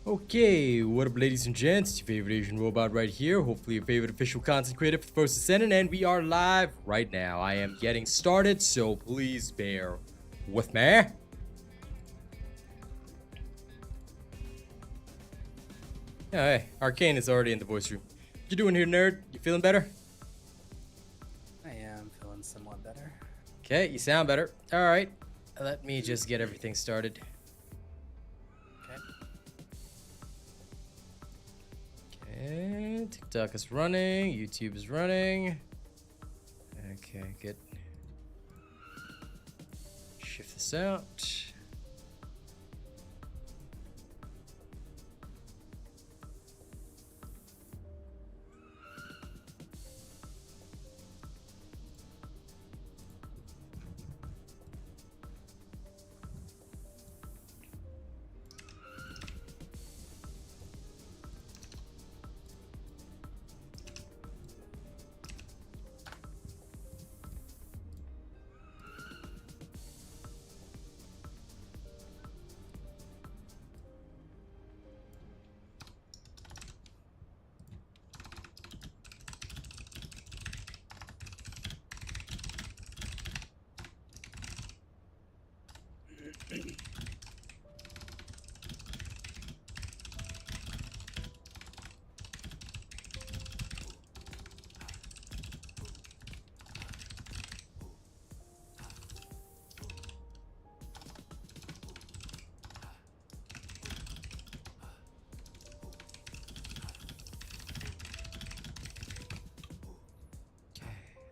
Okay, what up ladies and gents, it's your favorite Asian robot right here, hopefully your favorite official content creator for the First Descendant, and we are live right now. I am getting started, so please bear with me. Oh, hey, Arcane is already in the voice room. What you doing here, nerd? You feeling better? I am feeling somewhat better. Okay, you sound better. Alright, let me just get everything started. Okay, TikTok is running, YouTube is running. Okay, good. Shift this out.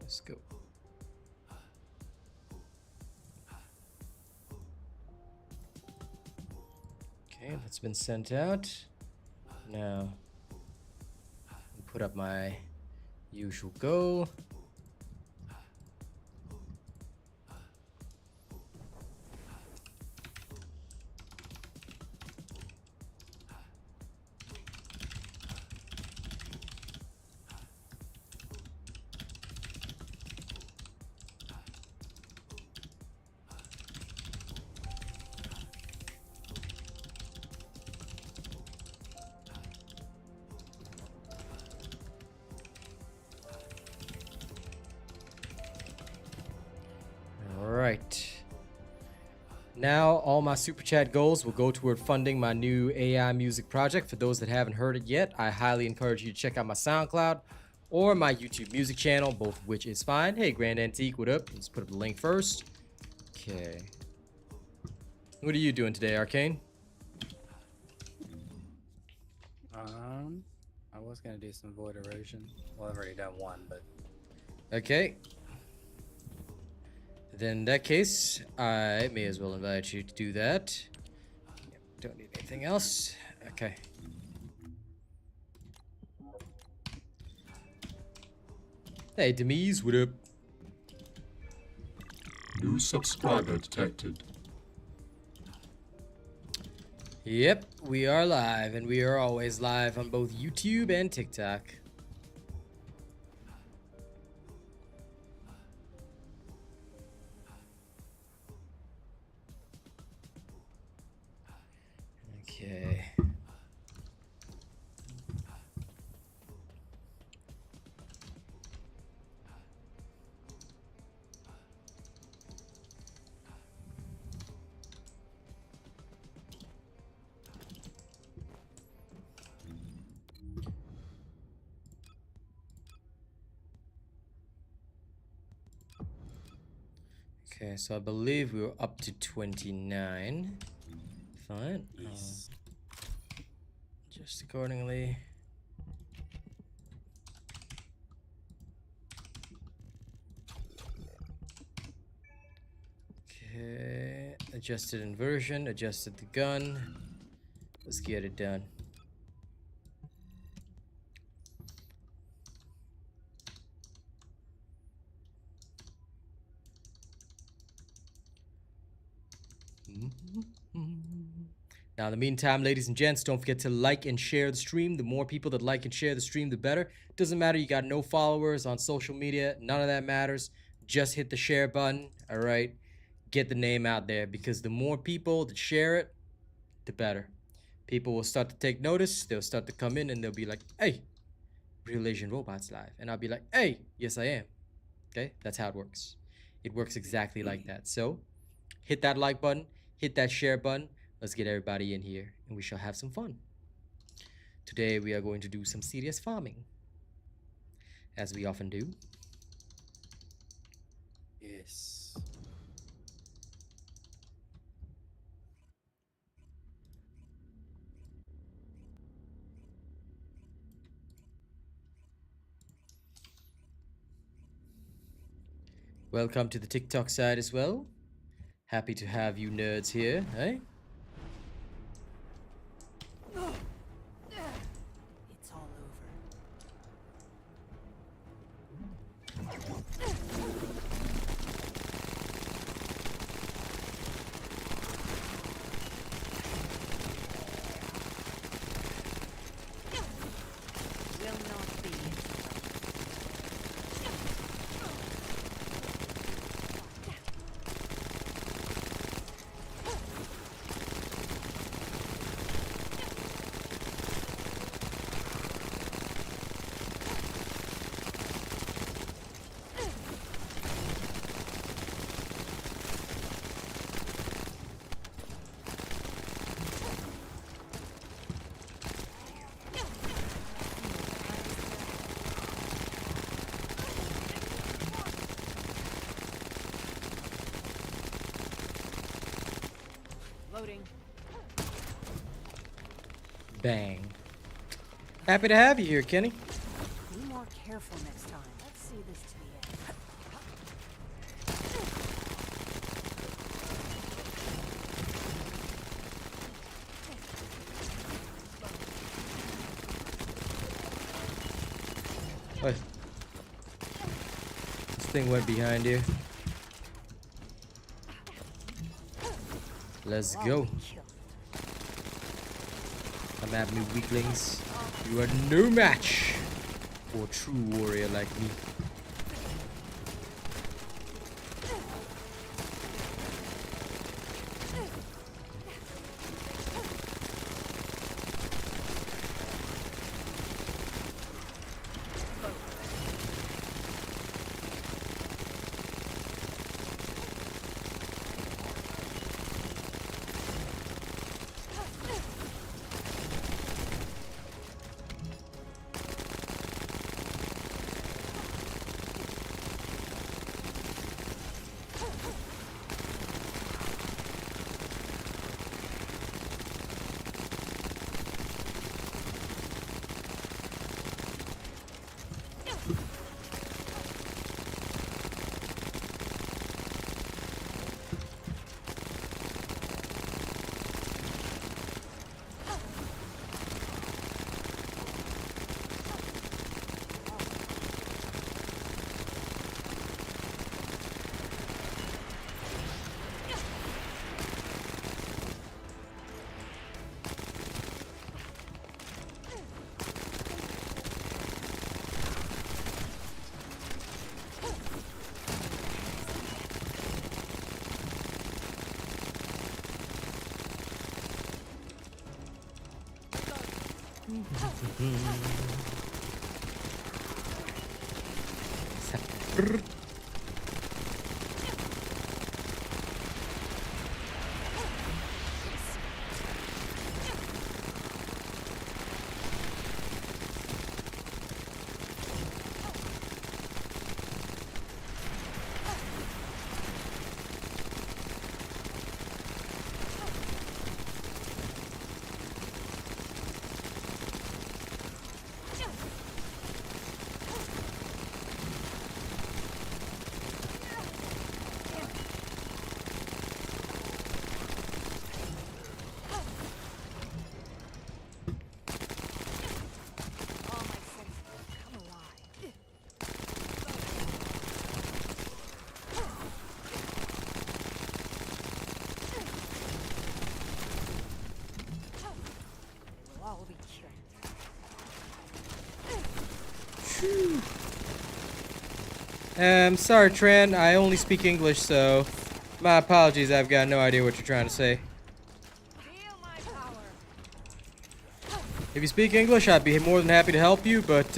Let's go. Okay, that's been sent out. Now, put up my usual go. Alright. Now, all my super chat goals will go toward funding my new AI music project. For those that haven't heard it yet, I highly encourage you to check out my SoundCloud or my YouTube music channel, both of which is fine. Hey, Grand Antique, what up? Let's put up the link first. Okay. What are you doing today, Arcane? I was gonna do some void erosion. Well, I've already done one, but okay. Then in that case, I may as well invite you to do that. Don't need anything else. Okay. Hey, Demise, what up? New subscriber detected. Yep, we are live, and we are always live on both YouTube and TikTok. Okay. Okay, so I believe we were up to 29. Fine. yes. Just accordingly. Okay, adjusted inversion, adjusted the gun. Let's get it done. Now, in the meantime, ladies and gents, don't forget to like and share the stream. The more people that like and share the stream, the better. Doesn't matter you got no followers on social media. None of that matters. Just hit the share button, all right? Get the name out there, because the more people that share it, the better. people will start to take notice. They'll start to come in and they'll be like, hey, Real Asian Robots live. And I'll be like, hey, yes, I am. Okay, that's how it works. It works exactly like that. So hit that like button, hit that share button. Let's get everybody in here and we shall have some fun. Today we are going to do some serious farming, as we often do. Yes. Welcome to the TikTok side as well. Happy to have you nerds here, eh? It's all over. Will not be. Loading. Bang. Happy to have you here, Kenny. Be more careful next time. Let's see this to the end. What? This thing went behind you. Let's go. I'm at new weaklings. You are no match for a true warrior like me. All my senses come alive. We'll all be killed. Sorry, Tran. I only speak English, so my apologies. I've got no idea what you're trying to say. Feel my power. If you speak English, I'd be more than happy to help you, but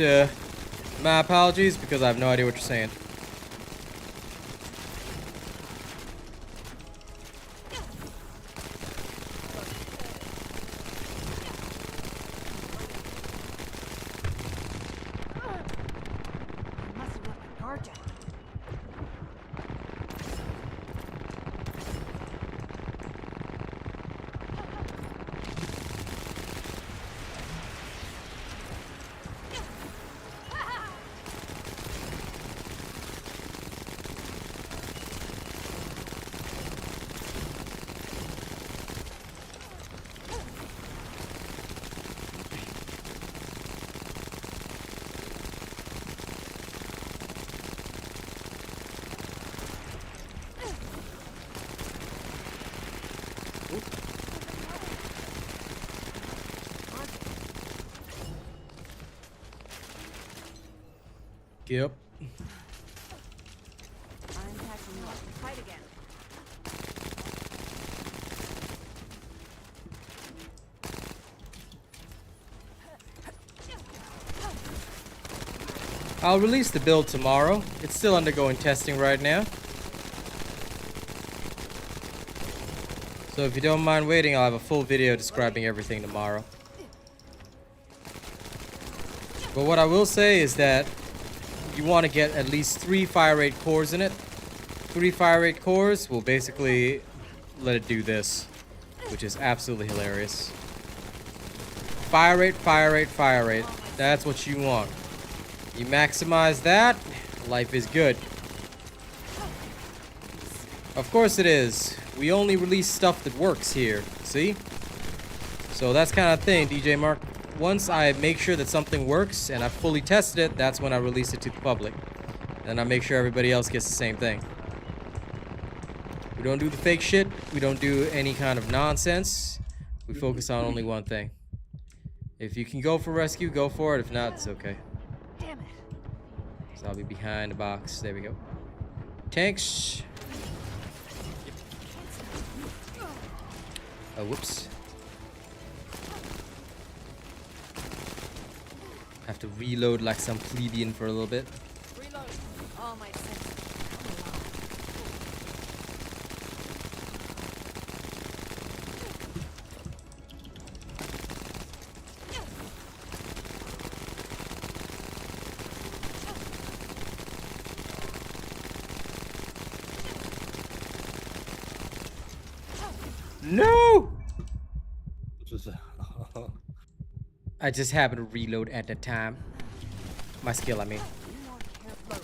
my apologies because I have no idea what you're saying. I must have left my guard down. Yep. I'm patching up. Fight again. I'll release the build tomorrow. It's still undergoing testing right now. So if you don't mind waiting, I'll have a full video describing everything tomorrow. But what I will say is that you want to get at least 3 fire rate cores in it. 3 fire rate cores will basically let it do this, which is absolutely hilarious. Fire rate, fire rate, fire rate. That's what you want. You maximize that, life is good. Of course it is. We only release stuff that works here, see? So that's kind of thing, DJ Mark. Once I make sure that something works and I've fully tested it, that's when I release it to the public. And I make sure everybody else gets the same thing. We don't do the fake shit. We don't do any kind of nonsense. We focus on only one thing. If you can go for rescue, go for it. If not, it's okay. Damn it. So I'll be behind the box. There we go. Tanks. Oh, whoops. Have to reload like some plebeian for a little bit. Reload. All my senses. No! I just happened to reload at that time. My skill, I mean. Be more careful.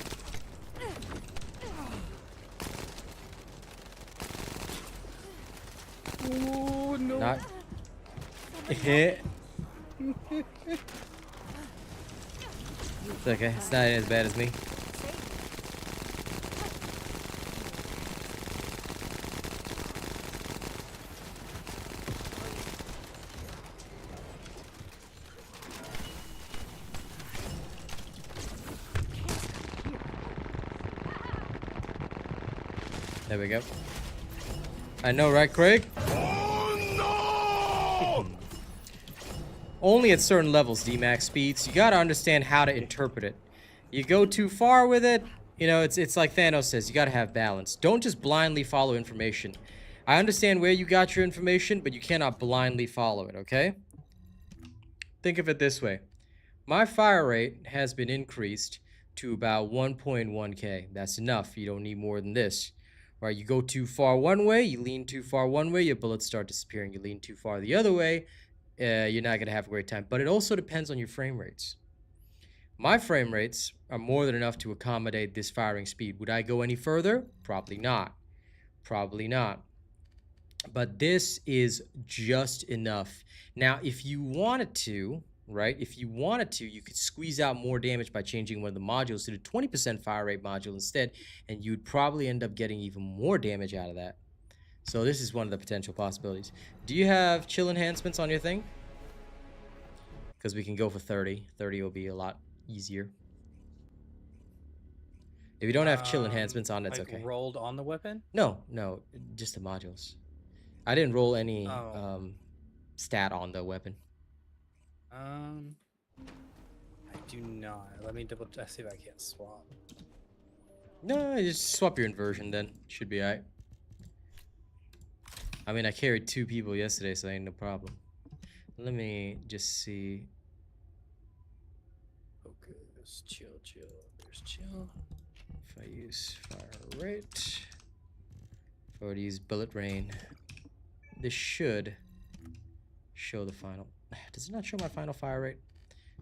Oh no. Not. Hit. It's okay. It's not as bad as me. There we go. I know, right, Craig? Only at certain levels, D-max speeds. You gotta understand how to interpret it. You go too far with it, you know, it's like Thanos says, you gotta have balance. Don't just blindly follow information. I understand where you got your information, but you cannot blindly follow it, okay? Think of it this way. My fire rate has been increased to about 1.1k. That's enough. You don't need more than this. Right, you go too far one way, you lean too far one way, your bullets start disappearing. You lean too far the other way, you're not going to have a great time. But it also depends on your frame rates. My frame rates are more than enough to accommodate this firing speed. Would I go any further? Probably not. Probably not. But this is just enough. Now, if you wanted to, right, if you wanted to, you could squeeze out more damage by changing one of the modules to the 20% fire rate module instead, and you'd probably end up getting even more damage out of that. So this is one of the potential possibilities. Do you have chill enhancements on your thing? Because we can go for 30. 30 will be a lot easier. If you don't have chill enhancements on, it's like okay. Rolled on the weapon? No, just the modules. I didn't roll any Oh. stat on the weapon. I do not. Let me double see if I can't swap. No, just swap your inversion then. Should be alright. I mean, I carried 2 people yesterday, so ain't no problem. Let me just see. Focus, chill. There's chill. If I use fire rate. If I were to use bullet rain, this should show the final. Does it not show my final fire rate?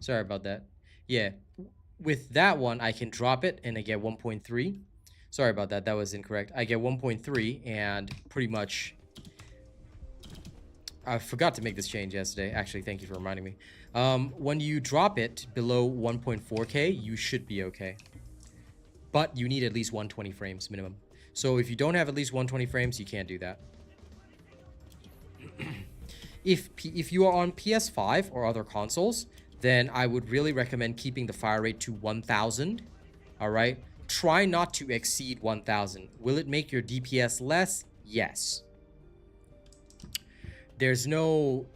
Sorry about that. Yeah, with that one, I can drop it and I get 1.3. Sorry about that. That was incorrect. I get 1.3 and pretty much. I forgot to make this change yesterday. Actually, thank you for reminding me. When you drop it below 1.4K, you should be okay. But you need at least 120 frames minimum. So if you don't have at least 120 frames, you can't do that. If you are on PS5 or other consoles, then I would really recommend keeping the fire rate to 1000. All right? Try not to exceed 1000. Will it make your DPS less? Yes. There's no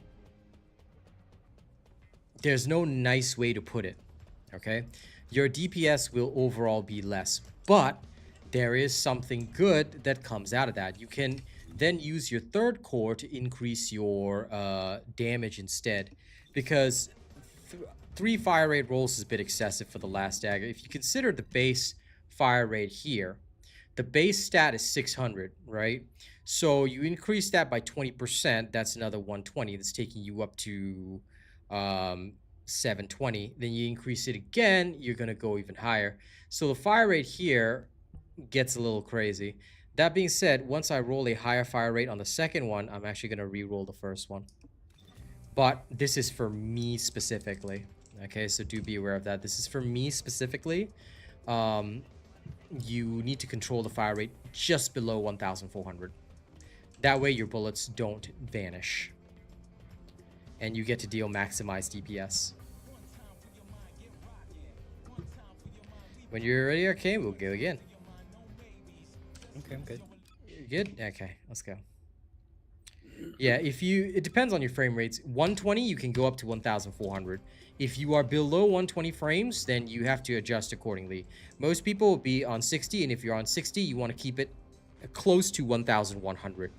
nice way to put it, okay? Your DPS will overall be less, but there is something good that comes out of that. You can then use your third core to increase your damage instead, because 3 fire rate rolls is a bit excessive for the Last Dagger. If you consider the base fire rate here, the base stat is 600, right? So you increase that by 20%, that's another 120. That's taking you up to 720. Then you increase it again, you're going to go even higher. So the fire rate here gets a little crazy. That being said, once I roll a higher fire rate on the second one, I'm actually going to re-roll the first one. But this is for me specifically. Okay, so do be aware of that. This is for me specifically. You need to control the fire rate just below 1,400. That way your bullets don't vanish. And you get to deal maximized DPS. When you're ready, okay, we'll go again. Okay, I'm good. You're good? Okay, let's go. Yeah, it depends on your frame rates. 120, you can go up to 1,400. If you are below 120 frames, then you have to adjust accordingly. Most people will be on 60, and if you're on 60, you want to keep it close to 1,100.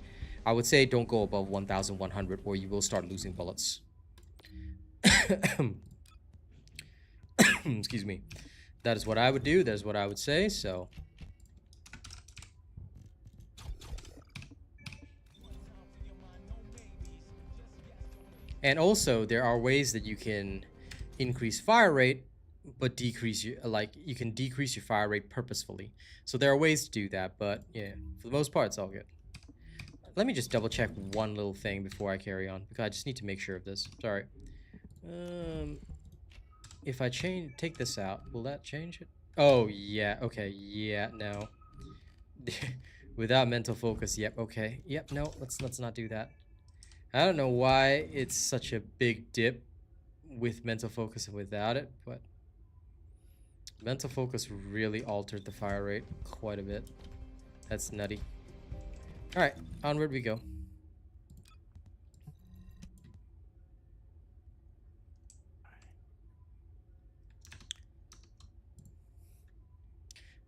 I would say don't go above 1,100 or you will start losing bullets. Excuse me. That is what I would do. That is what I would say, so... And also, there are ways that you can increase fire rate, but decrease your, you can decrease your fire rate purposefully. So there are ways to do that, but yeah, for the most part, it's all good. Let me just double check one little thing before I carry on, because I just need to make sure of this. Sorry. If I take this out, will that change it? Oh, yeah, okay, yeah, no. Without mental focus, yep, okay. Yep, no, let's not do that. I don't know why it's such a big dip with mental focus and without it, but mental focus really altered the fire rate quite a bit. That's nutty. Alright, onward we go.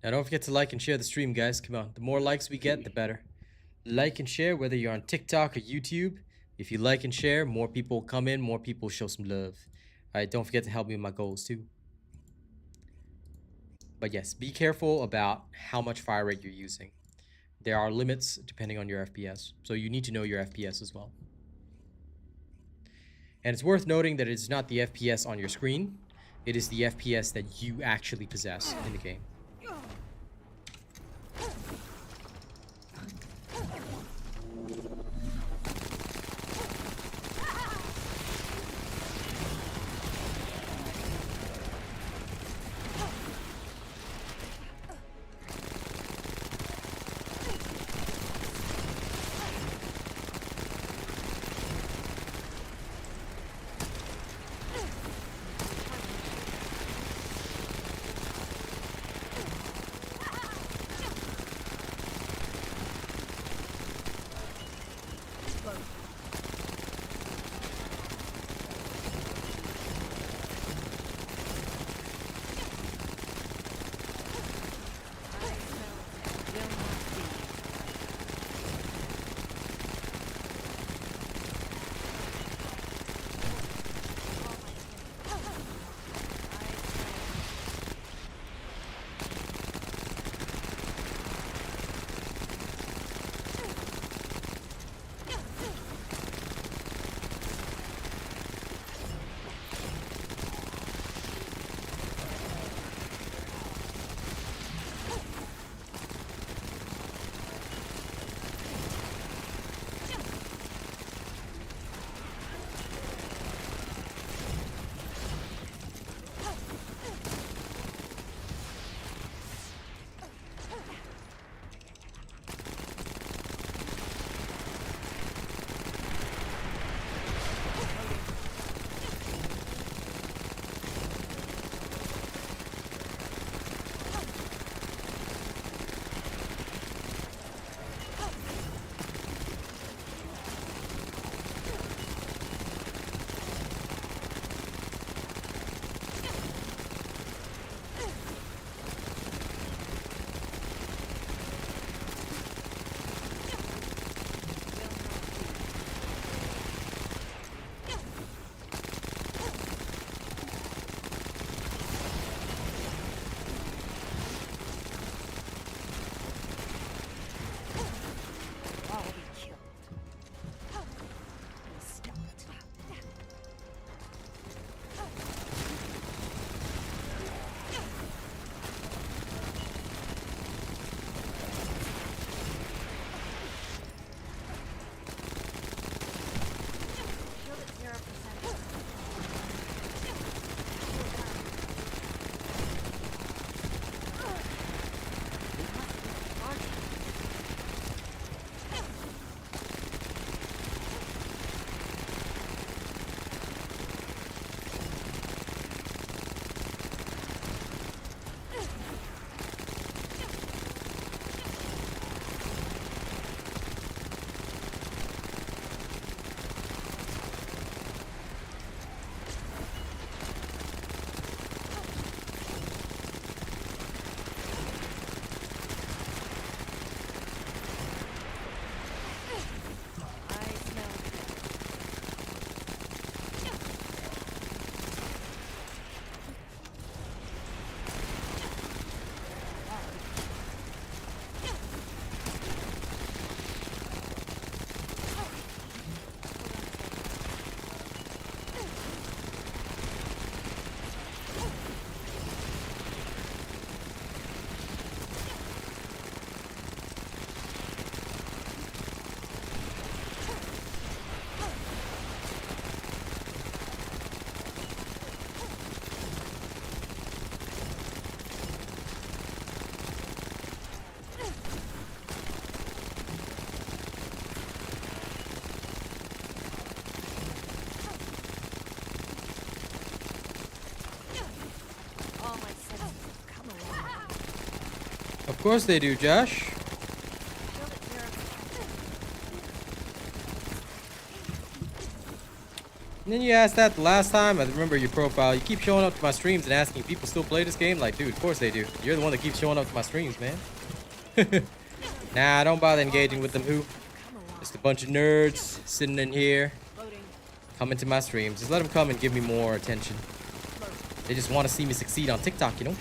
Now don't forget to like and share the stream, guys. Come on, the more likes we get, the better. Like and share, whether you're on TikTok or YouTube. If you like and share, more people come in, more people show some love. Alright, don't forget to help me with my goals too. But yes, be careful about how much fire rate you're using. There are limits depending on your FPS. So you need to know your FPS as well. And it's worth noting that it's not the FPS on your screen. It is the FPS that you actually possess in the game. Of course they do, Josh. And then you asked that the last time. I remember your profile. You keep showing up to my streams and asking if people still play this game. Like, dude, of course they do. You're the one that keeps showing up to my streams, man. Nah, don't bother engaging with them, who? Just a bunch of nerds sitting in here, coming to my streams. Just let them come and give me more attention. They just want to see me succeed on TikTok, you know?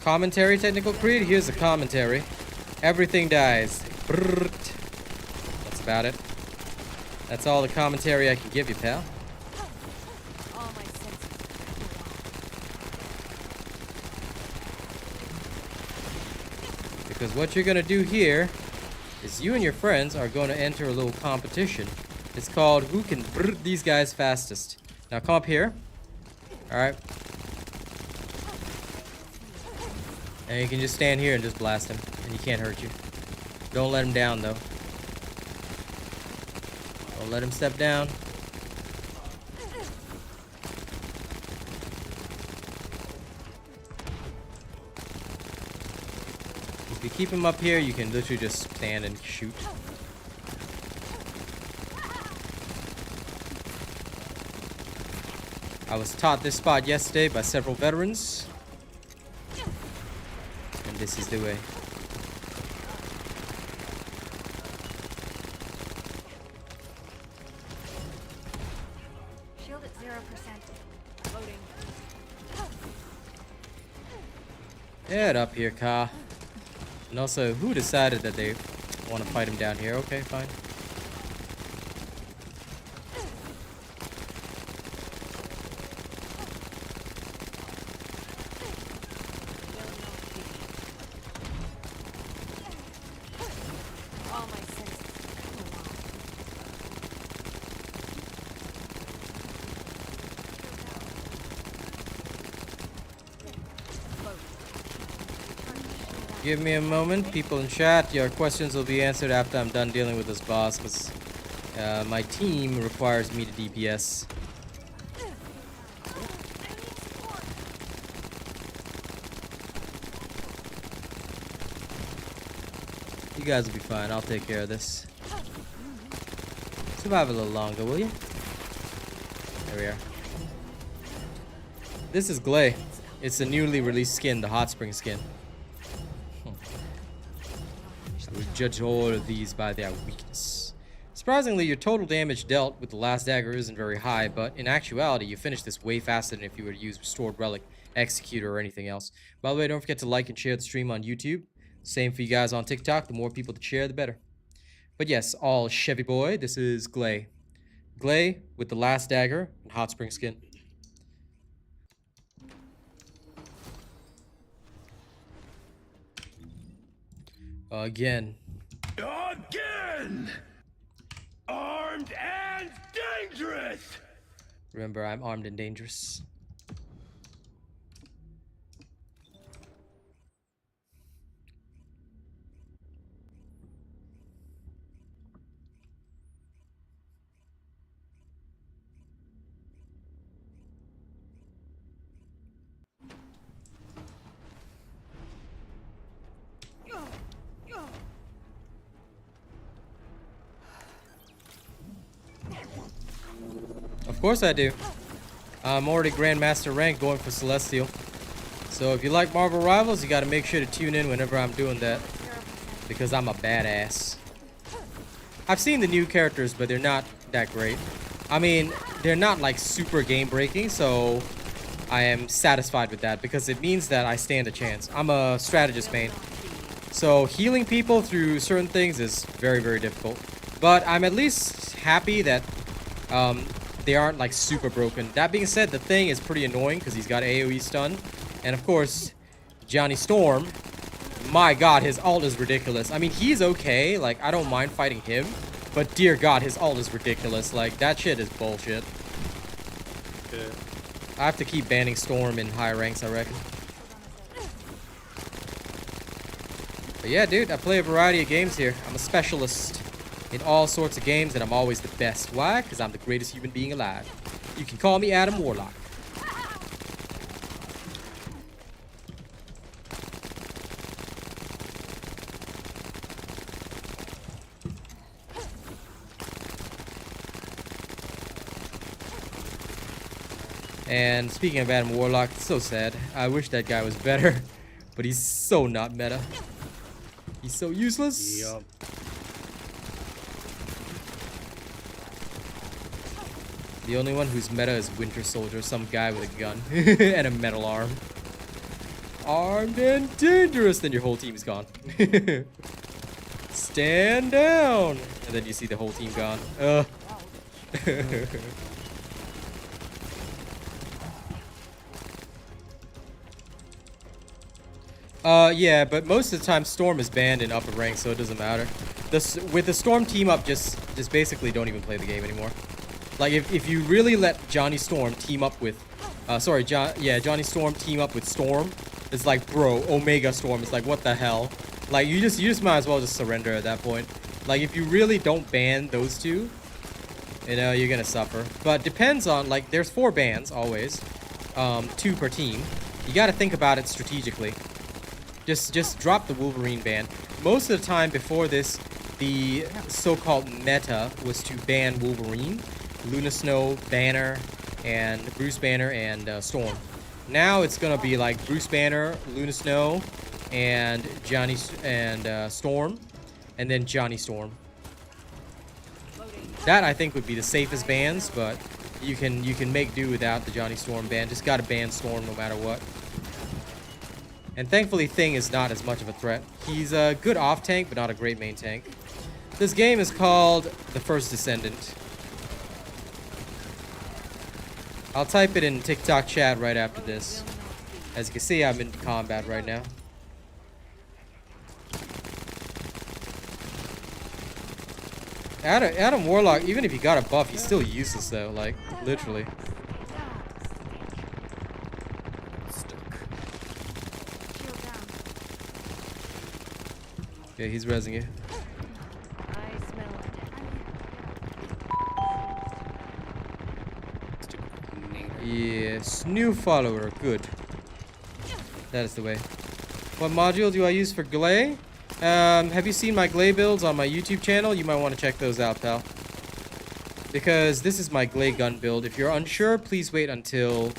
Commentary, technical creed. Here's the commentary. Everything dies. Brrrt. That's about it. That's all the commentary I can give you, pal. Because what you're gonna do here is you and your friends are going to enter a little competition. It's called who can brrrt these guys fastest. Now come up here. Alright. And you can just stand here and just blast him. And he can't hurt you. Don't let him down, though. Don't let him step down. If you keep him up here, you can literally just stand and shoot. I was taught this spot yesterday by several veterans. And this is the way. Shield at 0%. Loading. Get up here, Ka. And also, who decided that they want to fight him down here? Okay, fine. All my senses come alive. Give me a moment, people in chat. Your questions will be answered after I'm done dealing with this boss, because my team requires me to DPS. You guys will be fine. I'll take care of this. Survive a little longer, will you? There we are. This is Glay. It's the newly released skin, the Hot Spring skin. I would judge all of these by their weakness. Surprisingly, your total damage dealt with the Last Dagger isn't very high, but in actuality, you finish this way faster than if you were to use Restored Relic, Executor, or anything else. By the way, don't forget to like and share the stream on YouTube. Same for you guys on TikTok. The more people to share, the better. But yes, all Chevy boy, this is Glay. Glay with the Last Dagger and Hot Spring skin. Again. Armed and dangerous! Remember, I'm armed and dangerous. Of course I do. I'm already Grandmaster rank going for Celestial. So if you like Marvel Rivals, you gotta make sure to tune in whenever I'm doing that. Because I'm a badass. I've seen the new characters, but they're not that great. I mean, they're not like super game breaking, so I am satisfied with that because it means that I stand a chance. I'm a strategist main. So healing people through certain things is very, very difficult. But I'm at least happy that they aren't like super broken. That being said, the thing is pretty annoying because he's got AoE stun. And of course, Johnny Storm, my god, his ult is ridiculous. I mean, he's okay. Like, I don't mind fighting him. But dear god, his ult is ridiculous. Like, that shit is bullshit. Yeah. I have to keep banning Storm in high ranks, I reckon. But yeah, dude, I play a variety of games here. I'm a specialist. in all sorts of games, and I'm always the best. Why? Because I'm the greatest human being alive. You can call me Adam Warlock. And speaking of Adam Warlock, it's so sad. I wish that guy was better, but he's so not meta. He's so useless. Yup. The only one who's meta is Winter Soldier, some guy with a gun and a metal arm. Armed and dangerous, then your whole team's gone. Stand down! And then you see the whole team gone. Yeah, but most of the time Storm is banned in upper rank, so it doesn't matter. With the Storm team up, just basically don't even play the game anymore. Like if you really let Johnny Storm team up with, Johnny Storm team up with Storm, it's like, bro, Omega Storm. It's like, what the hell? Like you just might as well just surrender at that point. Like if you really don't ban those two, you know, you're gonna suffer. But depends on, like, there's 4 bans always, 2 per team. You got to think about it strategically. Just drop the Wolverine ban. Most of the time before this, the so-called meta was to ban Wolverine, Luna Snow, Banner, and Bruce Banner, and Storm. Now it's gonna be like Bruce Banner, Luna Snow, and Storm, and then Johnny Storm. That I think would be the safest bans, but you can make do without the Johnny Storm ban. Just gotta ban Storm no matter what. And thankfully Thing is not as much of a threat. He's a good off tank, but not a great main tank. This game is called The First Descendant. I'll type it in TikTok chat right after this. As you can see, I'm in combat right now. Adam Warlock, even if he got a buff, he's still useless though, like, literally. Okay, he's rezzing you. I smell it. Yes, new follower, good. That is the way. What module do I use for Glay? Have you seen my Glay builds on my YouTube channel? You might want to check those out, pal. Because this is my Glay gun build. If you're unsure, please wait until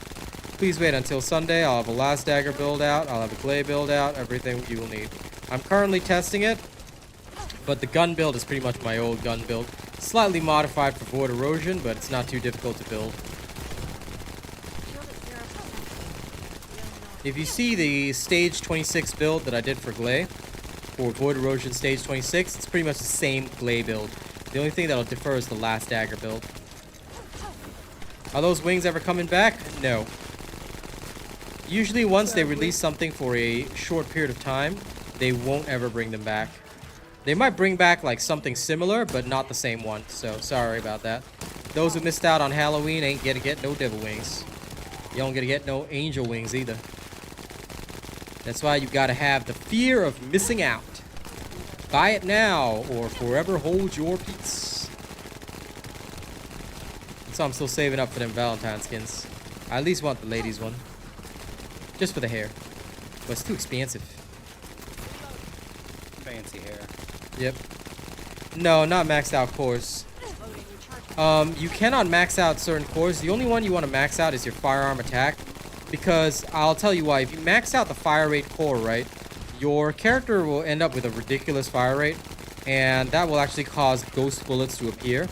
Sunday. I'll have a Last Dagger build out. I'll have a Glay build out. Everything you will need. I'm currently testing it, but the gun build is pretty much my old gun build. Slightly modified for Void Erosion, but it's not too difficult to build. If you see the Stage 26 build that I did for Glay, for Void Erosion Stage 26, it's pretty much the same Glay build. The only thing that'll differ is the Last Dagger build. Are those wings ever coming back? No. Usually once they release something for a short period of time, they won't ever bring them back. They might bring back like something similar, but not the same one. So sorry about that. Those who missed out on Halloween ain't gonna get no devil wings. You don't gonna get no angel wings either. That's why you gotta have the fear of missing out. Buy it now or forever hold your peace. So I'm still saving up for them Valentine skins. I at least want the ladies one. Just for the hair. But it's too expensive. Fancy hair. Yep. No, not maxed out cores. You cannot max out certain cores. The only one you want to max out is your firearm attack. Because I'll tell you why. If you max out the fire rate core, right, your character will end up with a ridiculous fire rate. And that will actually cause ghost bullets to appear.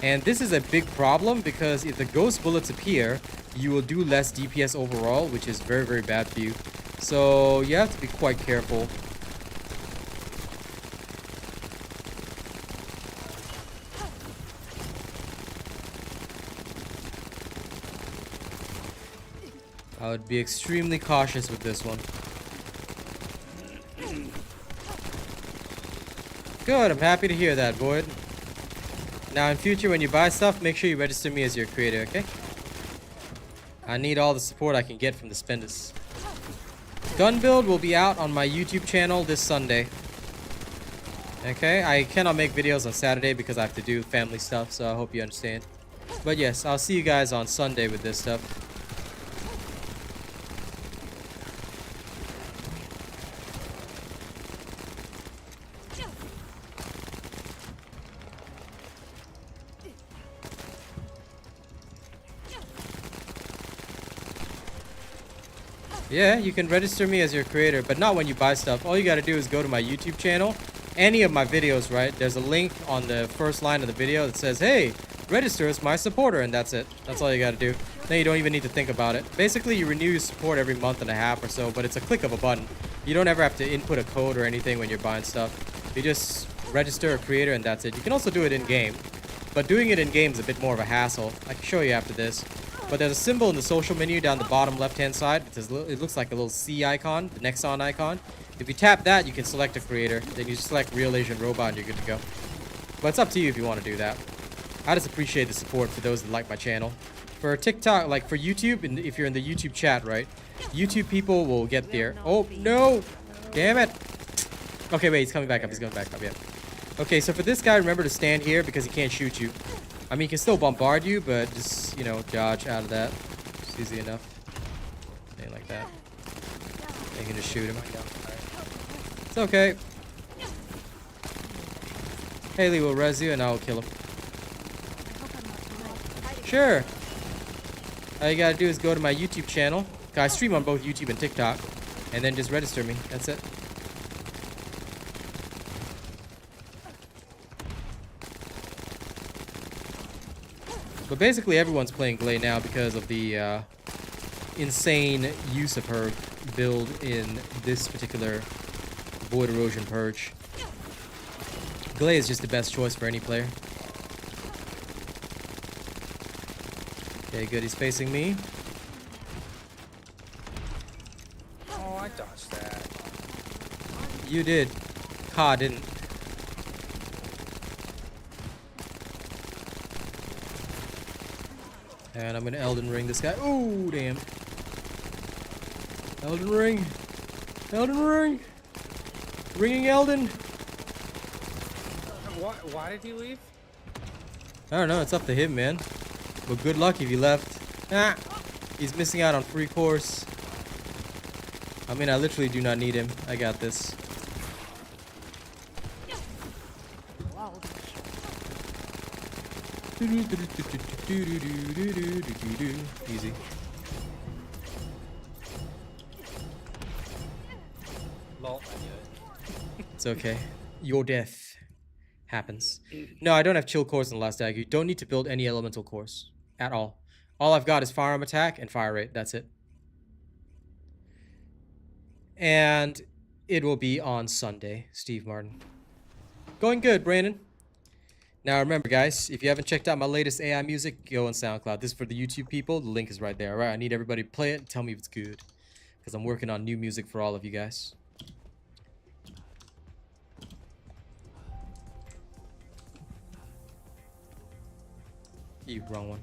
And this is a big problem because if the ghost bullets appear, you will do less DPS overall, which is very, very bad for you. So you have to be quite careful. I would be extremely cautious with this one. Good, I'm happy to hear that, Void. Now in future when you buy stuff, make sure you register me as your creator, okay? I need all the support I can get from the spenders. Gun build will be out on my YouTube channel this Sunday. Okay, I cannot make videos on Saturday because I have to do family stuff, so I hope you understand. But yes, I'll see you guys on Sunday with this stuff. Yeah, you can register me as your creator, but not when you buy stuff. All you gotta do is go to my YouTube channel. Any of my videos, right? There's a link on the first line of the video that says, hey, register as my supporter, and that's it. That's all you gotta do. Then you don't even need to think about it. Basically, you renew your support every month and a half or so, but it's a click of a button. You don't ever have to input a code or anything when you're buying stuff. You just register a creator, and that's it. You can also do it in-game, but doing it in-game is a bit more of a hassle. I can show you after this. But there's a symbol in the social menu down the bottom left-hand side. It looks like a little C icon, the Nexon icon. If you tap that, you can select a creator. Then you select RealAsianRobot and you're good to go. But it's up to you if you want to do that. I just appreciate the support for those that like my channel. For TikTok, like for YouTube, and if you're in the YouTube chat, right? YouTube people will get there. Oh, no! Damn it! Okay, wait, he's coming back up. He's coming back up, yeah. Okay, so for this guy, remember to stand here because he can't shoot you. I mean, he can still bombard you, but just, you know, dodge out of that. It's easy enough. Anything like that. You can just shoot him. It's okay. Haley will res you and I will kill him. Sure. All you gotta do is go to my YouTube channel. I stream on both YouTube and TikTok. And then just register me. That's it. But basically everyone's playing Glay now because of the insane use of her build in this particular Void Erosion Purge. Glay is just the best choice for any player. Okay, good. He's facing me. Oh, I dodged that. You did. Ka didn't. And I'm gonna Elden Ring this guy. Oh, damn. Elden Ring. Elden Ring. Ringing Elden. Why did he leave? I don't know. It's up to him, man. But good luck if he left. Ah, he's missing out on free course. I mean, I literally do not need him. I got this. Easy. Lol, I knew it. It's okay. Your death happens. No, I don't have chill cores in the Last Dagger. You don't need to build any elemental cores at all. All I've got is firearm attack and fire rate. That's it. And it will be on Sunday, Steve Martin. Going good, Brandon. Now remember, guys, if you haven't checked out my latest AI music, go on SoundCloud. This is for the YouTube people. The link is right there. All right, I need everybody to play it and tell me if it's good, because I'm working on new music for all of you guys. You wrong one.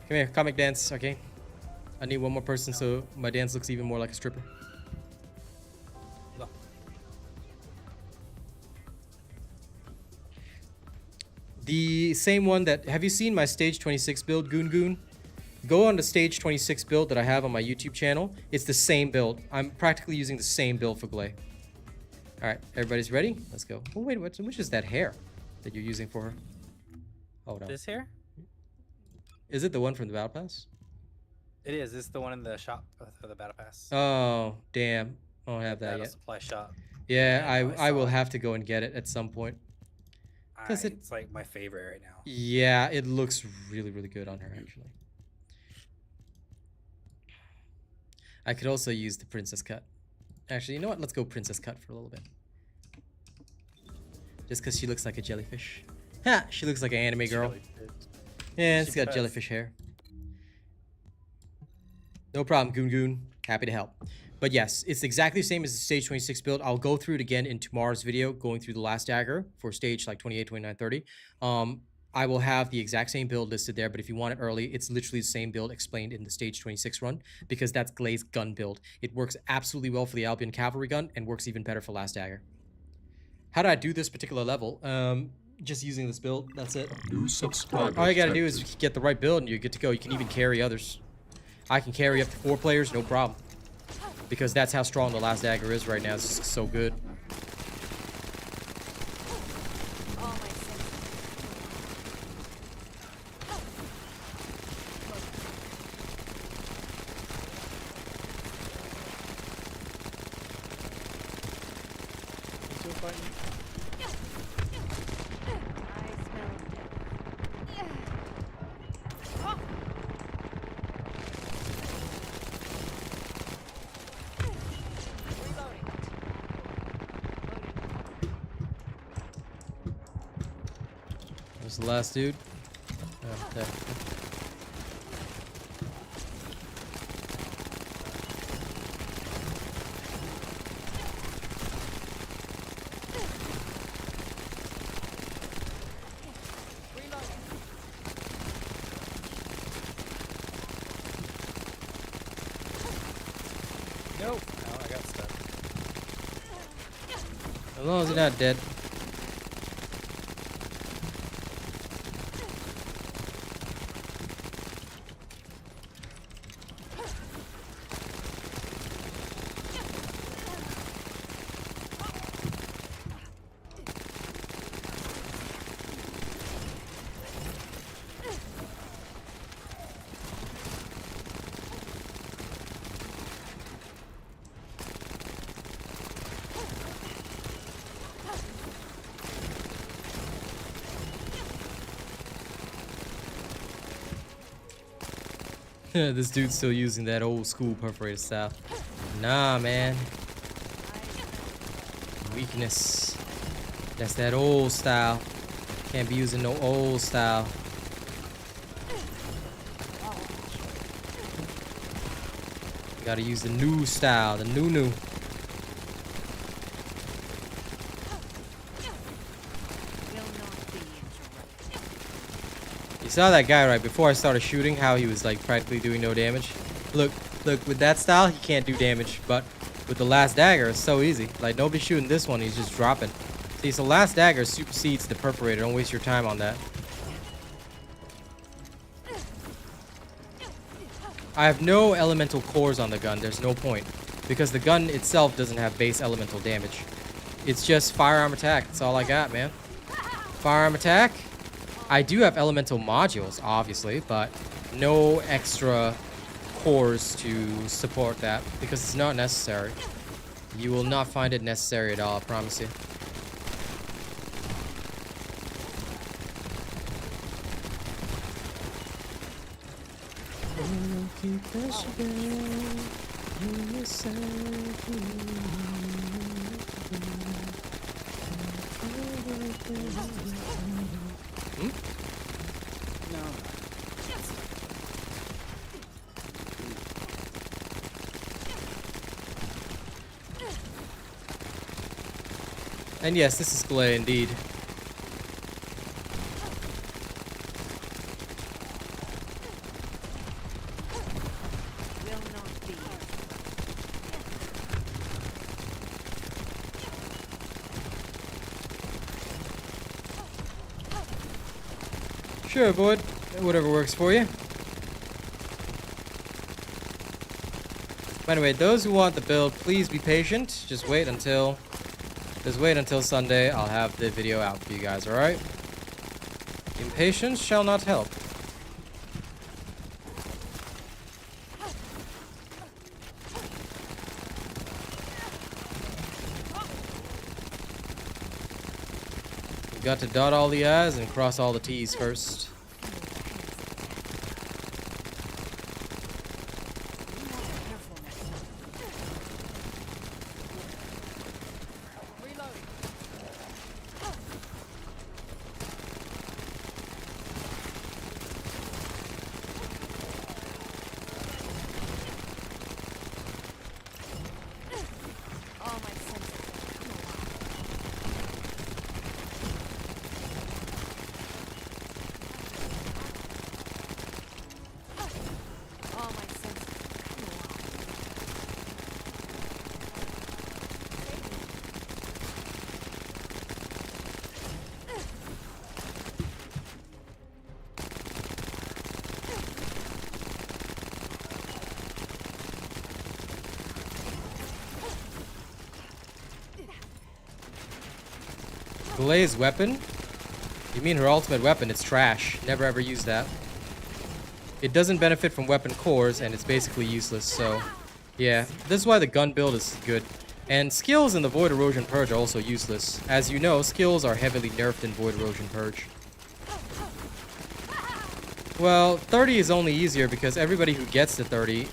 Come here, comic dance, okay? I need one more person so my dance looks even more like a stripper. No. The same one that, have you seen my stage 26 build, Goon Goon? Go on the stage 26 build that I have on my YouTube channel. It's the same build. I'm practically using the same build for Glay. All right, everybody's ready? Let's go. Oh, wait, which is that hair that you're using for her? Hold on. This here? Is it the one from the Battle Pass? It is. This is the one in the shop for the Battle Pass. Oh, damn. I don't have that Battle yet. Supply shop. Yeah, I I will saw it. have to go and get it at some point. It's like my favorite right now. Yeah, it looks really, really good on her, actually. I could also use the Princess Cut. Actually, you know what? Let's go Princess Cut for a little bit. Just because she looks like a jellyfish. Ha! She looks like an anime girl. Yeah, it's got jellyfish hair. No problem, Goon Goon. Happy to help. But yes, it's exactly the same as the stage 26 build. I'll go through it again in tomorrow's video, going through the Last Dagger for stage like 28, 29, 30. I will have the exact same build listed there, but if you want it early, it's literally the same build explained in the Stage 26 run, because that's Glaz's gun build. It works absolutely well for the Albion Cavalry gun, and works even better for Last Dagger. How do I do this particular level? Just using this build, that's it. New subscriber All you gotta do detected. is get the right build, and you're good to go. You can even carry others. I can carry up to 4 players, no problem. Because that's how strong the Last Dagger is right now. It's just so good. All my senses. Still fighting? I smell death. Where's the last dude? Oh, there. Nope. No, I got stuck. As long as you're not dead. This dude's still using that old school perforated style. Nah, man. Weakness. That's that old style. Can't be using no old style. Gotta use the new style, the new. You saw that guy right before I started shooting, how he was like practically doing no damage. Look, with that style, he can't do damage, but with the Last Dagger, it's so easy. Like, nobody's shooting this one, he's just dropping. See, so Last Dagger supersedes the Perforator. Don't waste your time on that. I have no elemental cores on the gun, there's no point. Because the gun itself doesn't have base elemental damage. It's just firearm attack, that's all I got, man. Firearm attack. I do have elemental modules, obviously, but no extra cores to support that because it's not necessary. You will not find it necessary at all, I promise you. No. And yes, this is Glay indeed. Will not be. Sure, bud. Whatever works for you. By the way, those who want the build, please be patient. Just wait until Sunday. I'll have the video out for you guys, alright? Impatience shall not help. You got to dot all the I's and cross all the T's first. Glaze weapon? You mean her ultimate weapon? It's trash. Never ever use that. It doesn't benefit from weapon cores, and it's basically useless, so... Yeah, this is why the gun build is good. And skills in the Void Erosion Purge are also useless. As you know, skills are heavily nerfed in Void Erosion Purge. Well, 30 is only easier because everybody who gets to 30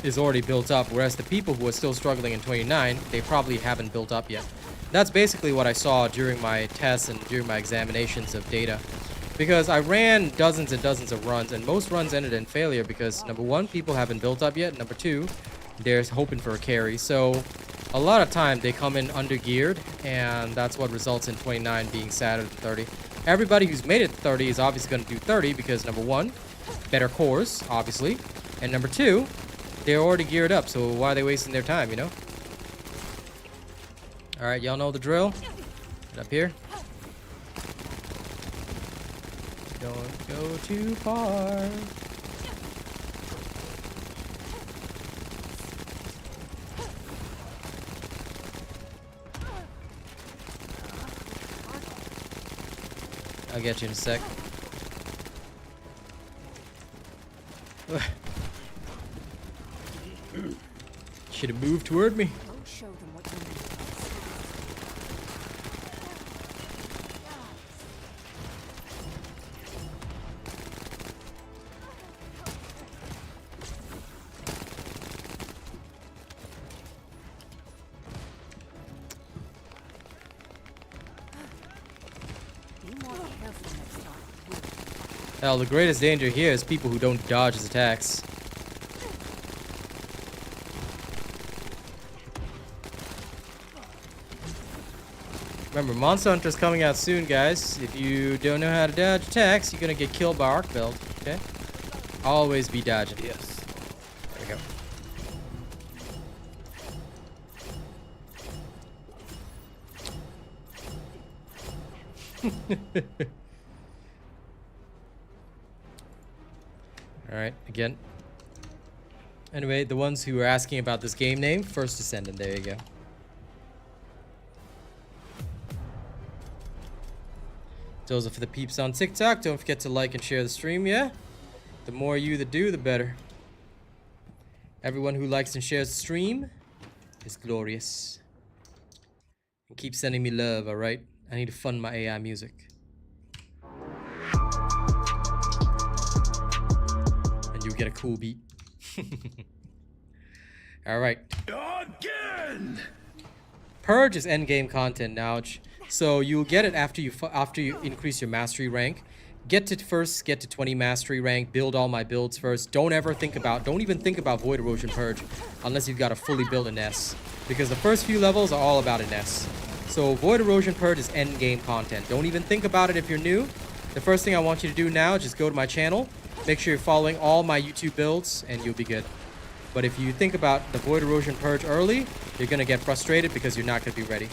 is already built up, whereas the people who are still struggling in 29, they probably haven't built up yet. That's basically what I saw during my tests and during my examinations of data. Because I ran dozens and dozens of runs, and most runs ended in failure because, number one, people haven't built up yet. Number two, they're hoping for a carry. So, a lot of time, they come in undergeared, and that's what results in 29 being sadder than 30. Everybody who's made it to 30 is obviously going to do 30 because, number one, better cores, obviously. And number two, they're already geared up, so why are they wasting their time, you know? Alright, y'all know the drill. Get up here. Don't go too far. I'll get you in a sec. Should have moved toward me. Don't show them what you mean. Be more careful next time. Hell, the greatest danger here is people who don't dodge his attacks. Remember, Monster Hunter's coming out soon, guys. If you don't know how to dodge attacks, you're gonna get killed by Arc Belt, okay? Always be dodging. Yes. There we go. Alright, again. Anyway, the ones who are asking about this game name, First Descendant, there you go. Those are for the peeps on TikTok. Don't forget to like and share the stream, yeah? The more you that do, the better. Everyone who likes and shares the stream is glorious. And keep sending me love, alright? I need to fund my AI music. And you'll get a cool beat. Alright. Again! Purge is endgame content now. So you'll get it after you increase your mastery rank. Get to 20 mastery rank. Build all my builds first. Don't even think about Void Erosion Purge unless you've got a fully built NS, because the first few levels are all about NS. So Void Erosion Purge is end game content. Don't even think about it if you're new. The first thing I want you to do now is just go to my channel. Make sure you're following all my YouTube builds, and you'll be good. But if you think about the Void Erosion Purge early, you're gonna get frustrated because you're not gonna be ready.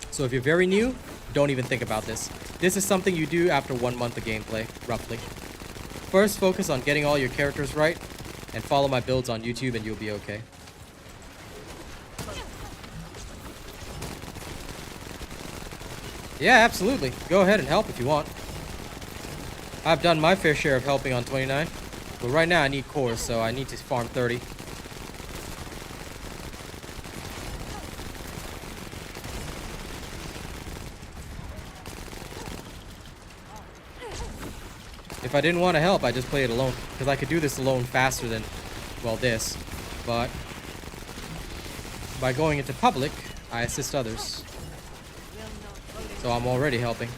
So if you're very new, don't even think about this. This is something you do after 1 month of gameplay, roughly. First, focus on getting all your characters right, and follow my builds on YouTube, and you'll be okay. Yeah, absolutely. Go ahead and help if you want. I've done my fair share of helping on 29. But right now I need cores, so I need to farm 30. If I didn't want to help, I just play it alone. Because I could do this alone faster than, well, this. But by going into public, I assist others. So I'm already helping.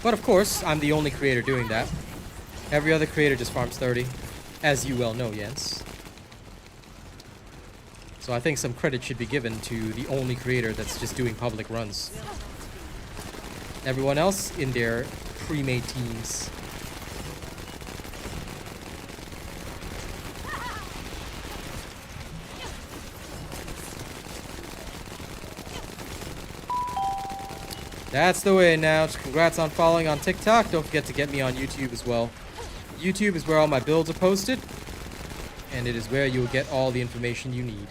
But of course, I'm the only creator doing that. Every other creator just farms 30. As you well know, Jens. So I think some credit should be given to the only creator that's just doing public runs. Everyone else in their pre-made teams. That's the way now. Congrats on following on TikTok. Don't forget to get me on YouTube as well. YouTube is where all my builds are posted. and it is where you will get all the information you need.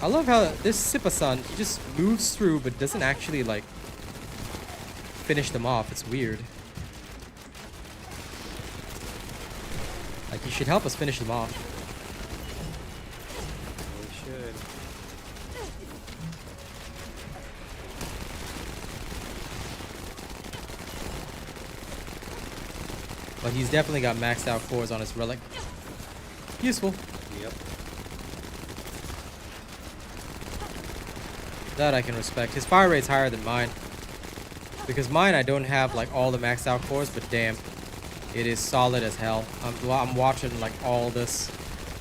I love how this Sipa-san, he just moves through but doesn't actually like finish them off. It's weird. Like, he should help us finish them off. We should. But he's definitely got maxed out cores on his relic. Useful. Yep. That I can respect. His fire rate's higher than mine. Because mine, I don't have like all the maxed out cores, but damn, it is solid as hell. I'm watching like all this.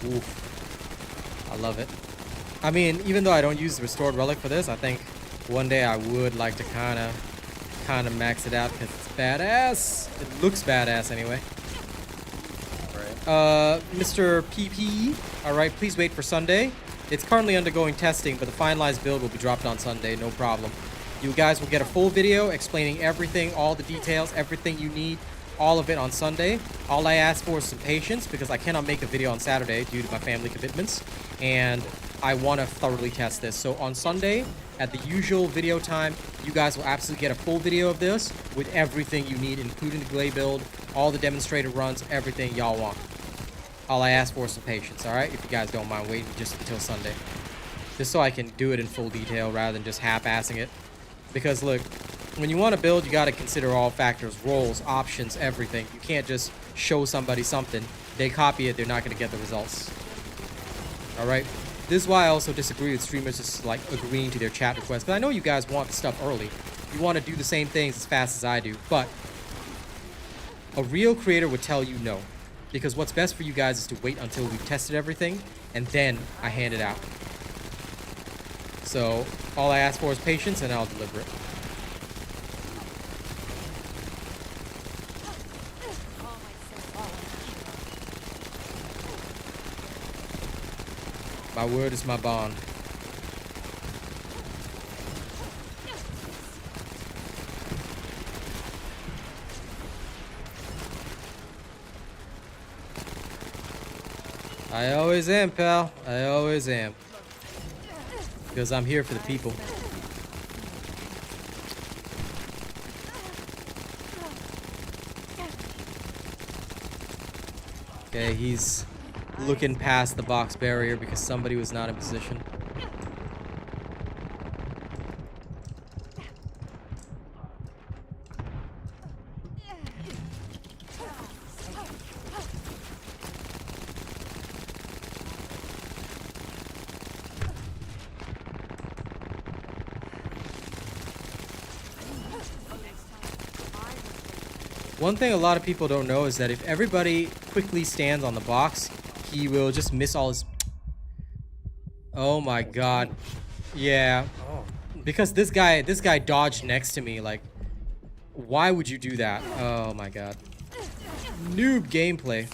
Oof. I love it. I mean, even though I don't use the restored relic for this, I think one day I would like to kind of max it out because it's badass. It looks badass anyway. Right. Mr. PP, alright, please wait for Sunday. It's currently undergoing testing, but the finalized build will be dropped on Sunday, no problem. You guys will get a full video explaining everything, all the details, everything you need, all of it on Sunday. All I ask for is some patience because I cannot make a video on Saturday due to my family commitments, and I want to thoroughly test this. So on Sunday, at the usual video time, you guys will absolutely get a full video of this with everything you need, including the Glay build, all the demonstrated runs, everything y'all want. All I ask for is some patience, alright? If you guys don't mind waiting just until Sunday. Just so I can do it in full detail rather than just half-assing it. Because look, when you want to build, you got to consider all factors, roles, options, everything. You can't just show somebody something. They copy it, they're not going to get the results. Alright? This is why I also disagree with streamers just like agreeing to their chat requests. Because I know you guys want the stuff early. You want to do the same things as fast as I do. But a real creator would tell you no. Because what's best for you guys is to wait until we've tested everything, and then I hand it out. So, all I ask for is patience, and I'll deliver it. My word is my bond. I always am, pal. I always am. Because I'm here for the people. Okay, he's looking past the box barrier because somebody was not in position. One thing a lot of people don't know is that if everybody quickly stands on the box, he will just miss all his... Oh my god. Yeah. Oh. Because this guy dodged next to me, like... Why would you do that? Oh my god. Noob gameplay.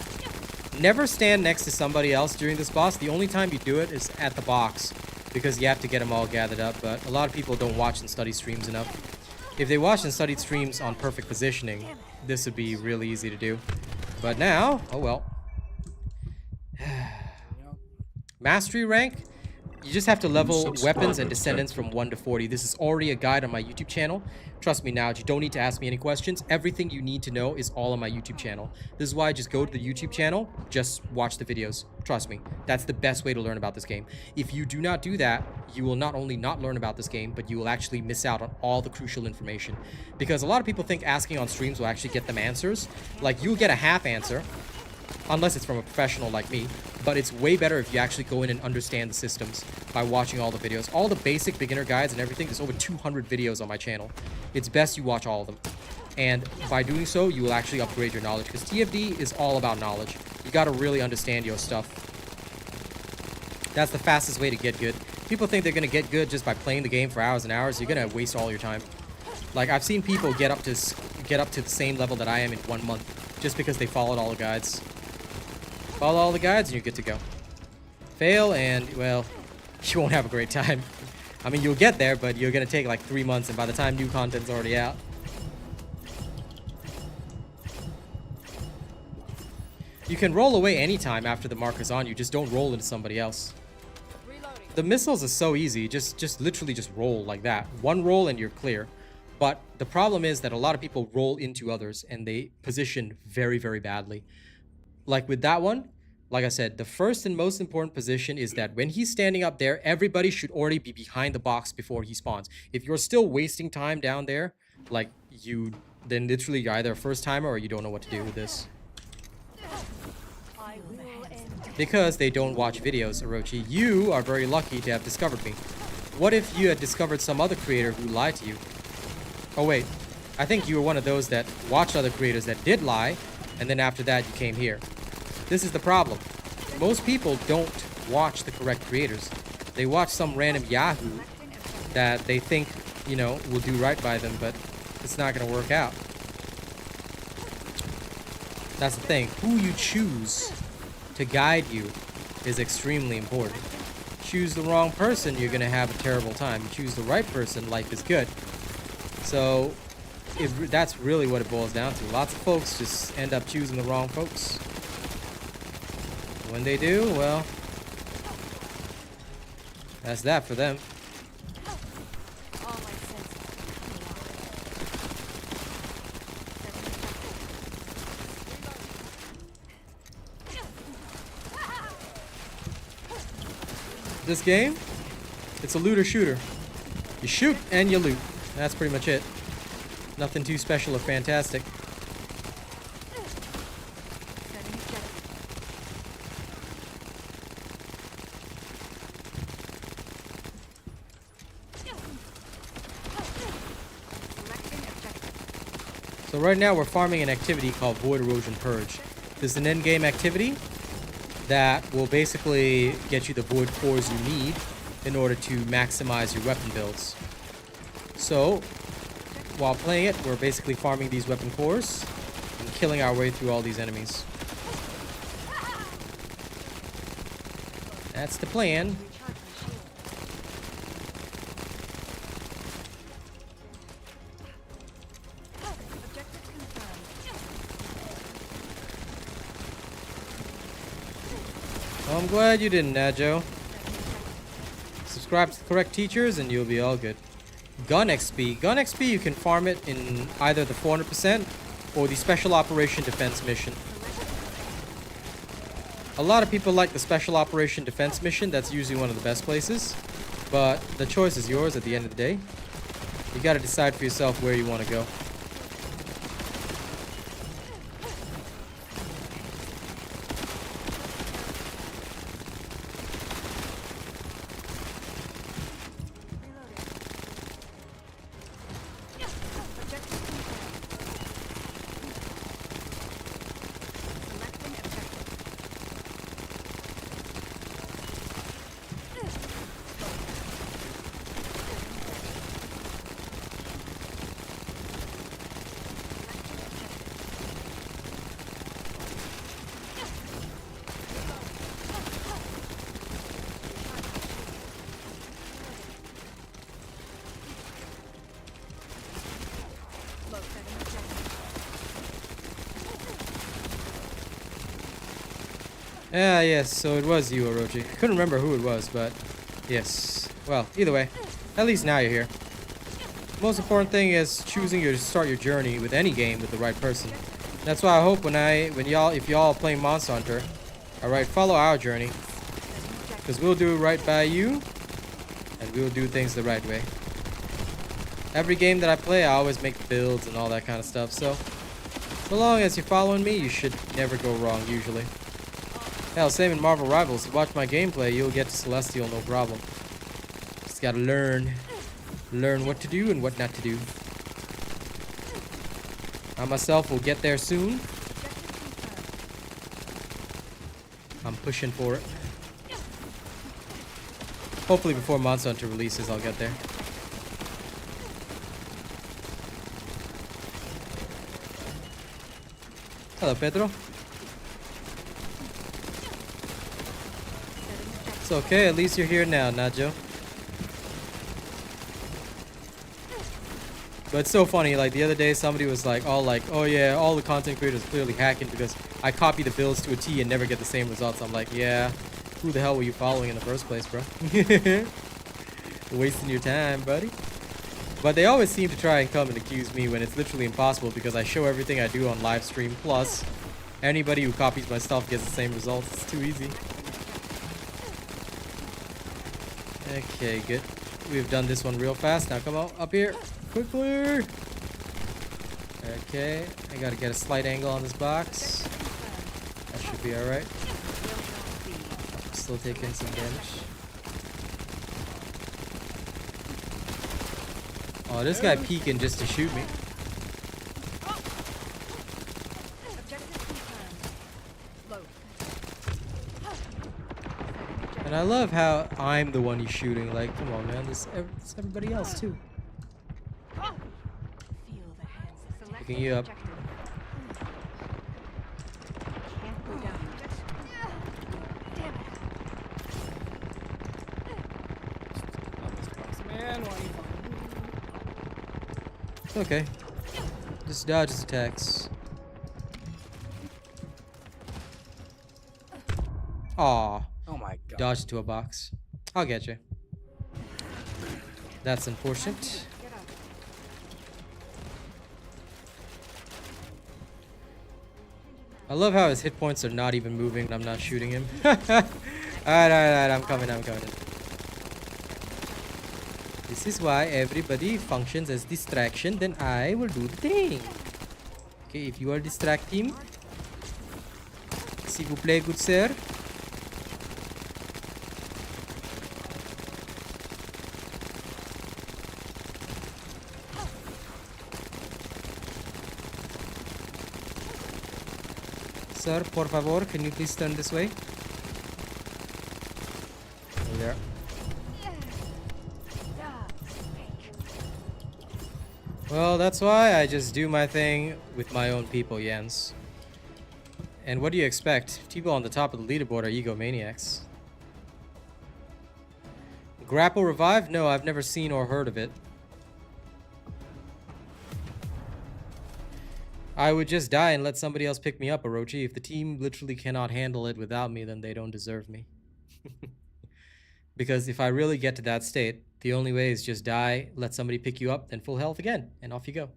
Never stand next to somebody else during this boss. The only time you do it is at the box. Because you have to get them all gathered up, but a lot of people don't watch and study streams enough. If they watched and studied streams on perfect positioning, this would be really easy to do. But now, oh well. Mastery rank, you just have to level weapons and descendants from 1 to 40. This is already a guide on my YouTube channel. Trust me now, you don't need to ask me any questions. Everything you need to know is all on my YouTube channel. This is why I just go to the YouTube channel, just watch the videos. Trust me, that's the best way to learn about this game. If you do not do that, you will not only not learn about this game, but you will actually miss out on all the crucial information. Because a lot of people think asking on streams will actually get them answers. Like, you'll get a half answer, unless it's from a professional like me, but it's way better if you actually go in and understand the systems by watching all the videos. All the basic beginner guides and everything, there's over 200 videos on my channel. It's best you watch all of them. And by doing so, you will actually upgrade your knowledge, because TFD is all about knowledge. You gotta really understand your stuff. That's the fastest way to get good. People think they're gonna get good just by playing the game for hours and hours. You're gonna waste all your time. Like, I've seen people get up to the same level that I am in 1 month, just because they followed all the guides. Follow all the guides and you're good to go. Fail and, well, you won't have a great time. I mean, you'll get there, but you're gonna take like 3 months, and by the time new content's already out. You can roll away anytime after the marker's on you. Just don't roll into somebody else. The missiles are so easy. Just literally just roll like that. One roll and you're clear. But the problem is that a lot of people roll into others and they position very, very badly. Like with that one, like I said, the first and most important position is that when he's standing up there, everybody should already be behind the box before he spawns. If you're still wasting time down there, like then literally you're either a first timer or you don't know what to do with this. Because they don't watch videos, Orochi. You are very lucky to have discovered me. What if you had discovered some other creator who lied to you? Oh wait, I think you were one of those that watched other creators that did lie, and then after that you came here. This is the problem. Most people don't watch the correct creators. They watch some random Yahoo that they think, you know, will do right by them, but it's not going to work out. That's the thing. Who you choose to guide you is extremely important. Choose the wrong person, you're going to have a terrible time. You choose the right person, life is good. So that's really what it boils down to. Lots of folks just end up choosing the wrong folks. When they do, well, that's that for them. This game, it's a looter shooter. You shoot and you loot. That's pretty much it. Nothing too special or fantastic. So right now we're farming an activity called Void Erosion Purge. This is an endgame activity that will basically get you the void cores you need in order to maximize your weapon builds. So while playing it, we're basically farming these weapon cores and killing our way through all these enemies. That's the plan. Well, I'm glad you didn't, Najo. Subscribe to the correct teachers and you'll be all good. Gun XP. Gun XP, you can farm it in either the 400% or the Special Operation Defense mission. A lot of people like the Special Operation Defense mission. That's usually one of the best places. But the choice is yours at the end of the day. You gotta decide for yourself where you want to go. Ah, yes, so it was you, Orochi. I couldn't remember who it was, but yes. Well, either way, at least now you're here. Most important thing is choosing to start your journey with any game with the right person. That's why I hope if y'all are playing Monster Hunter, alright, follow our journey. Because we'll do right by you, and we'll do things the right way. Every game that I play, I always make builds and all that kind of stuff, so long as you're following me, you should never go wrong, usually. Hell, same in Marvel Rivals. You watch my gameplay, you'll get to Celestial, no problem. Just gotta learn what to do and what not to do. I myself will get there soon. I'm pushing for it. Hopefully before Monster Hunter releases, I'll get there. Hello, Pedro. It's okay, at least you're here now, Najo. But it's so funny, like the other day somebody was like, oh yeah, all the content creators clearly hacking because I copy the builds to a T and never get the same results. I'm like, yeah, who the hell were you following in the first place, bro? Wasting your time, buddy. But they always seem to try and come and accuse me when it's literally impossible because I show everything I do on live stream. Plus, anybody who copies my stuff gets the same results. It's too easy. Okay, good. We've done this one real fast. Now come on, up here. Quickly. Okay, I gotta get a slight angle on this box. That should be alright. Still taking some damage. Oh, this guy peeking just to shoot me. And I love how I'm the one he's shooting. Like, come on, man. This everybody else too. Picking you up. It's okay. Just dodge his attacks. Aw. Oh my god. Dodge into a box. I'll get you. That's unfortunate. I love how his hit points are not even moving when I'm not shooting him. Alright, I'm coming. This is why everybody functions as distraction, then I will do the thing. Okay, if you are distract him, s'il vous plaît, good sir. Sir, por favor, can you please turn this way? There. Well, that's why I just do my thing with my own people, Jens. And what do you expect? People on the top of the leaderboard are egomaniacs. Grapple revive? No, I've never seen or heard of it. I would just die and let somebody else pick me up, Orochi. If the team literally cannot handle it without me, then they don't deserve me. Because if I really get to that state, the only way is just die, let somebody pick you up, then full health again, and off you go.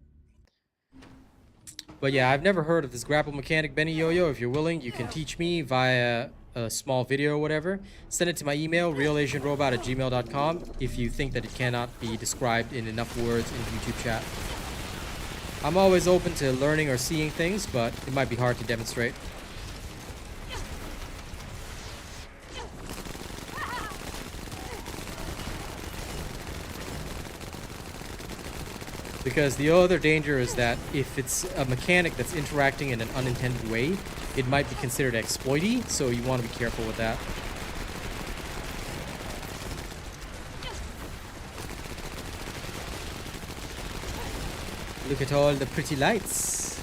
But yeah, I've never heard of this grapple mechanic, Benny Yo-Yo. If you're willing, you can teach me via a small video or whatever. Send it to my email, RealAsianRobot@gmail.com, if you think that it cannot be described in enough words in YouTube chat. I'm always open to learning or seeing things, but it might be hard to demonstrate. Because the other danger is that if it's a mechanic that's interacting in an unintended way, it might be considered exploity, so you want to be careful with that. Look at all the pretty lights.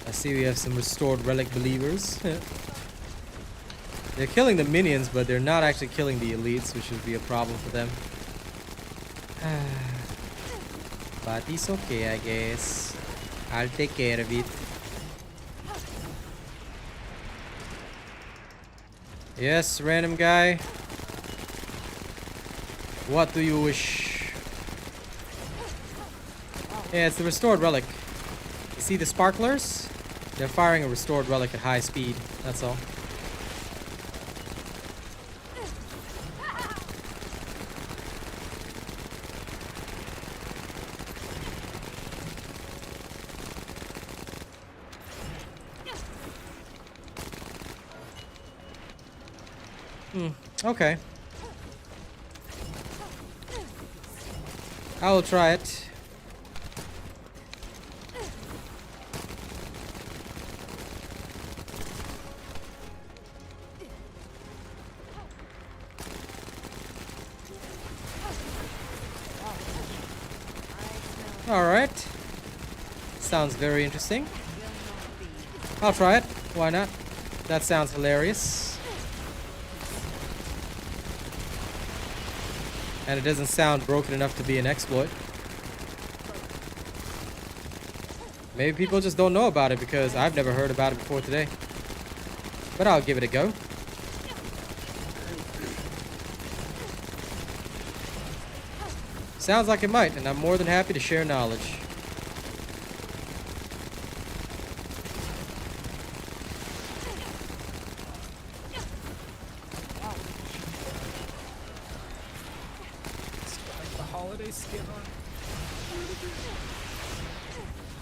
I see we have some restored relic believers. They're killing the minions, but they're not actually killing the elites, which would be a problem for them. But it's okay, I guess. I'll take care of it. Yes, random guy. What do you wish? Yeah, it's the restored relic. You see the sparklers? They're firing a restored relic at high speed. That's all. Okay. I will try it. All right. Sounds very interesting. I'll try it. Why not? That sounds hilarious. And it doesn't sound broken enough to be an exploit. Maybe people just don't know about it because I've never heard about it before today. But I'll give it a go. Sounds like it might, and I'm more than happy to share knowledge. Like the holiday skin on.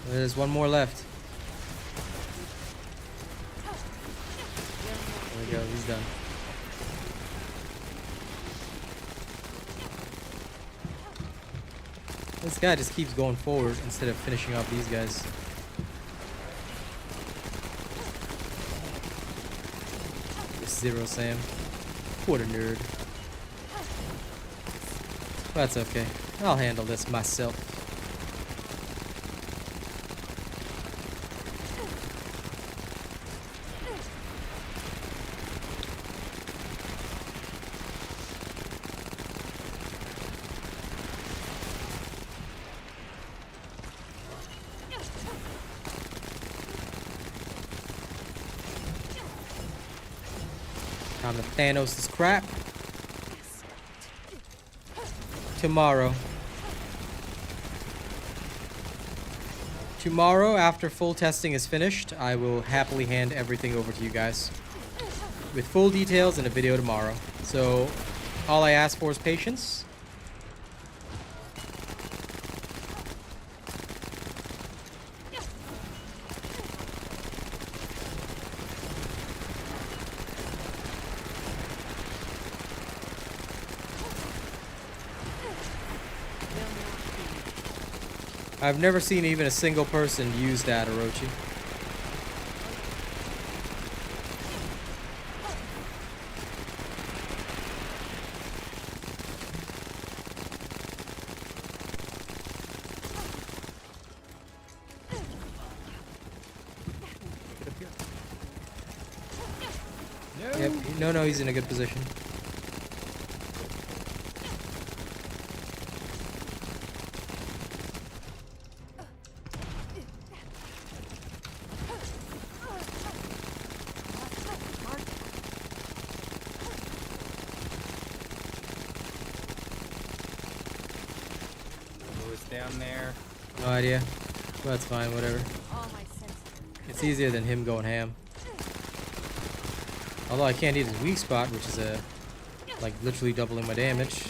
There's one more left. There we go, he's done. This guy just keeps going forward instead of finishing off these guys. This Zero Sam. What a nerd. That's okay. I'll handle this myself. Time to Thanos this crap. Tomorrow. Tomorrow, after full testing is finished, I will happily hand everything over to you guys. With full details in a video tomorrow. So, all I ask for is patience. I've never seen even a single person use that, Orochi. Yep. No, he's in a good position. Down there. No idea. Well, that's fine, whatever. All my senses. It's easier than him going ham. Although I can't eat his weak spot, which is like literally doubling my damage.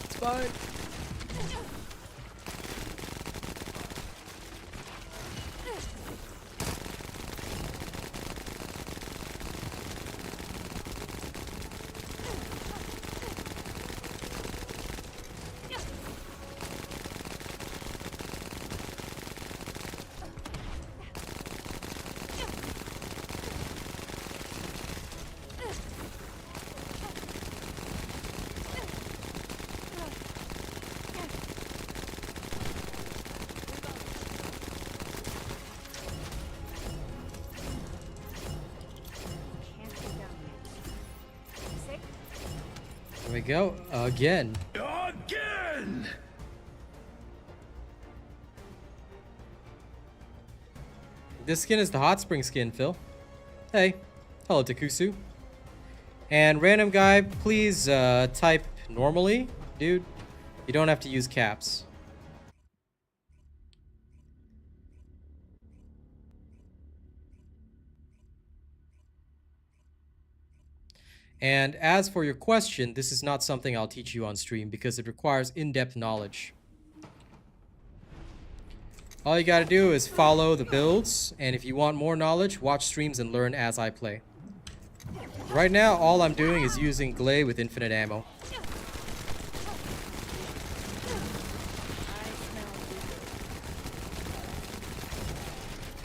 It's fine. There we go. Again. Again! This skin is the hot spring skin, Phil. Hey. Hello, Takusu. And random guy, please type normally, dude. You don't have to use caps. And as for your question, this is not something I'll teach you on stream because it requires in-depth knowledge. All you gotta do is follow the builds, and if you want more knowledge, watch streams and learn as I play. Right now, all I'm doing is using Glay with infinite ammo.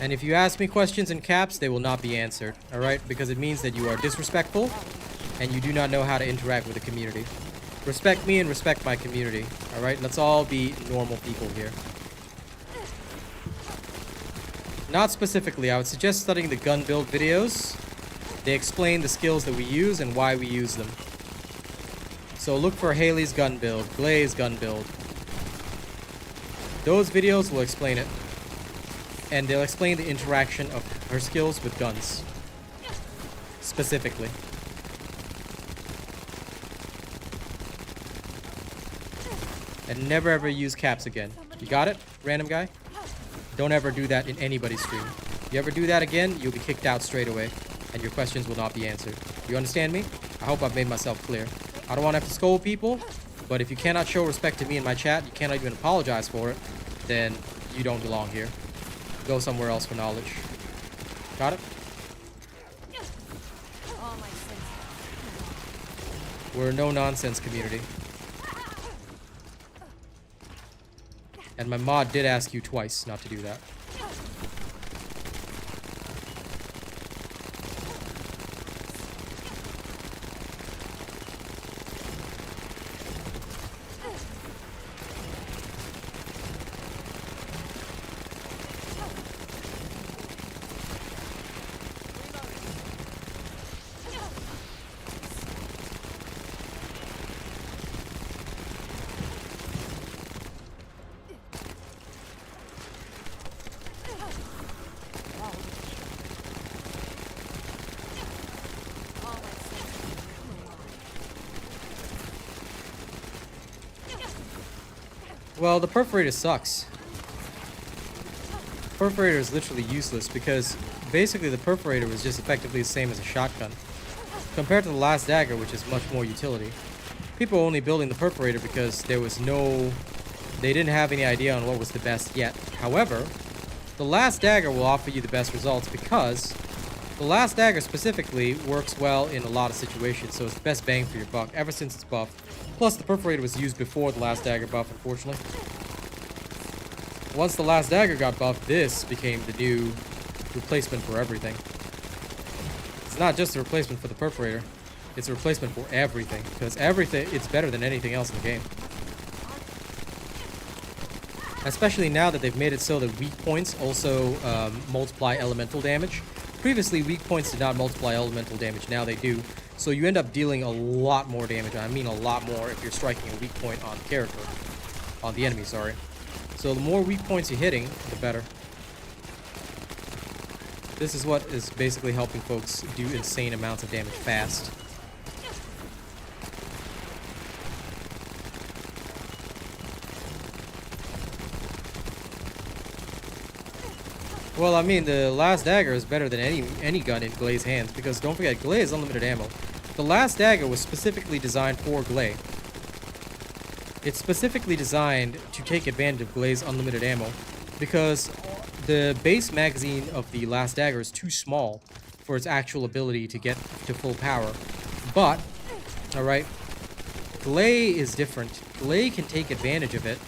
And if you ask me questions in caps, they will not be answered, alright? Because it means that you are disrespectful, and you do not know how to interact with the community. Respect me and respect my community. Alright, let's all be normal people here. Not specifically, I would suggest studying the gun build videos. They explain the skills that we use and why we use them. So look for Haley's gun build, Glay's gun build. Those videos will explain it. And they'll explain the interaction of her skills with guns. Specifically. And never ever use caps again. You got it, random guy? Don't ever do that in anybody's stream. You ever do that again, you'll be kicked out straight away. And your questions will not be answered. You understand me? I hope I've made myself clear. I don't want to have to scold people, but if you cannot show respect to me in my chat, you cannot even apologize for it, then you don't belong here. Go somewhere else for knowledge. Got it? We're a no-nonsense community. And my mod did ask you twice not to do that. Well, the perforator sucks. Perforator is literally useless because basically the perforator was just effectively the same as a shotgun. Compared to the Last Dagger, which is much more utility. People are only building the perforator because there was no... They didn't have any idea on what was the best yet. However, the Last Dagger will offer you the best results because the Last Dagger specifically works well in a lot of situations, so it's the best bang for your buck ever since it's buffed. Plus, the perforator was used before the Last Dagger buff, unfortunately. Once the Last Dagger got buffed, this became the new replacement for everything. It's not just a replacement for the perforator, it's a replacement for everything, because it's better than anything else in the game. Especially now that they've made it so that weak points also multiply elemental damage. Previously, weak points did not multiply elemental damage, now they do. So you end up dealing a lot more damage, I mean a lot more if you're striking a weak point on character. On the enemy, sorry. So the more weak points you're hitting, the better. This is what is basically helping folks do insane amounts of damage fast. Well, I mean, the Last Dagger is better than any gun in Glay's hands, because don't forget, Glay is unlimited ammo. The Last Dagger was specifically designed for Glay. It's specifically designed to take advantage of Glay's unlimited ammo, because the base magazine of the Last Dagger is too small for its actual ability to get to full power. But, alright, Glay is different. Glay can take advantage of it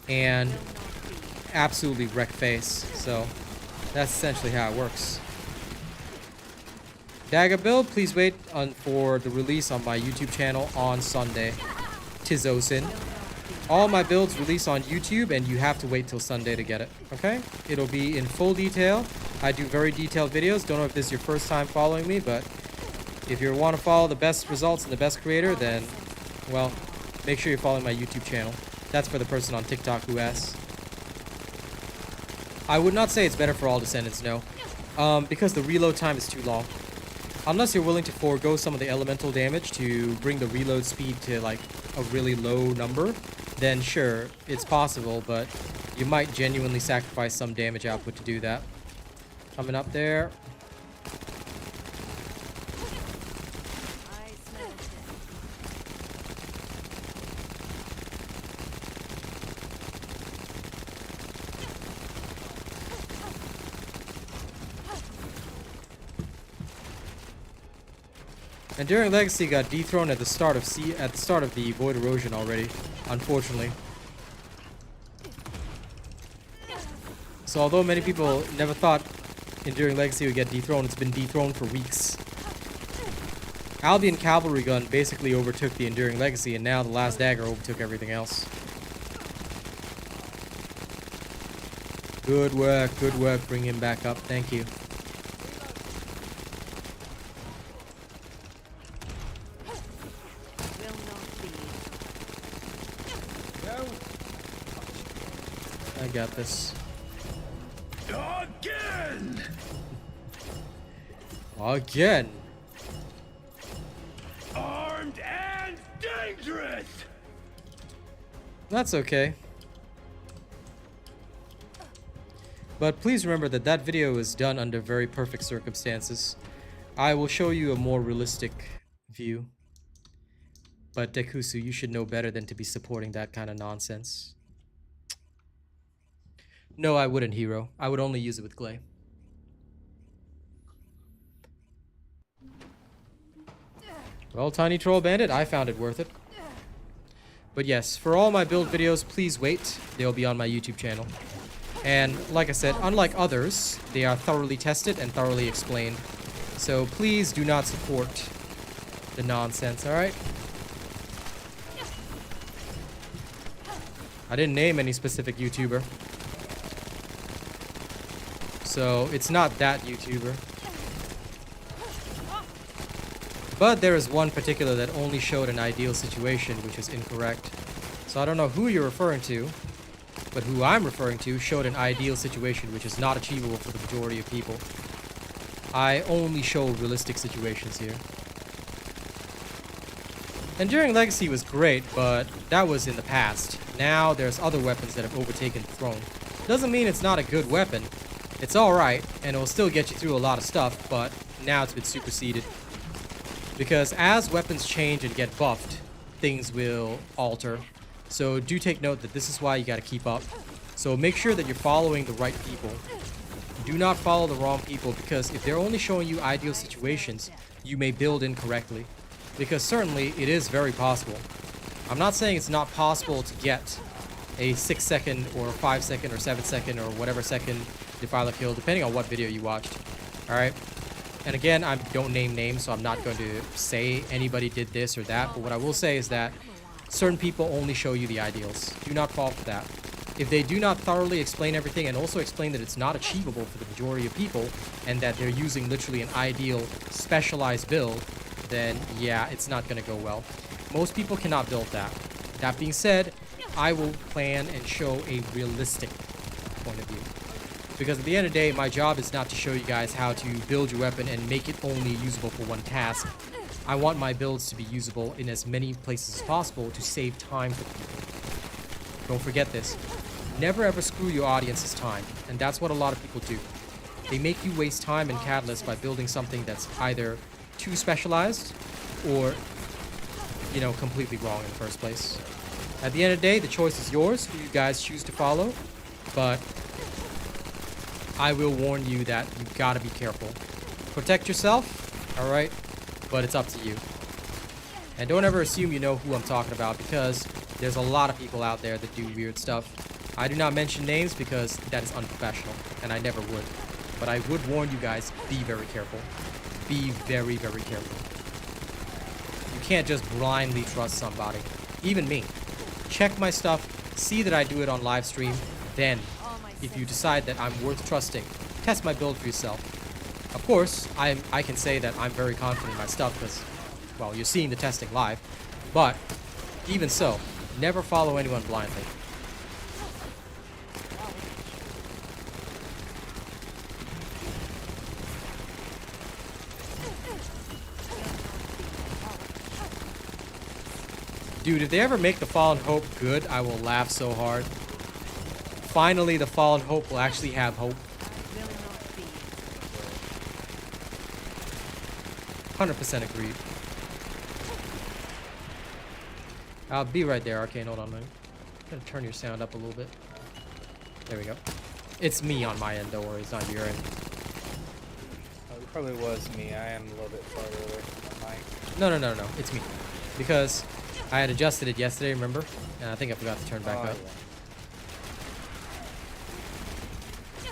and absolutely wreck face. So that's essentially how it works. Dagger build, please wait for the release on my YouTube channel on Sunday. Tizosin. All my builds release on YouTube and you have to wait till Sunday to get it. Okay? It'll be in full detail. I do very detailed videos. Don't know if this is your first time following me, but if you want to follow the best results and the best creator, then, well, make sure you're following my YouTube channel. That's for the person on TikTok who asks. I would not say it's better for all Descendants, no. Because the reload time is too long. Unless you're willing to forego some of the elemental damage to bring the reload speed to, like, a really low number, then sure, it's possible, but you might genuinely sacrifice some damage output to do that. Coming up there. And Daring Legacy got dethroned at the start of the Void Erosion already, unfortunately. So although many people never thought Enduring Legacy would get dethroned, it's been dethroned for weeks. Albion Cavalry Gun basically overtook the Enduring Legacy, and now the Last Dagger overtook everything else. Good work, good work. Bring him back up. Thank you. Will not be. I got this. Again! Again. Armed and dangerous! That's okay. But please remember that that video is done under very perfect circumstances. I will show you a more realistic view. But Dekusu, you should know better than to be supporting that kind of nonsense. No, I wouldn't, Hero. I would only use it with Clay. Well, Tiny Troll Bandit, I found it worth it. But yes, for all my build videos, please wait. They'll be on my YouTube channel. And like I said, unlike others, they are thoroughly tested and thoroughly explained. So please do not support the nonsense, alright? I didn't name any specific YouTuber. So it's not that YouTuber. But there is one particular that only showed an ideal situation, which is incorrect. So I don't know who you're referring to, but who I'm referring to showed an ideal situation which is not achievable for the majority of people. I only show realistic situations here. Enduring Legacy was great, but that was in the past. Now there's other weapons that have overtaken the throne. Doesn't mean it's not a good weapon. It's alright, and it'll still get you through a lot of stuff, but now it's been superseded. Because as weapons change and get buffed, things will alter. So do take note that this is why you gotta keep up. So make sure that you're following the right people. Do not follow the wrong people, because if they're only showing you ideal situations, you may build incorrectly. Because certainly it is very possible. I'm not saying it's not possible to get a 6 second or 5 second or 7 second or whatever second defiler kill, depending on what video you watched. Alright? And again, I don't name names, so I'm not going to say anybody did this or that. But what I will say is that certain people only show you the ideals. Do not fall for that. If they do not thoroughly explain everything and also explain that it's not achievable for the majority of people and that they're using literally an ideal specialized build, then yeah, it's not going to go well. Most people cannot build that. That being said, I will plan and show a realistic point of view. Because at the end of the day, my job is not to show you guys how to build your weapon and make it only usable for one task. I want my builds to be usable in as many places as possible to save time for people. Don't forget this. Never ever screw your audience's time, and that's what a lot of people do. They make you waste time in Catalyst by building something that's either too specialized or, you know, completely wrong in the first place. At the end of the day, the choice is yours, who you guys choose to follow, but I will warn you that you've got to be careful. Protect yourself, alright? But it's up to you. And don't ever assume you know who I'm talking about, because there's a lot of people out there that do weird stuff. I do not mention names because that is unprofessional, and I never would. But I would warn you guys, be very careful. Be very, very careful. You can't just blindly trust somebody. Even me. Check my stuff, see that I do it on live stream, then if you decide that I'm worth trusting, test my build for yourself. Of course, I can say that I'm very confident in my stuff because, well, you're seeing the testing live. But, even so, never follow anyone blindly. Dude, if they ever make the Fallen Hope good, I will laugh so hard. Finally, the Fallen Hope will actually have hope. 100% agreed. I'll be right there, Arcane. Hold on, man. I'm gonna turn your sound up a little bit. There we go. It's me on my end, don't worry. It's not your end. Oh, it probably was me. I am a little bit farther away from the mic. No. It's me. Because I had adjusted it yesterday, remember? And I think I forgot to turn back up. Yeah.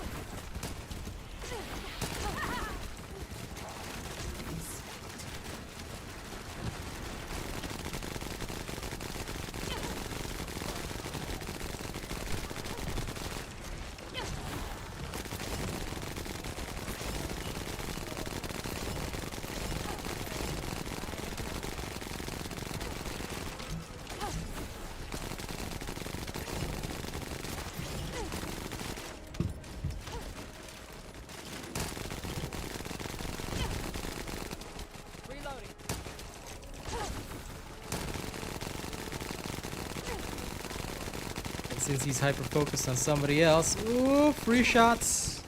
since he's hyper-focused on somebody else. Ooh, free shots.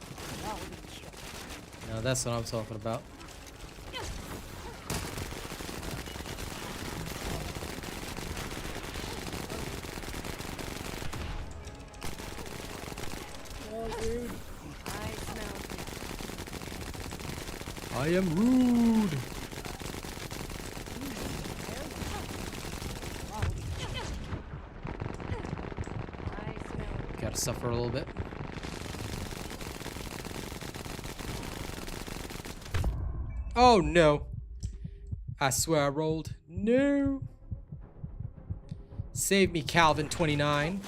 Now that's what I'm talking about. I am rude. Gotta suffer a little bit. Oh no. I swear I rolled. No. Save me, Calvin 29.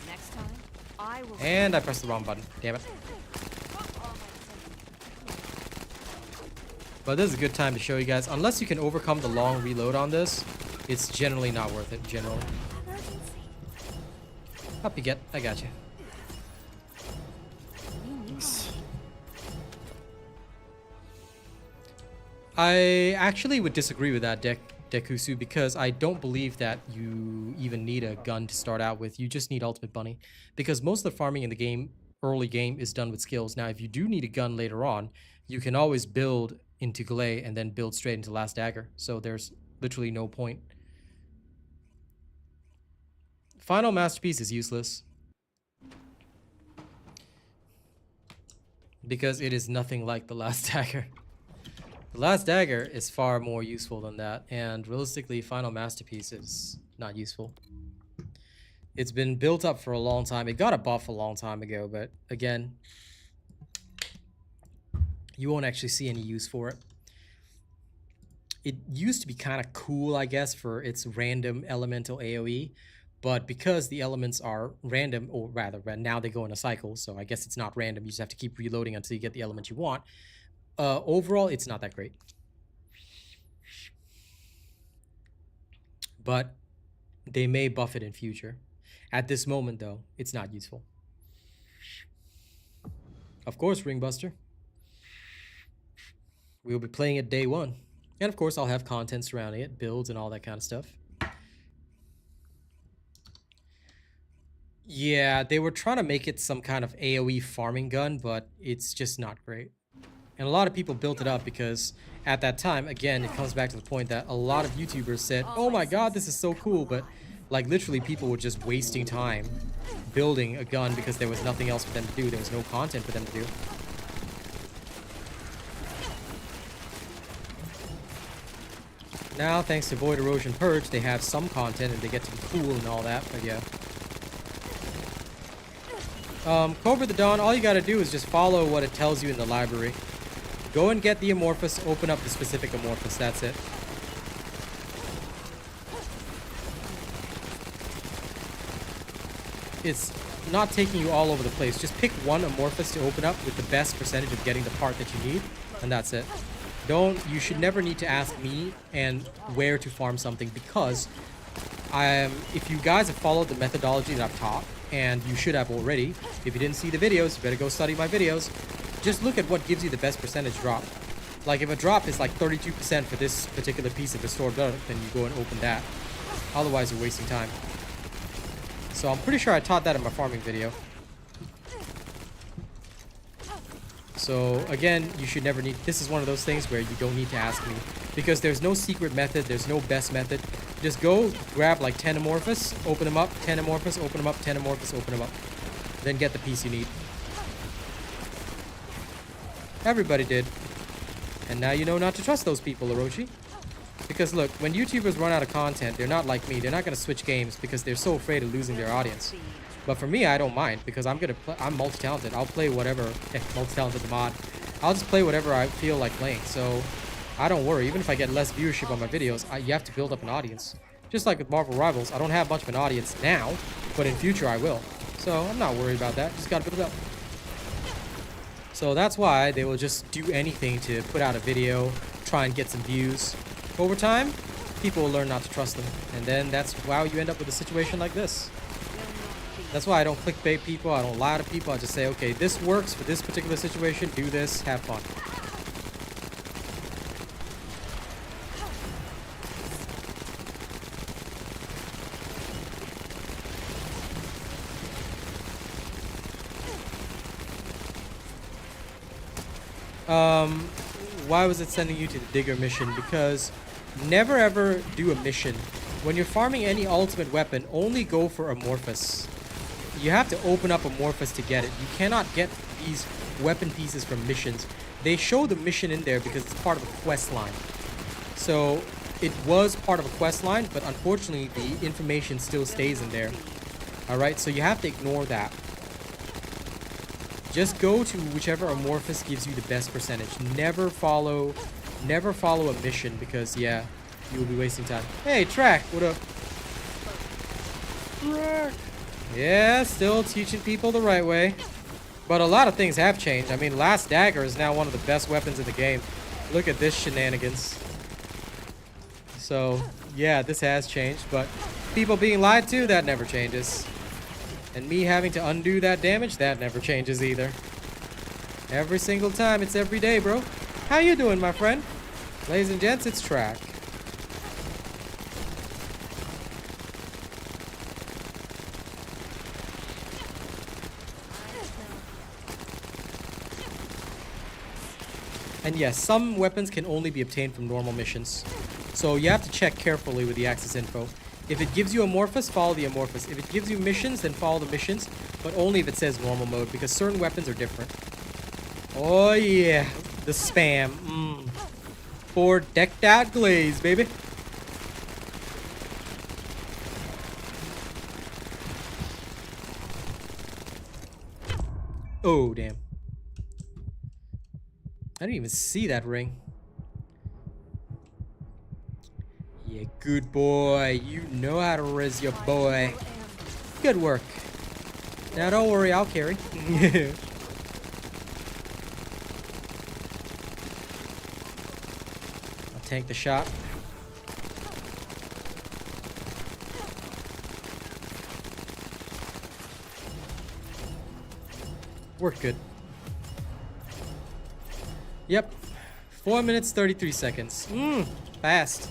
Next time, I will. And I pressed the wrong button. Damn it. But this is a good time to show you guys. Unless you can overcome the long reload on this, it's generally not worth it, generally. Up you get. I got you. I actually would disagree with that, Dekusu, because I don't believe that you even need a gun to start out with. You just need Ultimate Bunny. Because most of the farming in the game, early game, is done with skills. Now, if you do need a gun later on, you can always build into Glay and then build straight into Last Dagger. So there's literally no point. Final Masterpiece is useless. Because it is nothing like the Last Dagger. The Last Dagger is far more useful than that, and realistically, Final Masterpiece is not useful. It's been built up for a long time. It got a buff a long time ago, but again, you won't actually see any use for it. It used to be kind of cool, I guess, for its random elemental AoE, but because the elements are random, or rather, now they go in a cycle, so I guess it's not random. You just have to keep reloading until you get the element you want. Overall, it's not that great. But they may buff it in future. At this moment, though, it's not useful. Of course, Ringbuster. We'll be playing it day one. And of course, I'll have content surrounding it, builds and all that kind of stuff. Yeah, they were trying to make it some kind of AoE farming gun, but it's just not great. And a lot of people built it up because at that time, again, it comes back to the point that a lot of YouTubers said, oh my god, this is so cool, but like literally people were just wasting time building a gun because there was nothing else for them to do. There was no content for them to do. Now, thanks to Void Erosion Purge, they have some content and they get to be cool and all that, but yeah. Cobra the Dawn, all you gotta do is just follow what it tells you in the library. Go and get the Amorphous, open up the specific Amorphous, that's it. It's not taking you all over the place. Just pick one Amorphous to open up with the best percentage of getting the part that you need, and that's it. You should never need to ask me and where to farm something, because if you guys have followed the methodology that I've taught, and you should have already, if you didn't see the videos, you better go study my videos. Just look at what gives you the best percentage drop. Like if a drop is like 32% for this particular piece of restored blood, then you go and open that. Otherwise, you're wasting time. So I'm pretty sure I taught that in my farming video. So again, you should never need, this is one of those things where you don't need to ask me, because there's no secret method, there's no best method. Just go grab like 10 Amorphous, open them up, 10 Amorphous, open them up, 10 Amorphous, open them up. Then get the piece you need. Everybody did. And now you know not to trust those people, Orochi. Because look, when YouTubers run out of content, they're not like me. They're not going to switch games because they're so afraid of losing their audience. But for me, I don't mind, because I'm multi-talented. I'll play whatever, multi-talented the mod. I'll just play whatever I feel like playing. So I don't worry. Even if I get less viewership on my videos, you have to build up an audience. Just like with Marvel Rivals, I don't have much of an audience now, but in future I will. So I'm not worried about that. Just gotta build it up. So that's why they will just do anything to put out a video, try and get some views. Over time, people will learn not to trust them. And then that's how you end up with a situation like this. That's why I don't clickbait people, I don't lie to people, I just say, okay, this works for this particular situation, do this, have fun. Why was it sending you to the digger mission? Because never ever do a mission. When you're farming any ultimate weapon, only go for Amorphous. You have to open up Amorphous to get it. You cannot get these weapon pieces from missions. They show the mission in there because it's part of a quest line. So it was part of a quest line, but unfortunately the information still stays in there. Alright, so you have to ignore that. Just go to whichever Amorphous gives you the best percentage. Never follow a mission because, yeah, you'll be wasting time. Hey, Track, what up? Track. Yeah, still teaching people the right way. But a lot of things have changed. I mean, Last Dagger is now one of the best weapons in the game. Look at this shenanigans. So, yeah, this has changed, but people being lied to, that never changes. And me having to undo that damage, that never changes either. Every single time, it's every day, bro. How you doing, my friend? Ladies and gents, it's Track. And yes, some weapons can only be obtained from normal missions. So you have to check carefully with the access info. If it gives you Amorphous, follow the Amorphous. If it gives you missions, then follow the missions. But only if it says normal mode, because certain weapons are different. Oh yeah, the spam. For decked out glaze, baby. Oh, damn. I didn't even see that ring. Yeah, good boy. You know how to res your boy. Good work. Now don't worry, I'll carry. I'll tank the shot. Worked good. Yep. 4 minutes, 33 seconds. Fast.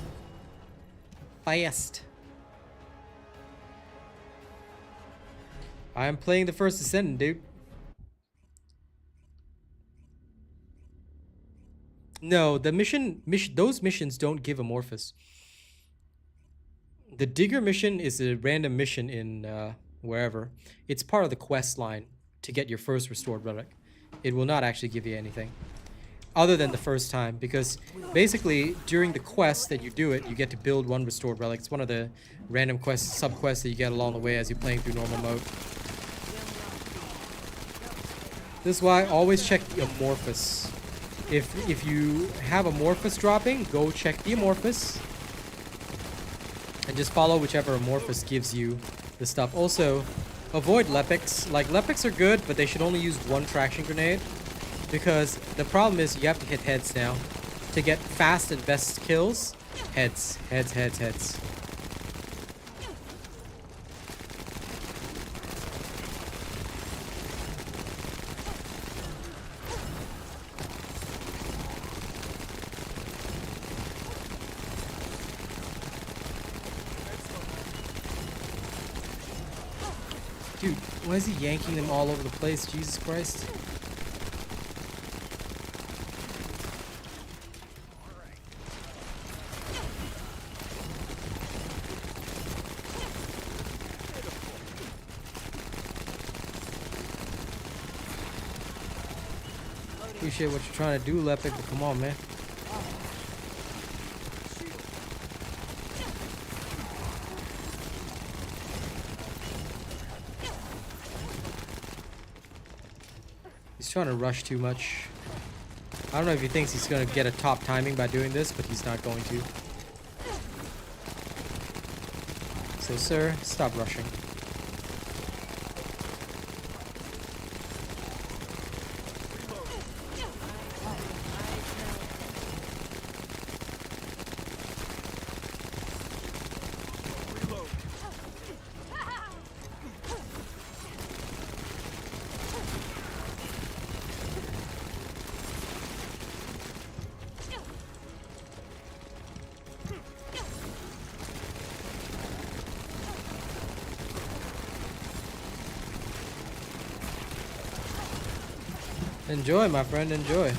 Fast. I'm playing the First Descendant, dude. No, the those missions don't give Amorphous. The Digger mission is a random mission in wherever. It's part of the quest line to get your first restored relic. It will not actually give you anything. Other than the first time, because basically during the quest that you do it, you get to build one restored relic. It's one of the random quests, sub-quests that you get along the way as you're playing through normal mode. This is why always check the Amorphous. If you have Amorphous dropping, go check the Amorphous. And just follow whichever Amorphous gives you the stuff. Also, avoid Lepics. Like, Lepics are good, but they should only use one traction grenade. Because the problem is you have to hit heads now. To get fast and best kills, heads, heads, heads, heads. Dude, why is he yanking them all over the place? Jesus Christ. Appreciate what you're trying to do, Lepic, but come on, man. He's trying to rush too much. I don't know if he thinks he's going to get a top timing by doing this, but he's not going to. So, sir, stop rushing. Enjoy, my friend, enjoy.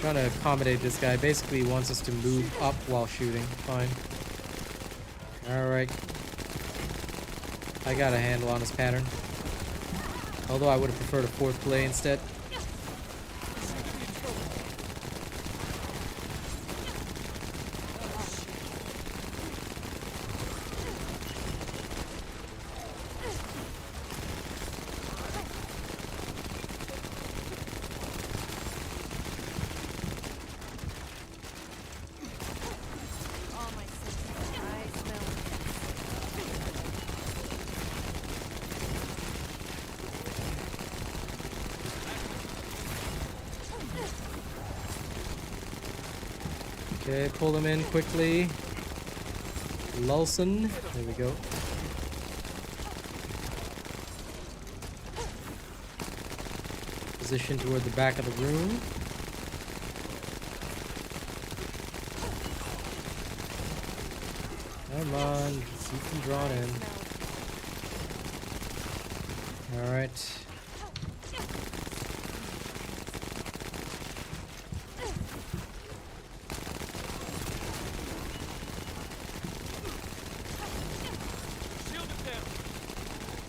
Trying to accommodate this guy. Basically, he wants us to move up while shooting. Fine. Alright. I got a handle on his pattern. Although I would have preferred a fourth play instead. All my senses. I smell Okay, pull him in quickly. Lulson. There we go. Position toward the back of the room. Come on, just keep them drawn in. Alright.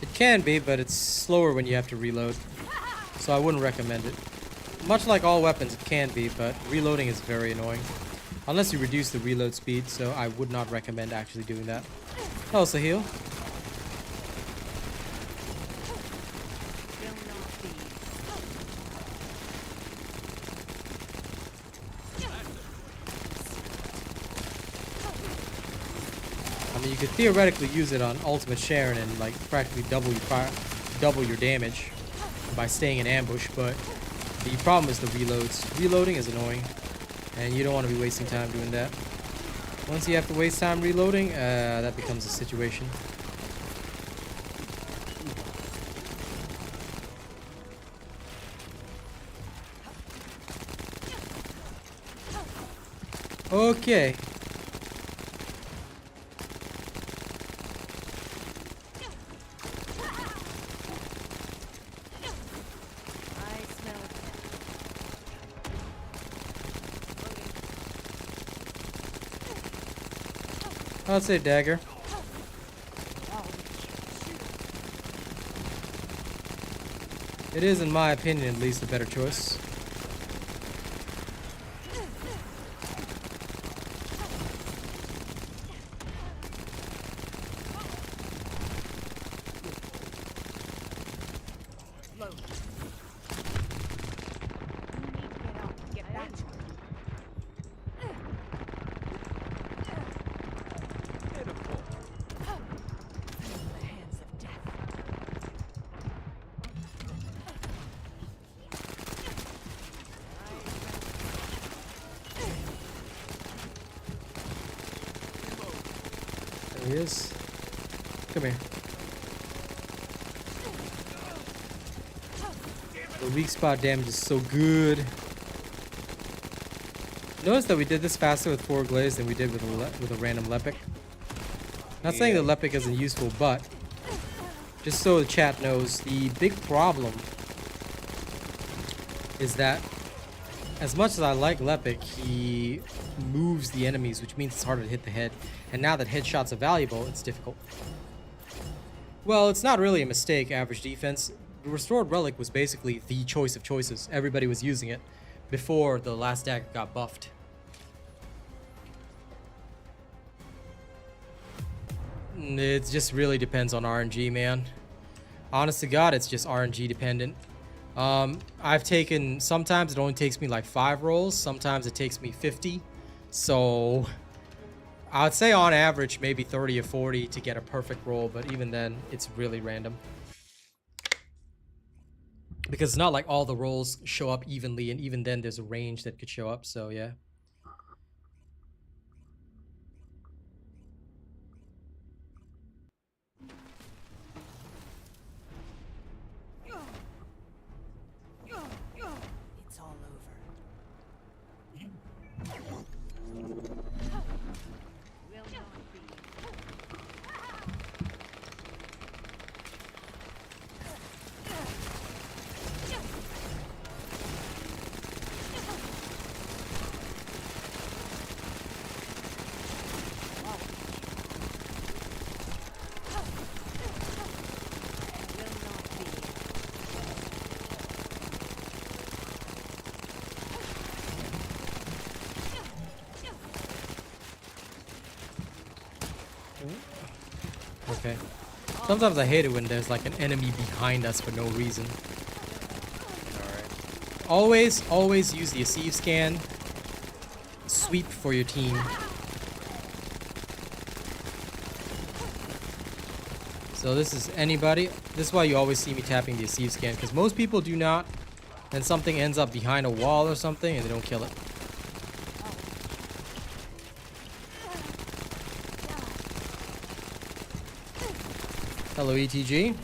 It can be, but it's slower when you have to reload. So I wouldn't recommend it. Much like all weapons, it can be, but reloading is very annoying. Unless you reduce the reload speed, so I would not recommend actually doing that. Oh, it's a heal. I mean, you could theoretically use it on Ultimate Sharon and like practically double your damage by staying in ambush, but the problem is the reloads. Reloading is annoying, and you don't want to be wasting time doing that. Once you have to waste time reloading, that becomes a situation. Okay. I'd say dagger. It is, in my opinion, at least a better choice. There he is. Come here. The weak spot damage is so good. Notice that we did this faster with 4 glaze than we did with a random Lepic. Not saying the Lepic isn't useful, but just so the chat knows, the big problem is that as much as I like Lepic, he moves the enemies, which means it's harder to hit the head. And now that headshots are valuable, it's difficult. Well, it's not really a mistake, average defense. The Restored Relic was basically the choice of choices. Everybody was using it before the Last Dagger got buffed. It just really depends on RNG, man. Honest to God, it's just RNG dependent. I've taken, sometimes it only takes me like 5 rolls, sometimes it takes me 50. So I would say on average maybe 30 or 40 to get a perfect roll, but even then it's really random. Because it's not like all the rolls show up evenly, and even then there's a range that could show up, so yeah. It's all over. Will not be. Okay. Sometimes I hate it when there's like an enemy behind us for no reason. Alright. Always use the Deceive scan. Sweep for your team. So this is anybody. This is why you always see me tapping the Deceive scan, because most people do not. Then something ends up behind a wall or something and they don't kill it. Hello, ETG.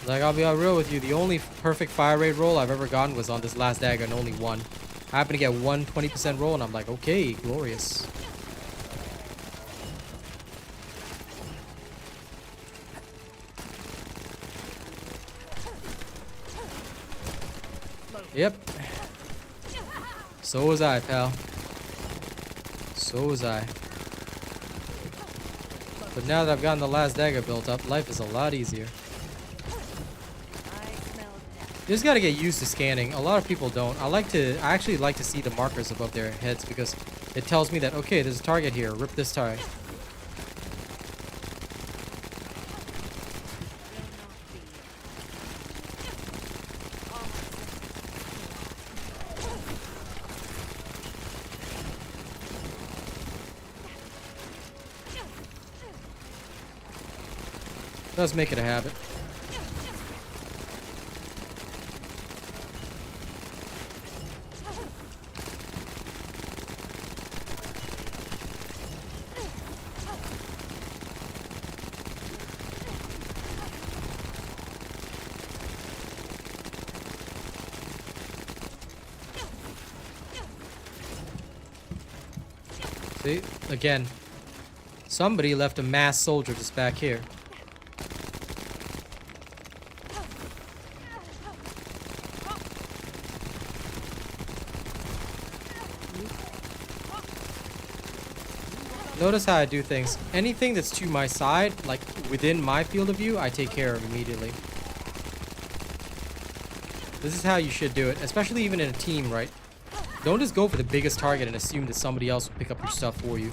Like, I'll be real with you, the only perfect fire rate roll I've ever gotten was on this Last Dagger, and only one. I happened to get one 20% roll, and I'm like, okay, glorious. Yep. So was I, pal. So was I. But now that I've gotten the Last Dagger built up, life is a lot easier. You just gotta get used to scanning. A lot of people don't. I actually like to see the markers above their heads because it tells me that, okay, there's a target here. Rip this target. Let's make it a habit. See? Again. Somebody left a mass soldier just back here. Notice how I do things. Anything that's to my side, like within my field of view, I take care of immediately. This is how you should do it, especially even in a team, right? Don't just go for the biggest target and assume that somebody else will pick up your stuff for you.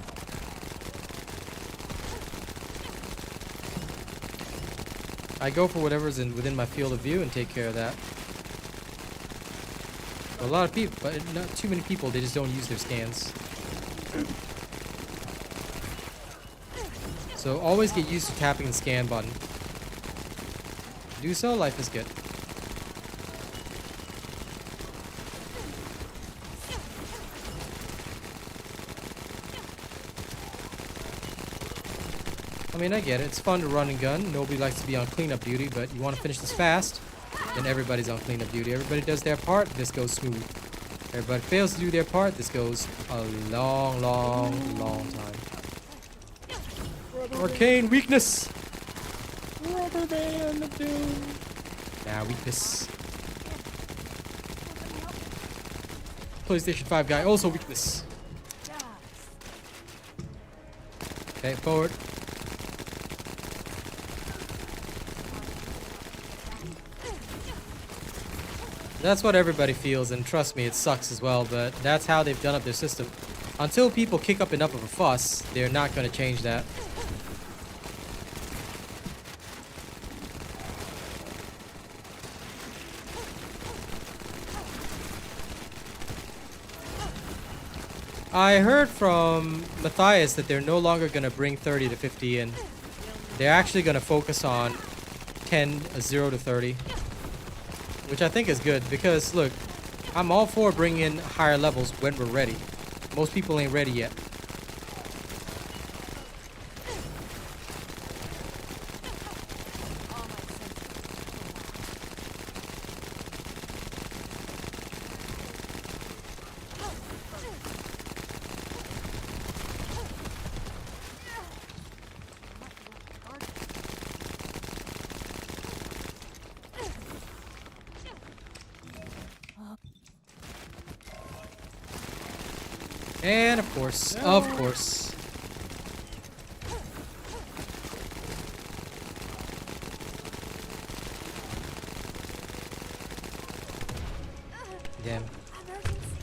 I go for whatever's within my field of view and take care of that. A lot of people, but not too many people, they just don't use their scans. So always get used to tapping the scan button. Do so, life is good. I mean, I get it. It's fun to run and gun. Nobody likes to be on cleanup duty, but you want to finish this fast, then everybody's on cleanup duty. Everybody does their part, this goes smooth. Everybody fails to do their part, this goes a long, long, long time. Arcane weakness! Rubber band of doom. Nah, weakness. PlayStation 5 guy, also weakness. Okay, forward. That's what everybody feels, and trust me, it sucks as well, but that's how they've done up their system. Until people kick up enough of a fuss, they're not going to change that. I heard from Matthias that they're no longer going to bring 30 to 50 in. They're actually going to focus on 0 to 30. Which I think is good because, look, I'm all for bringing in higher levels when we're ready. Most people ain't ready yet. And of course,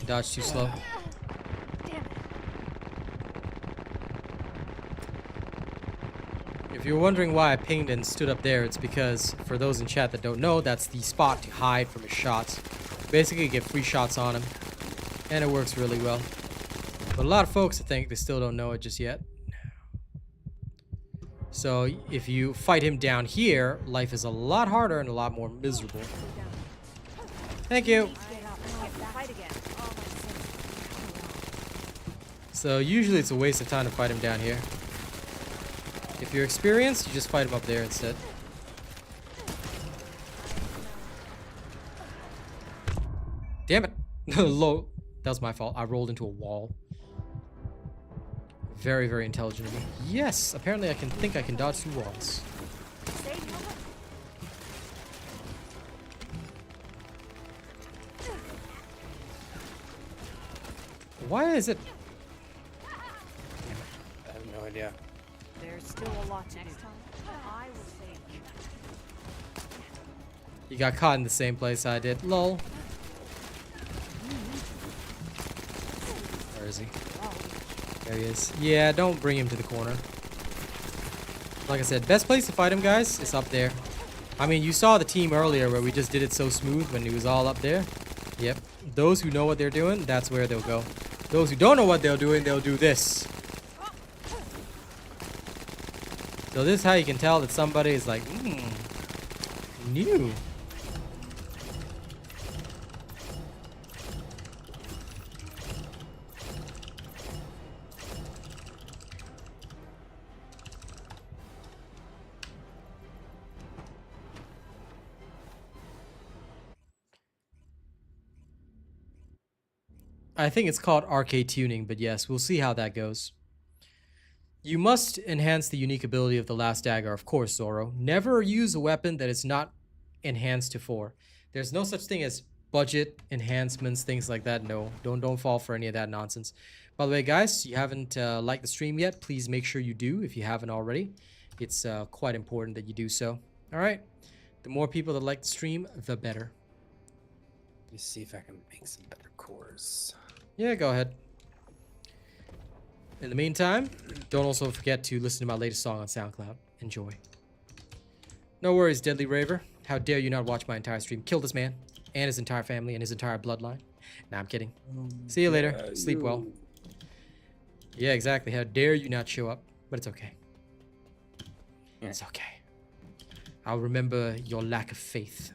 dodge too slow. Damn it. If you're wondering why I pinged and stood up there, it's because, for those in chat that don't know, that's the spot to hide from his shots. Basically, you get free shots on him, and it works really well. But a lot of folks, I think, they still don't know it just yet. So, if you fight him down here, life is a lot harder and a lot more miserable. Thank you! Get up. No, fight again. Oh, my So, usually it's a waste of time to fight him down here. If you're experienced, you just fight him up there instead. Damn it! Low. That was my fault. I rolled into a wall. Very, very intelligent of me. Yes! Apparently I can think I can dodge through walls. Why is it... I have no idea. There's still a lot to do. I will think. You got caught in the same place I did. Lol. Where is he? There he is. Yeah, don't bring him to the corner. Like I said, best place to fight him, guys, is up there. I mean, you saw the team earlier where we just did it so smooth when he was all up there. Yep. Those who know what they're doing, that's where they'll go. Those who don't know what they're doing, they'll do this. So this is how you can tell that somebody is like, new. I think it's called arcade tuning, but yes, we'll see how that goes. You must enhance the unique ability of the Last Dagger, of course, Zoro. Never use a weapon that is not enhanced to 4. There's no such thing as budget enhancements, things like that. No, don't fall for any of that nonsense. By the way, guys, you haven't liked the stream yet. Please make sure you do if you haven't already. It's quite important that you do so. All right. The more people that like the stream, the better. Let me see if I can make some better cores. Yeah, go ahead. In the meantime, don't also forget to listen to my latest song on SoundCloud. Enjoy. No worries, Deadly Raver. How dare you not watch my entire stream? Kill this man and his entire family and his entire bloodline. Nah, I'm kidding. See you later. Sleep well. Yeah, exactly. How dare you not show up? But it's okay. It's okay. I'll remember your lack of faith.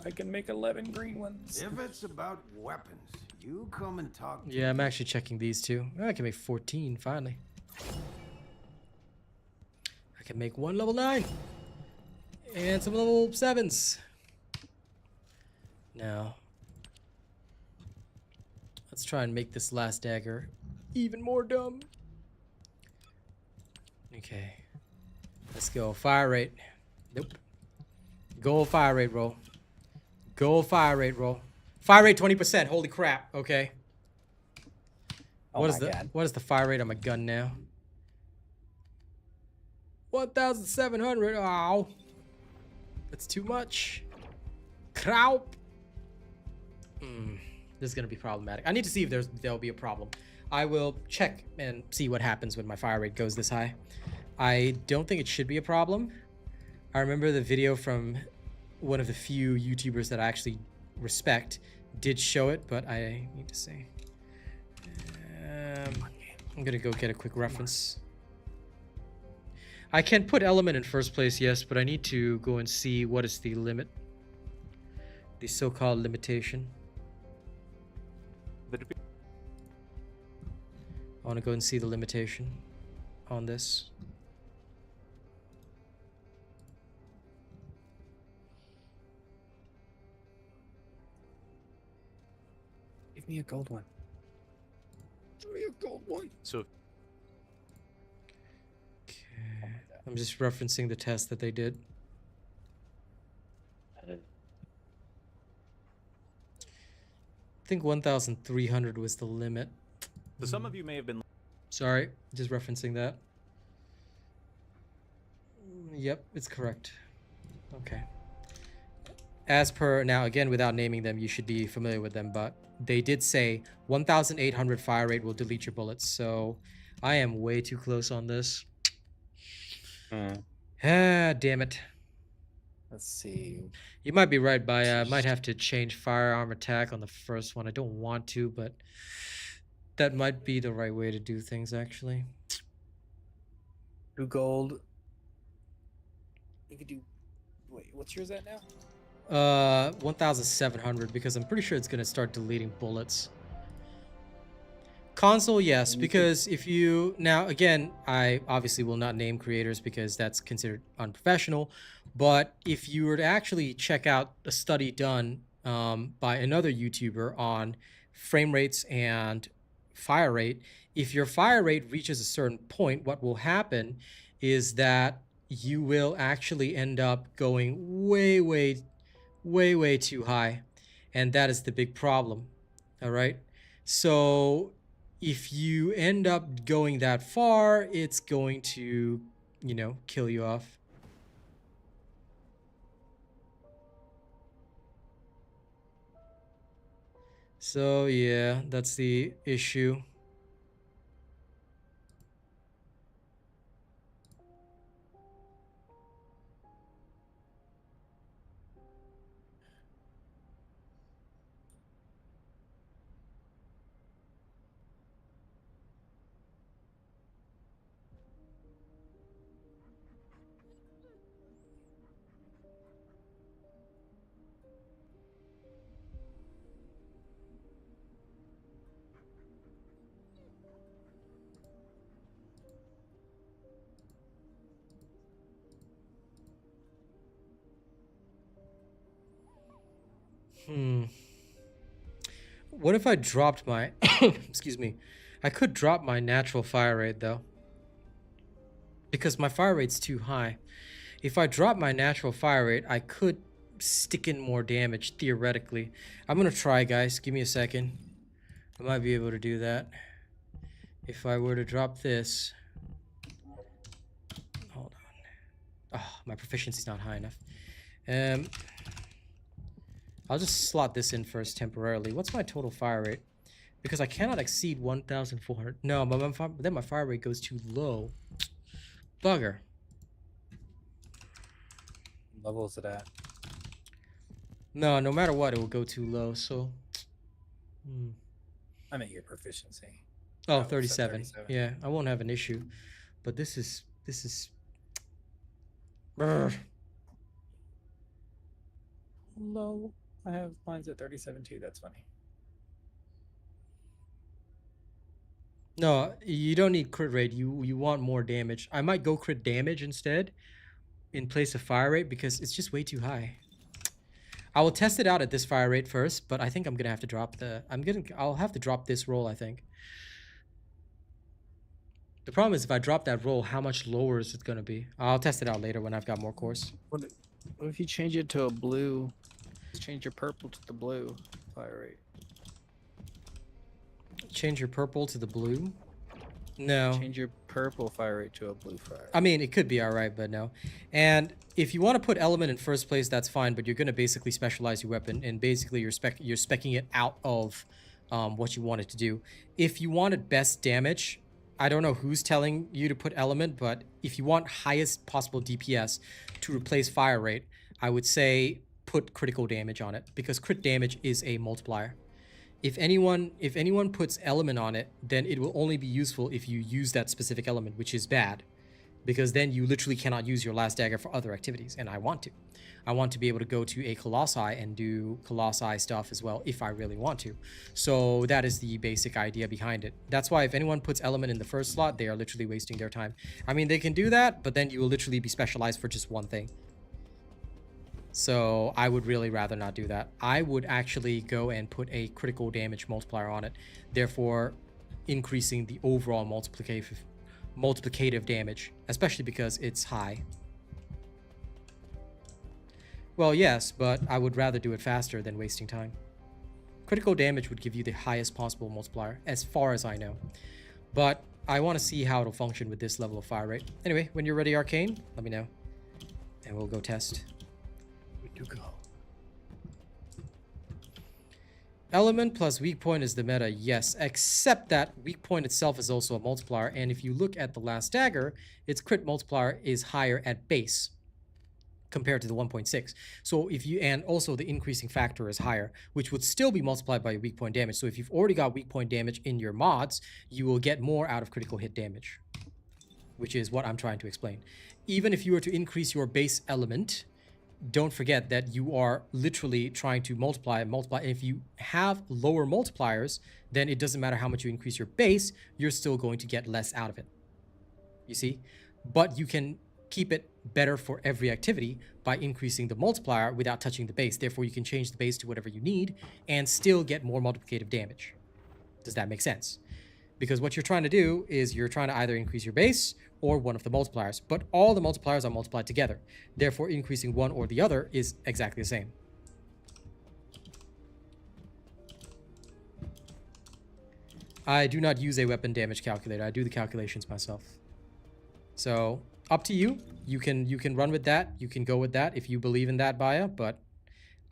I can make 11 green ones. If it's about weapons, you come and talk to Yeah, I'm actually checking these two. I can make 14, finally. I can make 1 level 9. And some level 7s. Now, let's try and make this Last Dagger even more dumb. Okay. Let's go. Fire rate. Nope. Gold fire rate roll. Gold fire rate roll. Fire rate 20%. Holy crap. Okay. Oh What is my God. what is the fire rate on my gun now? 1,700. Ow. That's too much. Kraup. This is gonna be problematic. I need to see if there'll be a problem. I will check and see what happens when my fire rate goes this high. I don't think it should be a problem. I remember the video from one of the few YouTubers that I actually respect did show it, but I need to see. I'm gonna go get a quick reference. I can put element in first place, yes, but I need to go and see what is the limit. The so-called limitation. I want to go and see the limitation on this. Give me a gold one. Give me a gold one. So Okay. I'm just referencing the test that they did. I think 1,300 was the limit. So some of you may have been. Sorry, just referencing that. Yep, it's correct. Okay. as per now, again, without naming them, you should be familiar with them, but they did say 1,800 fire rate will delete your bullets. So I am way too close on this. Ah, damn it. Let's see. You might be right, but I might have to change firearm attack on the first one. I don't want to, but that might be the right way to do things, actually. 2 gold. You could do. Wait, what's yours at now? 1,700, because I'm pretty sure it's gonna start deleting bullets. Console, yes, because if you now again, I obviously will not name creators because that's considered unprofessional. But if you were to actually check out a study done by another YouTuber on frame rates and fire rate, if your fire rate reaches a certain point, what will happen is that you will actually end up going way too high, and that is the big problem. All right, so if you end up going that far, it's going to, you know, kill you off. So yeah, that's the issue. What if I dropped my excuse me, I could drop my natural fire rate though, because my fire rate's too high. If I drop my natural fire rate, I could stick in more damage theoretically. I'm gonna try, guys, give me a second. I might be able to do that. If I were to drop this, hold on. Oh, my proficiency's not high enough. I'll just slot this in first temporarily. What's my total fire rate? Because I cannot exceed 1,400. No, but then my fire rate goes too low. Bugger. What level is it at? No, no matter what, it will go too low, so... I meant your proficiency. Oh, Oh, it's at 37. 37. Yeah, I won't have an issue. But this is... Brr. Low. I have mine's at 37 too. That's funny. No, you don't need crit rate. You want more damage. I might go crit damage instead in place of fire rate because it's just way too high. I will test it out at this fire rate first, but I think I'm gonna have to drop the... I'll have to drop this roll, I think. The problem is if I drop that roll, how much lower is it gonna be? I'll test it out later when I've got more cores. What if you change it to a blue? Change your purple to the blue fire rate. Change your purple to the blue? No. Change your purple fire rate to a blue fire. I mean, it could be alright, but no. And if you want to put element in first place, that's fine, but you're going to basically specialize your weapon, and basically you're speccing it out of what you want it to do. If you wanted best damage, I don't know who's telling you to put element, but if you want highest possible DPS to replace fire rate, I would say put critical damage on it, because crit damage is a multiplier. If anyone puts element on it, then it will only be useful if you use that specific element, which is bad, because then you literally cannot use your Last Dagger for other activities, and I want to. I want to be able to go to a Colossi and do Colossi stuff as well if I really want to. So that is the basic idea behind it. That's why if anyone puts element in the first slot, they are literally wasting their time. I mean, they can do that, but then you will literally be specialized for just one thing. So I would really rather not do that. I would actually go and put a critical damage multiplier on it, therefore increasing the overall multiplicative damage, especially because it's high. Well, yes, but I would rather do it faster than wasting time. Critical damage would give you the highest possible multiplier, as far as I know. But I want to see how it'll function with this level of fire rate. Anyway, when you're ready, Arcane, let me know. And we'll go test. We do go. Element plus weak point is the meta, yes, except that weak point itself is also a multiplier, and if you look at the Last Dagger, its crit multiplier is higher at base compared to the 1.6. So if you, and also the increasing factor is higher, which would still be multiplied by your weak point damage. So if you've already got weak point damage in your mods, you will get more out of critical hit damage, which is what I'm trying to explain. Even if you were to increase your base element, don't forget that you are literally trying to multiply and multiply. And if you have lower multipliers, then it doesn't matter how much you increase your base, you're still going to get less out of it. You see? But you can keep it better for every activity by increasing the multiplier without touching the base. Therefore, you can change the base to whatever you need and still get more multiplicative damage. Does that make sense? Because what you're trying to do is you're trying to either increase your base or one of the multipliers, but all the multipliers are multiplied together. Therefore, increasing one or the other is exactly the same. I do not use a weapon damage calculator. I do the calculations myself. So, up to you. You can run with that. You can go with that if you believe in that, Baya, but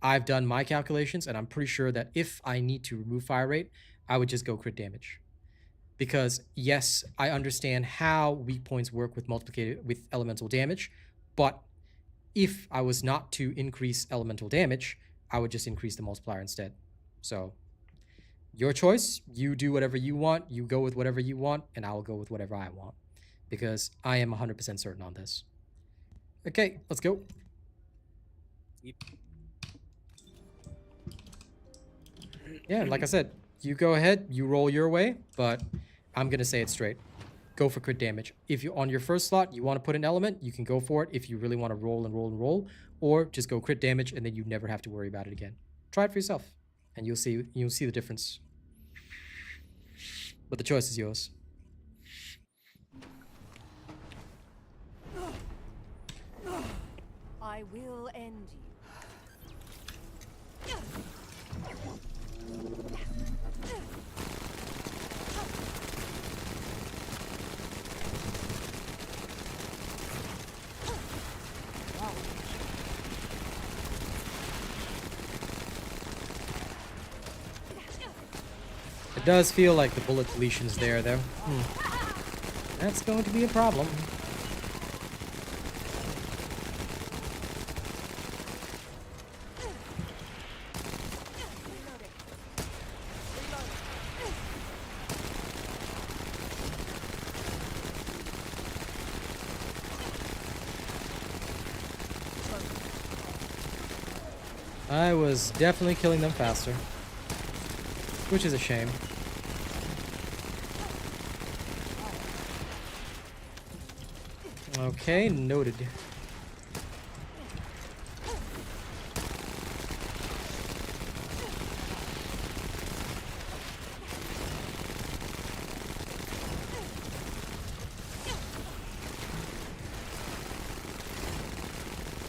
I've done my calculations, and I'm pretty sure that if I need to remove fire rate, I would just go crit damage. Because yes, I understand how weak points work with elemental damage, but if I was not to increase elemental damage, I would just increase the multiplier instead. So, your choice. You do whatever you want. You go with whatever you want, and I'll go with whatever I want. Because I am 100% certain on this. Okay, let's go. Yeah, like I said, you go ahead, you roll your way, but I'm going to say it straight. Go for crit damage. If you're on your first slot, you want to put an element, you can go for it if you really want to roll and roll and roll, or just go crit damage and then you never have to worry about it again. Try it for yourself and you'll see the difference. But the choice is yours. I will end you. It does feel like the bullet deletion's there, though. That's going to be a problem. I was definitely killing them faster, which is a shame. Okay, noted.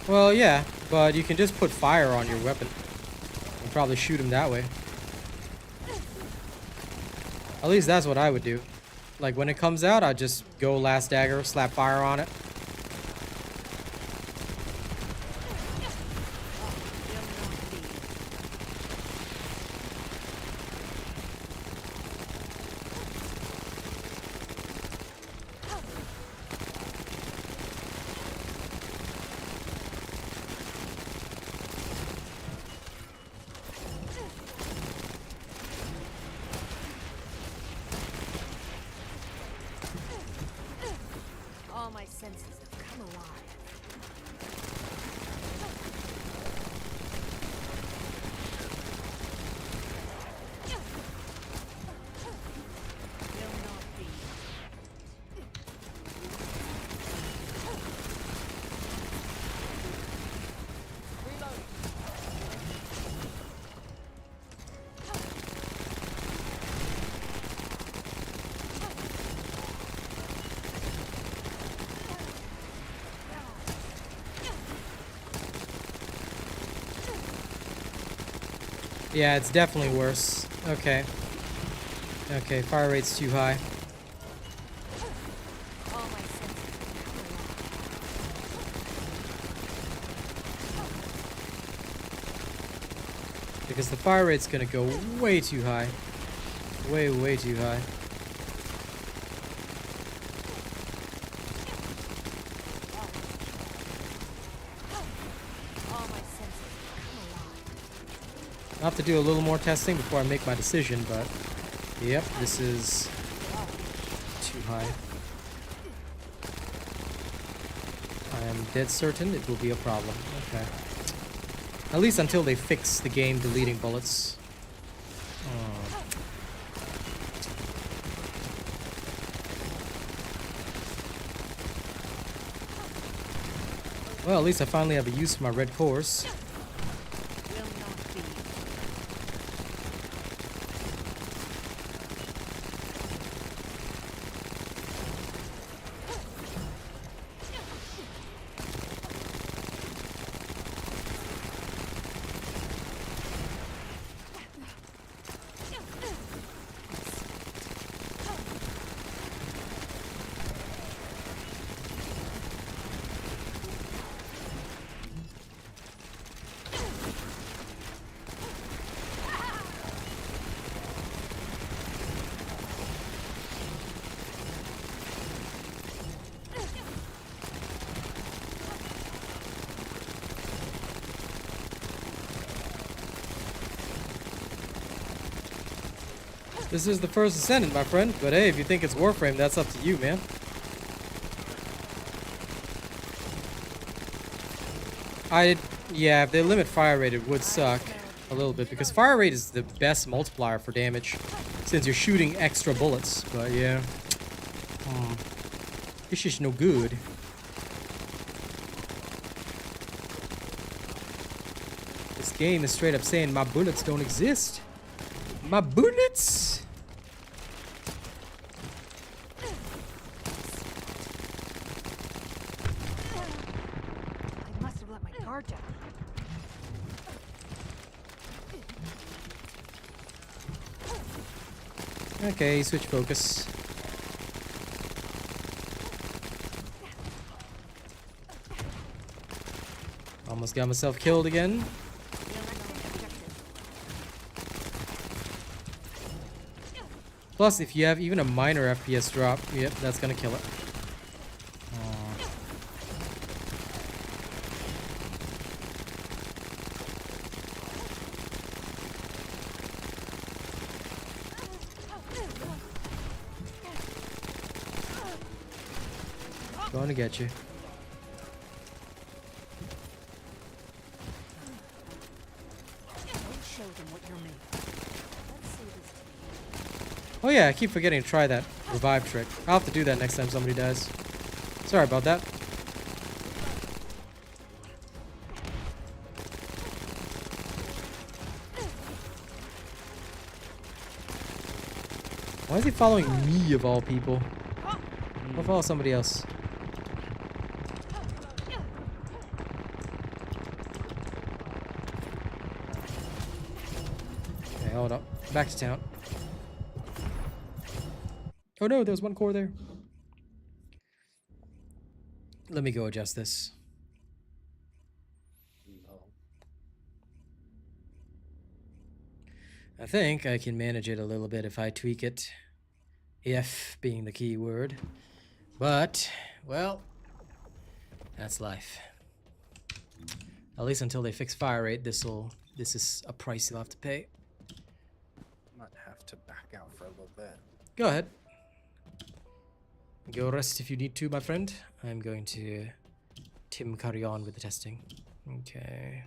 Well, yeah, but you can just put fire on your weapon and probably shoot him that way. At least that's what I would do. Like, when it comes out, I'd just go Last Dagger, slap fire on it. All my senses have come alive. Will not be. Yeah, it's definitely worse. Okay. Okay, fire rate's too high. All my senses have come alive. Because the fire rate's gonna go way too high. Way too high. All my senses come alive. I'll have to do a little more testing before I make my decision, but yep, this is too high. I am dead certain it will be a problem. Okay. At least until they fix the game deleting bullets. Oh. Well, at least I finally have a use for my red cores. Will not be. This is the First Descendant, my friend. But hey, if you think it's Warframe, that's up to you, man. Yeah, if they limit fire rate, it would suck a little bit. Because fire rate is the best multiplier for damage. Since you're shooting extra bullets. But yeah. This is no good. This game is straight up saying my bullets don't exist. My bullets! I must have let my guard down. Okay, switch focus. Almost got myself killed again. Plus, if you have even a minor FPS drop, yep, that's gonna kill it. Going to get you. Don't show them what you're made of. Let's see this. Oh yeah, I keep forgetting to try that revive trick. I'll have to do that next time somebody dies. Sorry about that. Why is he following me of all people? I'll follow somebody else. Okay, hold up. Back to town. Oh no, there's one core there. Let me go adjust this. I think I can manage it a little bit if I tweak it. If being the key word. But, well, that's life. At least until they fix fire rate, this is a price you'll have to pay. Might have to back out for a little bit. Go ahead. Go rest if you need to, my friend. I'm going to carry on with the testing. Okay.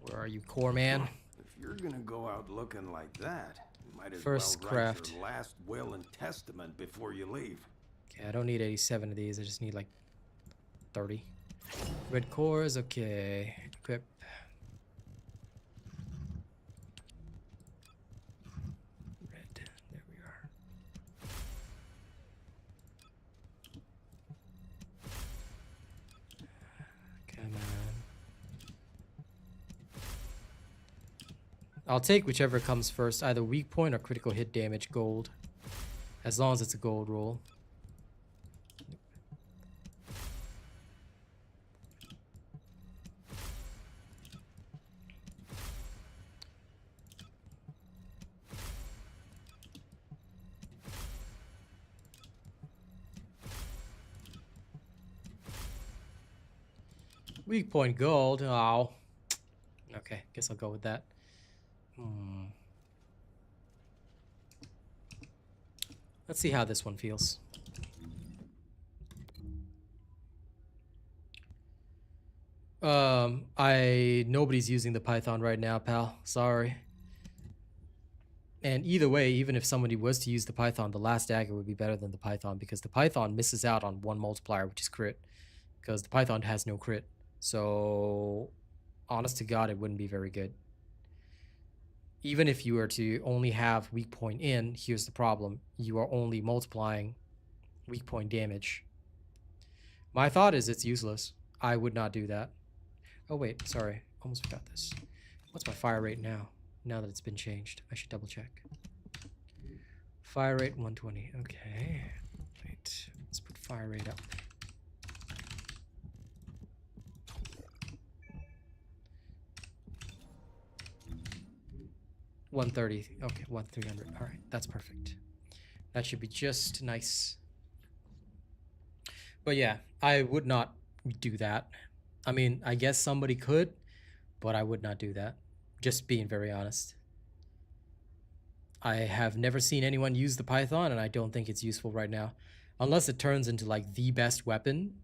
Where are you, core man? If you're gonna go out looking like that, you might as First well craft. write your last will and testament before you leave. Okay, I don't need 87 of these. I just need like 30. Red cores, okay. Equip. Red. There we are. Come on. I'll take whichever comes first, either weak point or critical hit damage gold. As long as it's a gold roll. Weak point gold. Oh. Okay, guess I'll go with that. Let's see how this one feels. Nobody's using the Python right now, pal. Sorry. And either way, even if somebody was to use the Python, the Last Dagger would be better than the Python because the Python misses out on one multiplier, which is crit. Because the Python has no crit. So, honest to God, it wouldn't be very good. Even if you were to only have weak point in, here's the problem. You are only multiplying weak point damage. My thought is it's useless. I would not do that. Oh wait, sorry. Almost forgot this. What's my fire rate now? Now that it's been changed. I should double check. Fire rate 120. Okay. Wait. Let's put fire rate up. $130. Okay, 300. All right, that's perfect. That should be just nice. But yeah, I would not do that. I mean, I guess somebody could, but I would not do that. Just being very honest. I have never seen anyone use the Python, and I don't think it's useful right now. Unless it turns into like the best weapon,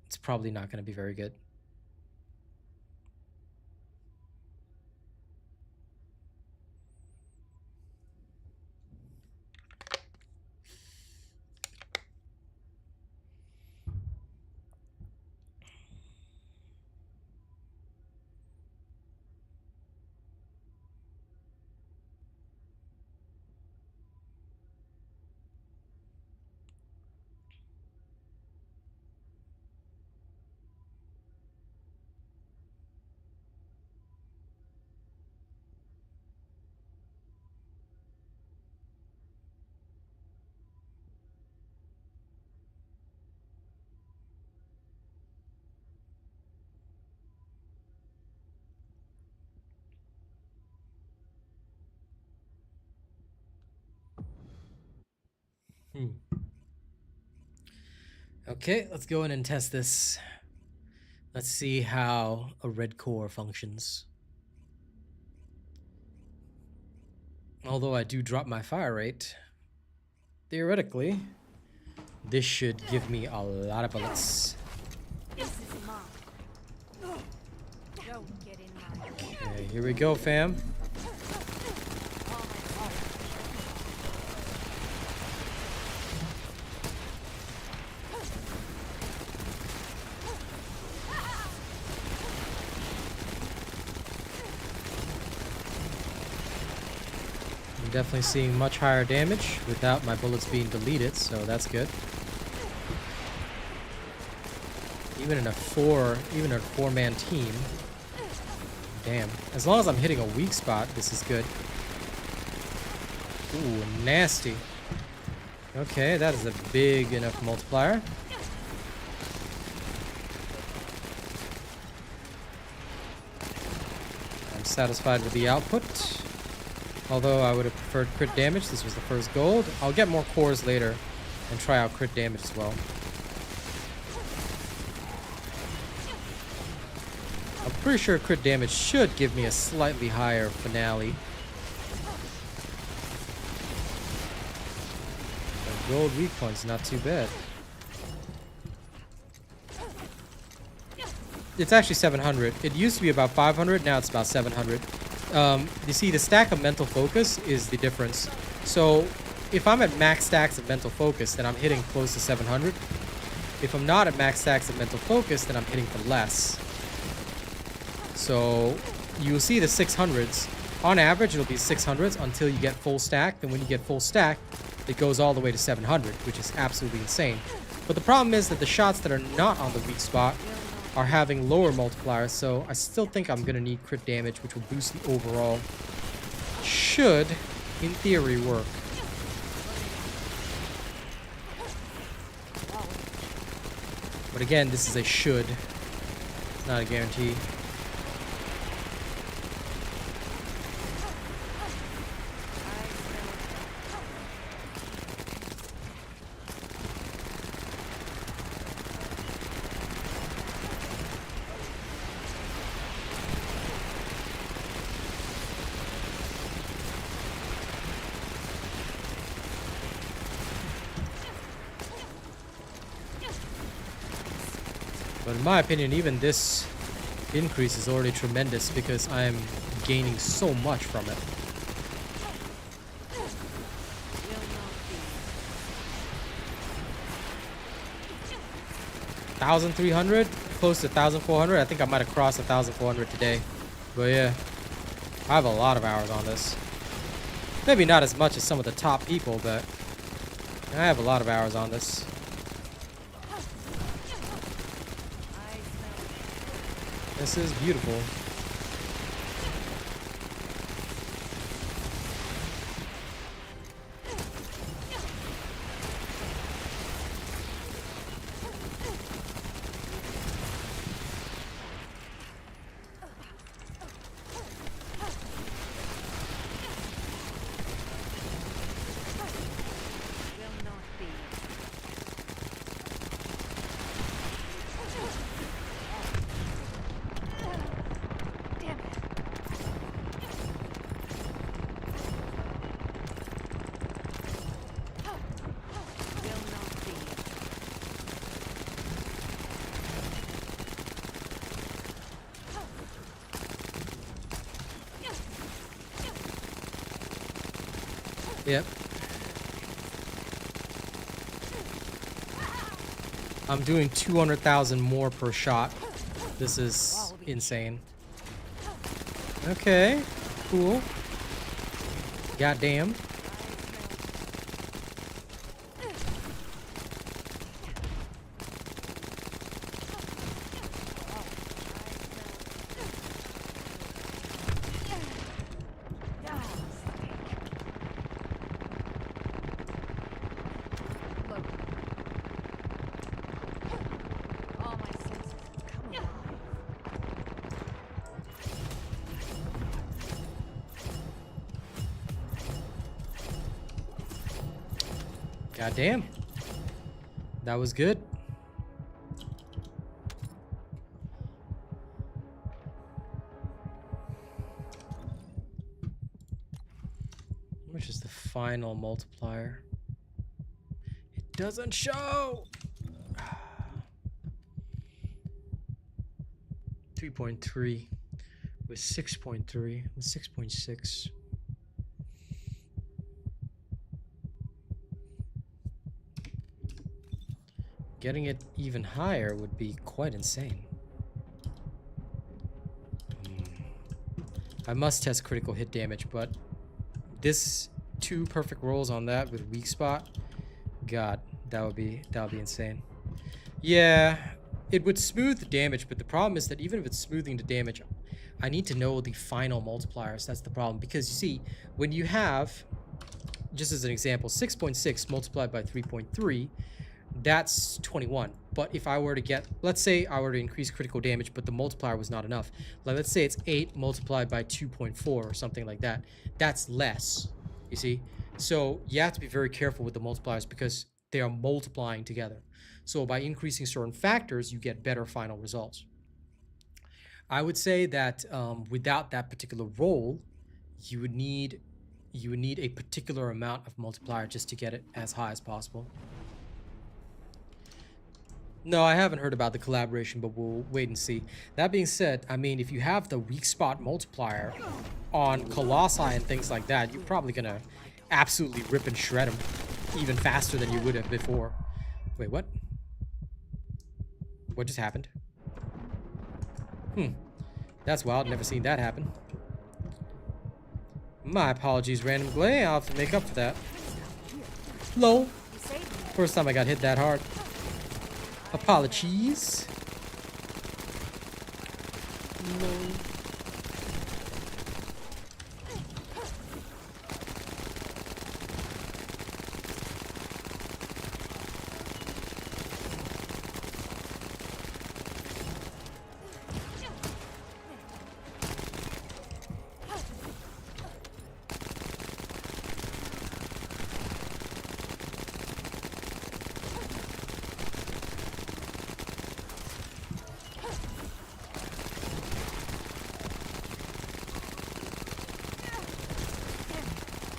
it's probably not going to be very good. Okay, let's go in and test this. Let's see how a red core functions. Although I do drop my fire rate, theoretically, this should give me a lot of bullets. This is mine. Don't get in my way. Okay, here we go, fam. Definitely seeing much higher damage without my bullets being deleted, so that's good. Even in a four-man team. Damn. As long as I'm hitting a weak spot, this is good. Ooh, nasty. Okay, that is a big enough multiplier. I'm satisfied with the output. Although I would have preferred crit damage. This was the first gold. I'll get more cores later and try out crit damage as well. I'm pretty sure crit damage should give me a slightly higher finale. The gold weak point's not too bad. It's actually 700. It used to be about 500. Now it's about 700. You see, the stack of mental focus is the difference. So if I'm at max stacks of mental focus, then I'm hitting close to 700. If I'm not at max stacks of mental focus, then I'm hitting for less. So you'll see the 600s. On average, it'll be 600s until you get full stack. Then when you get full stack, it goes all the way to 700, which is absolutely insane. But the problem is that the shots that are not on the weak spot are having lower multipliers, so I still think I'm going to need crit damage, which will boost the overall. Should, in theory, work. But again, this is a should. It's not a guarantee. But in my opinion, even this increase is already tremendous because I am gaining so much from it. 1,300, close to 1,400. I think I might have crossed 1,400 today. But yeah, I have a lot of hours on this. Maybe not as much as some of the top people, but I have a lot of hours on this. This is beautiful. Yep. I'm doing 200,000 more per shot. This is insane. Okay, cool. Goddamn. God damn. That was good. Which is the final multiplier? It doesn't show. 3.3 with 6.3 with 6.6. Getting it even higher would be quite insane. I must test critical hit damage, but this 2 perfect rolls on that with weak spot, God, that would be insane. Yeah, it would smooth the damage, but the problem is that even if it's smoothing the damage, I need to know the final multipliers. That's the problem, because you see, when you have, just as an example, 6.6 multiplied by 3.3, that's 21. But if I were to get, let's say I were to increase critical damage, but the multiplier was not enough. Like, let's say it's 8 multiplied by 2.4 or something like that. That's less, you see? So you have to be very careful with the multipliers because they are multiplying together. So by increasing certain factors, you get better final results. I would say that without that particular roll, you would need a particular amount of multiplier just to get it as high as possible. No, I haven't heard about the collaboration, but we'll wait and see. That being said, I mean, if you have the weak spot multiplier on Colossi and things like that, you're probably gonna absolutely rip and shred them even faster than you would have before. Wait, what? What just happened? That's wild. Never seen that happen. My apologies, Random Glay. I'll have to make up for that. Lol. First time I got hit that hard. Apologies. No.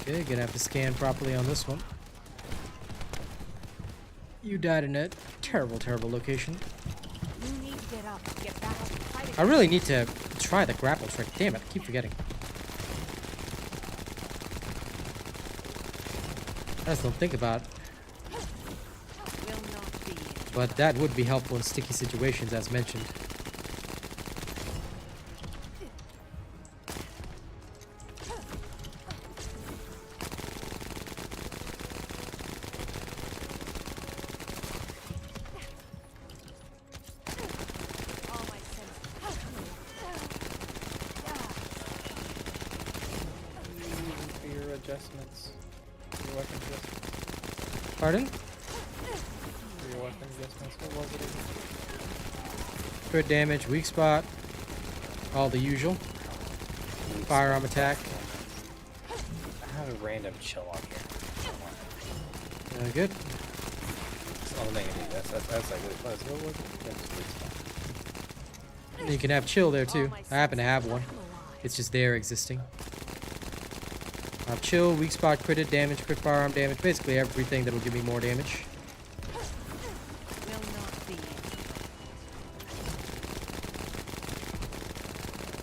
Okay, gonna have to scan properly on this one. You died in a terrible, terrible location. You need I really need to try the grapple trick. Damn it, I keep forgetting. I just don't think about it. Will not be. But that would be helpful in sticky situations, as mentioned. All my senses. For your adjustments. Your weapon adjustments. Pardon? For your weapon adjustments. What was it again? Crit damage, weak spot, all the usual. Firearm attack. I have a random chill on here. Good. That's all negative. That's like what it was. What was it? That's weak spot. You can have chill there too. I happen to have one. Come alive. It's just there existing. I have chill, weak spot, critted damage, crit firearm damage, basically everything that will give me more damage. Will not be.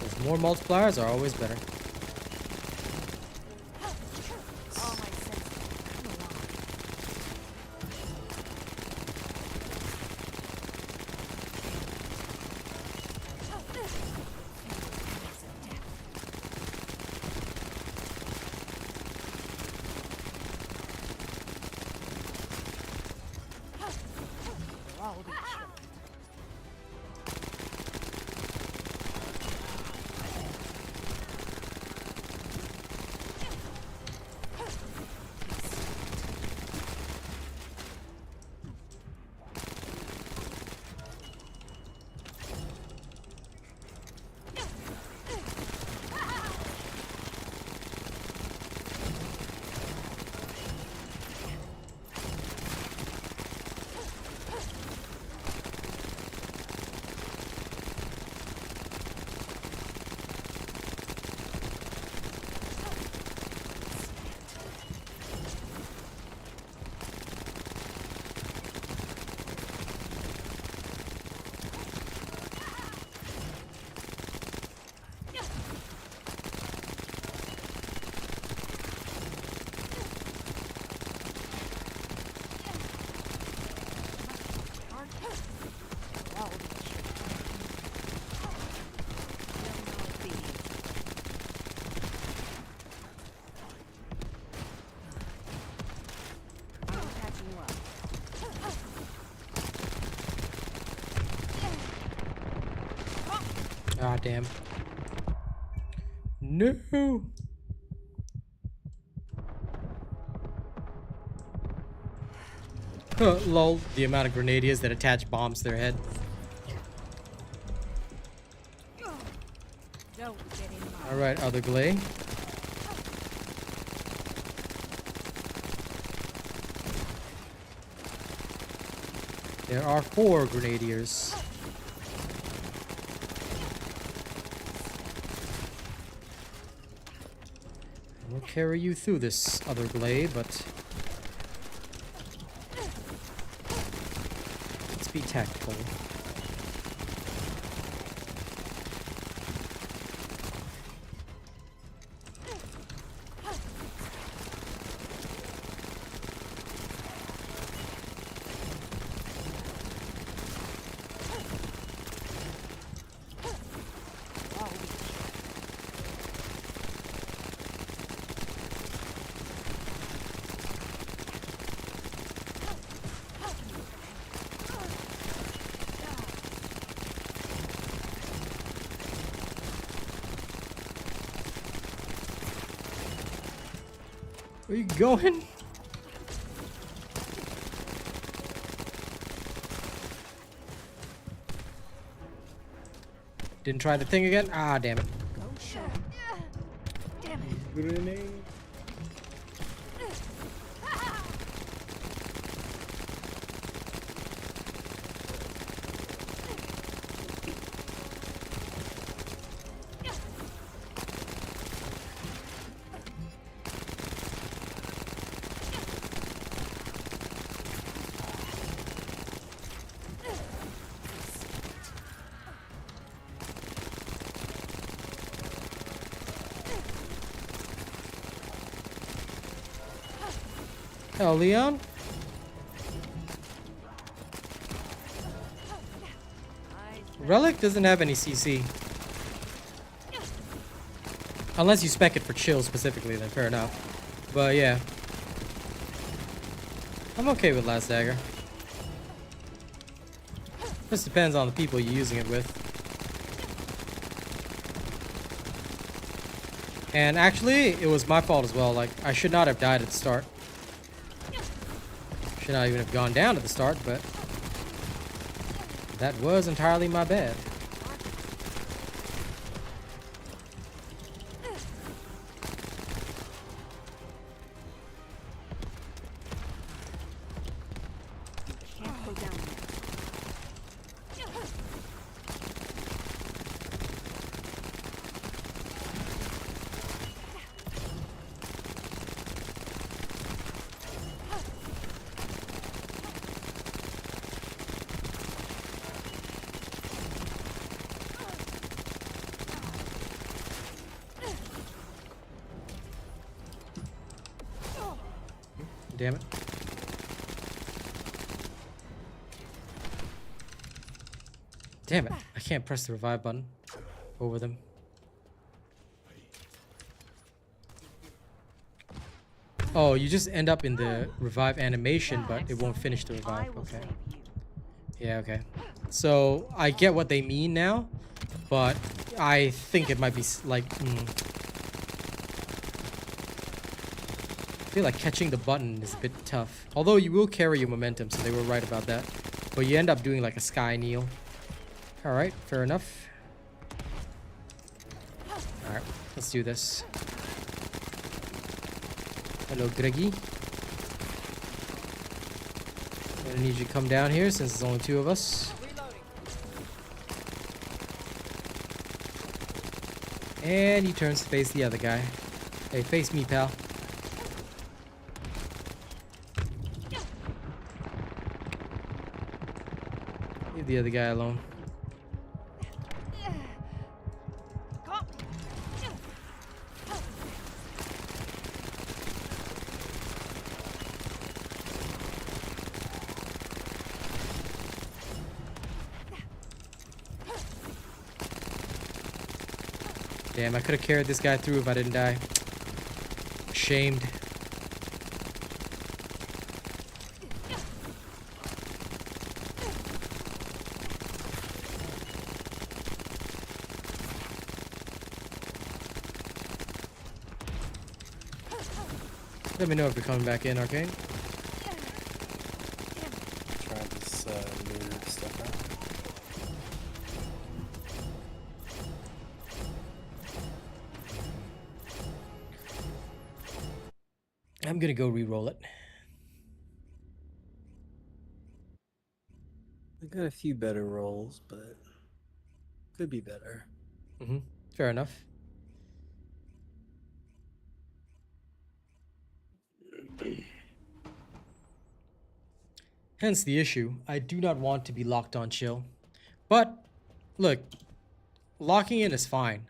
Those more multipliers are always better. All my senses. Come alive. I'll be chilled. Ah, damn. No. Lol, the amount of grenadiers that attach bombs to their head. Don't get in my Alright, other glay. There are 4 grenadiers. We'll carry you through this other glay, but let's be tactful. Where you going? Didn't try the thing again? Ah, damn it. go show. Damn it. Grenade. Hell, Leon. Relic doesn't have any CC. Unless you spec it for chill specifically, then fair enough. But yeah. I'm okay with Last Dagger. Just depends on the people you're using it with. And actually, it was my fault as well. Like, I should not have died at the start. Should not even have gone down at the start, but that was entirely my bad. Can't go down there. Damn it. Damn it. I can't press the revive button over them. Oh, you just end up in the revive animation, but it won't finish the revive. I will Okay. save you. Yeah, okay. So, I get what they mean now, but I think it might be like... I feel like catching the button is a bit tough. Although you will carry your momentum, so they were right about that. But you end up doing like a sky kneel. Alright, fair enough. Alright, let's do this. Hello, Greggy. I'm gonna need you to come down here since there's only two of us. And he turns to face the other guy. Hey, face me, pal. Leave the other guy alone. Damn, I could have carried this guy through if I didn't die. Ashamed. Let me know if you're coming back in, Arcane. Try this new stuff out. I'm gonna go re-roll it. I got a few better rolls, but could be better. Fair enough. Hence the issue. I do not want to be locked on chill. But, look, locking in is fine.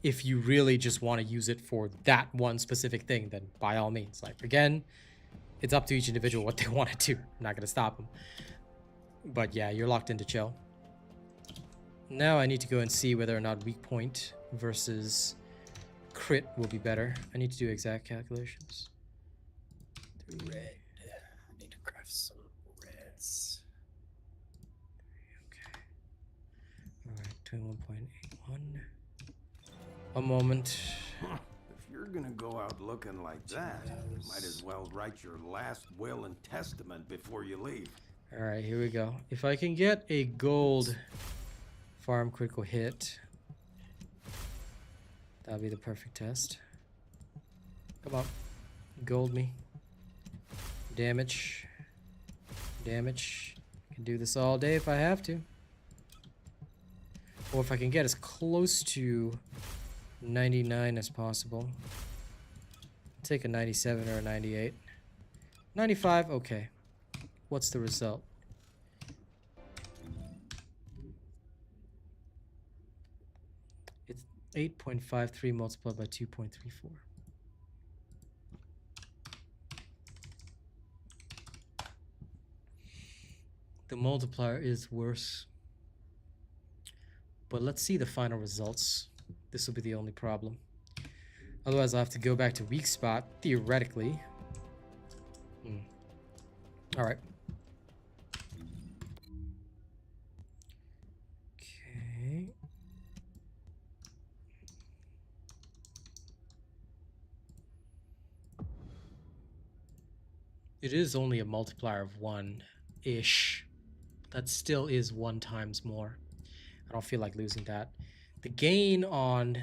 If you really just want to use it for that one specific thing, then by all means. Like, again, it's up to each individual what they want to do. I'm not going to stop them. But yeah, you're locked into chill. Now I need to go and see whether or not weak point versus crit will be better. I need to do exact calculations. Red. I need to craft some reds. Okay. Alright, 21.81. A moment. If you're gonna go out looking like that, you might as well write your last will and testament before you leave. Alright, here we go. If I can get a gold farm critical hit, that'll be the perfect test. Come on. Gold me. Damage. Damage. I can do this all day if I have to. Or if I can get as close to 99 as possible. Take a 97 or a 98. 95, okay. What's the result? It's 8.53 multiplied by 2.34. The multiplier is worse. But let's see the final results. This will be the only problem. Otherwise, I'll have to go back to weak spot, theoretically. Alright. Okay. It is only a multiplier of 1-ish. That still is 1 times more. I don't feel like losing that. The gain on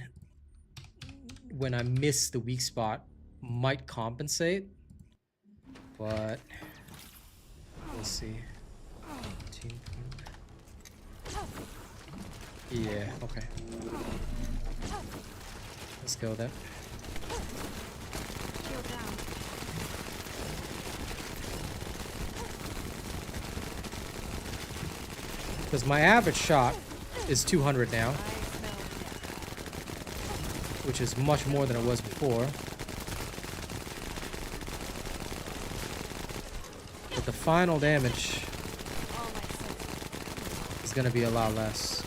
when I miss the weak spot might compensate, but we'll see. Yeah, okay. Let's go then. Shield down. Because my average shot is 200 now, I smell death. which is much more than it was before. But the final damage All my senses. is going to be a lot less.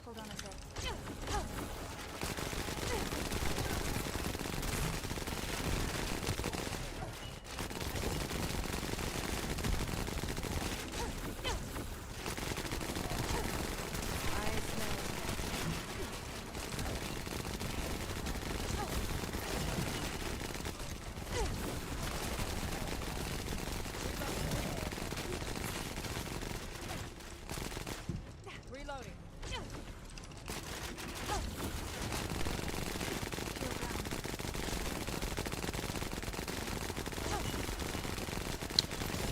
Hold on a sec. I smell death. Reloading.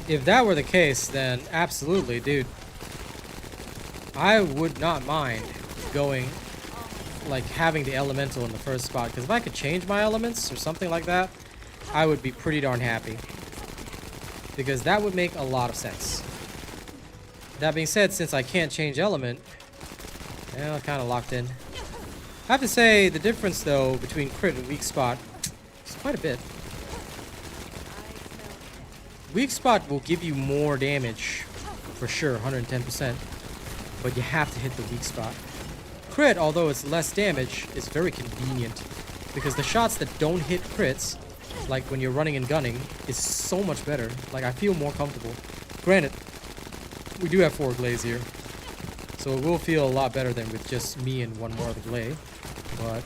If that were the case, then absolutely, dude. I would not mind going, like, having the elemental in the first spot. Because if I could change my elements or something like that, I would be pretty darn happy. Because that would make a lot of sense. That being said, since I can't change element, yeah, I'm kind of locked in. I have to say, the difference, though, between crit and weak spot is quite a bit. Weak spot will give you more damage, for sure, 110%, but you have to hit the weak spot. Crit, although it's less damage, is very convenient, because the shots that don't hit crits, like when you're running and gunning, is so much better. Like, I feel more comfortable. Granted, we do have 4 glaze here, so it will feel a lot better than with just me and 1 more of the glay, but,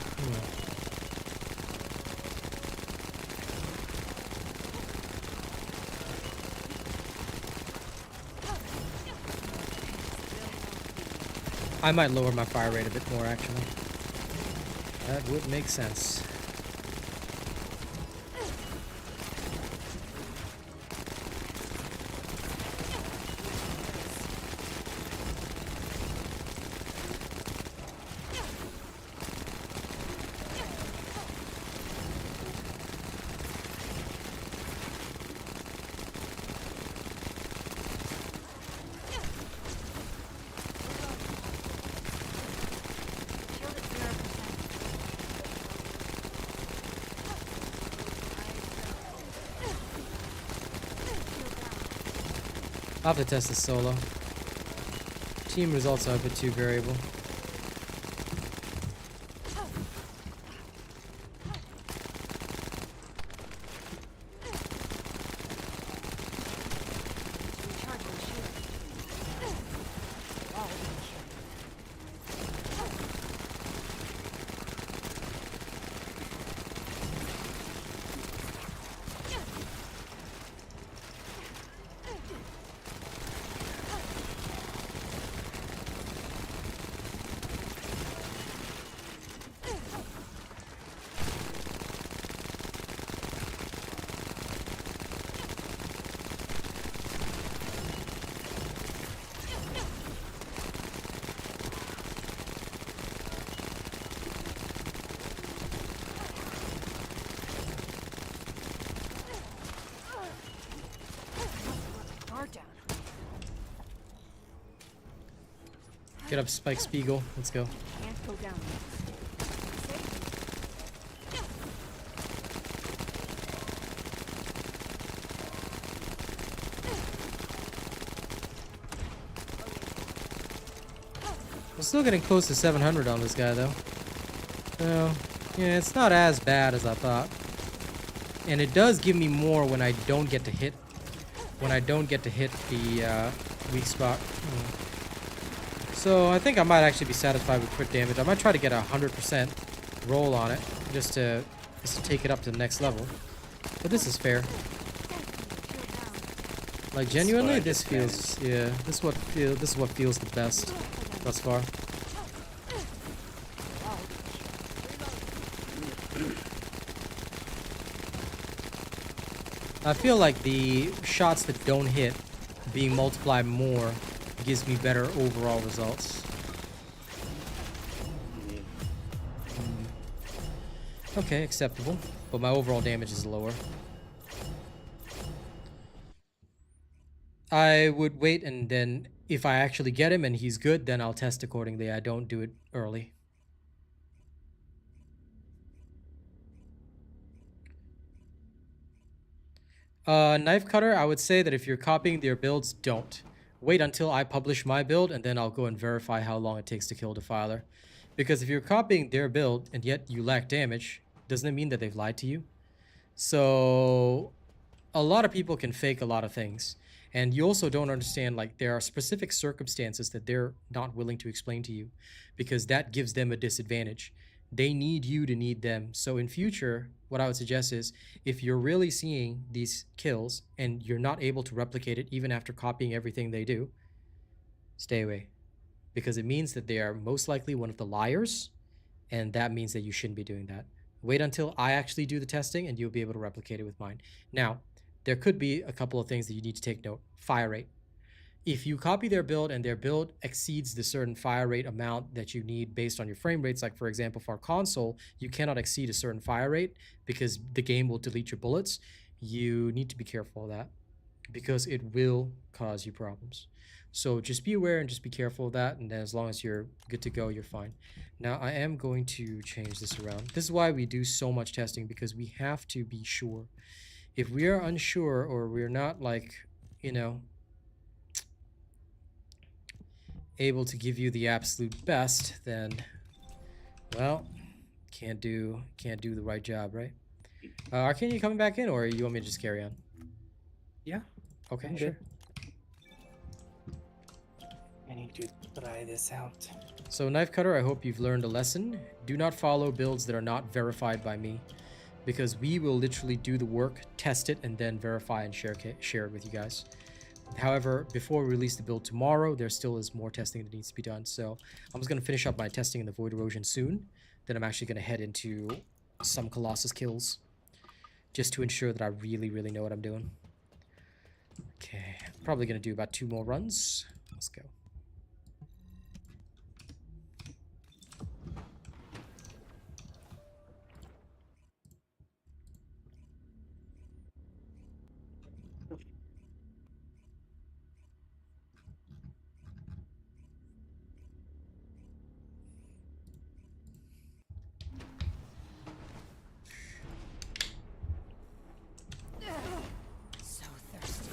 I might lower my fire rate a bit more, actually. That would make sense. Shield at 0%. I'll have to test this solo. Team results are a bit too variable. Recharging shield. Wall shield. Get up, Spike Spiegel. Let's go. Can't go down yet. I'm still getting close to 700 on this guy, though. So, yeah, it's not as bad as I thought. And it does give me more when I don't get to hit. When I don't get to hit the weak spot. So I think I might actually be satisfied with crit damage. I might try to get a 100% roll on it, just to take it up to the next level. But this is fair. Like genuinely, this feels, yeah. This is what feels the best thus far. I feel like the shots that don't hit being multiplied more gives me better overall results. Okay, acceptable. But my overall damage is lower. I would wait, and then if I actually get him and he's good, then I'll test accordingly. I don't do it early. Knife cutter, I would say that if you're copying their builds, don't. Wait until I publish my build, and then I'll go and verify how long it takes to kill Defiler. Because if you're copying their build, and yet you lack damage, doesn't it mean that they've lied to you? So, a lot of people can fake a lot of things. And you also don't understand, like, there are specific circumstances that they're not willing to explain to you. Because that gives them a disadvantage. They need you to need them. So in future, what I would suggest is, if you're really seeing these kills and you're not able to replicate it even after copying everything they do, stay away. Because it means that they are most likely one of the liars, and that means that you shouldn't be doing that. Wait until I actually do the testing and you'll be able to replicate it with mine. Now, there could be a couple of things that you need to take note. Fire rate. If you copy their build and their build exceeds the certain fire rate amount that you need based on your frame rates, like for example for our console, you cannot exceed a certain fire rate because the game will delete your bullets. You need to be careful of that because it will cause you problems. So just be aware and just be careful of that, and then as long as you're good to go, you're fine. Now I am going to change this around. This is why we do so much testing, because we have to be sure. If we are unsure or we're not, like, you know, able to give you the absolute best, then, well, can't do the right job, right? Arcane, you coming back in, or you want me to just carry on? Yeah. Okay, I'm sure. good. I need to try this out. So Knife Cutter, I hope you've learned a lesson. Do not follow builds that are not verified by me, because we will literally do the work, test it, and then verify and share it with you guys. However, before we release the build tomorrow, there still is more testing that needs to be done. So I'm just going to finish up my testing in the Void Erosion soon. Then I'm actually going to head into some Colossus kills, just to ensure that I really, really know what I'm doing. Okay, I'm probably going to do about 2 more runs. Let's go. So thirsty.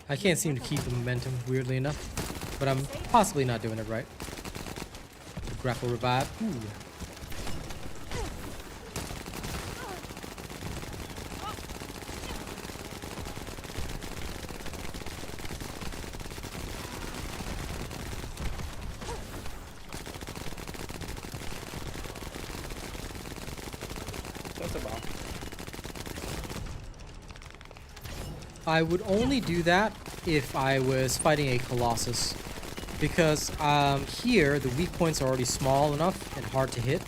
I can't seem to keep the momentum, weirdly enough, but I'm possibly not doing it right. Grapple revive. Ooh. That's a bomb. I would only do that if I was fighting a Colossus. Because here, the weak points are already small enough and hard to hit.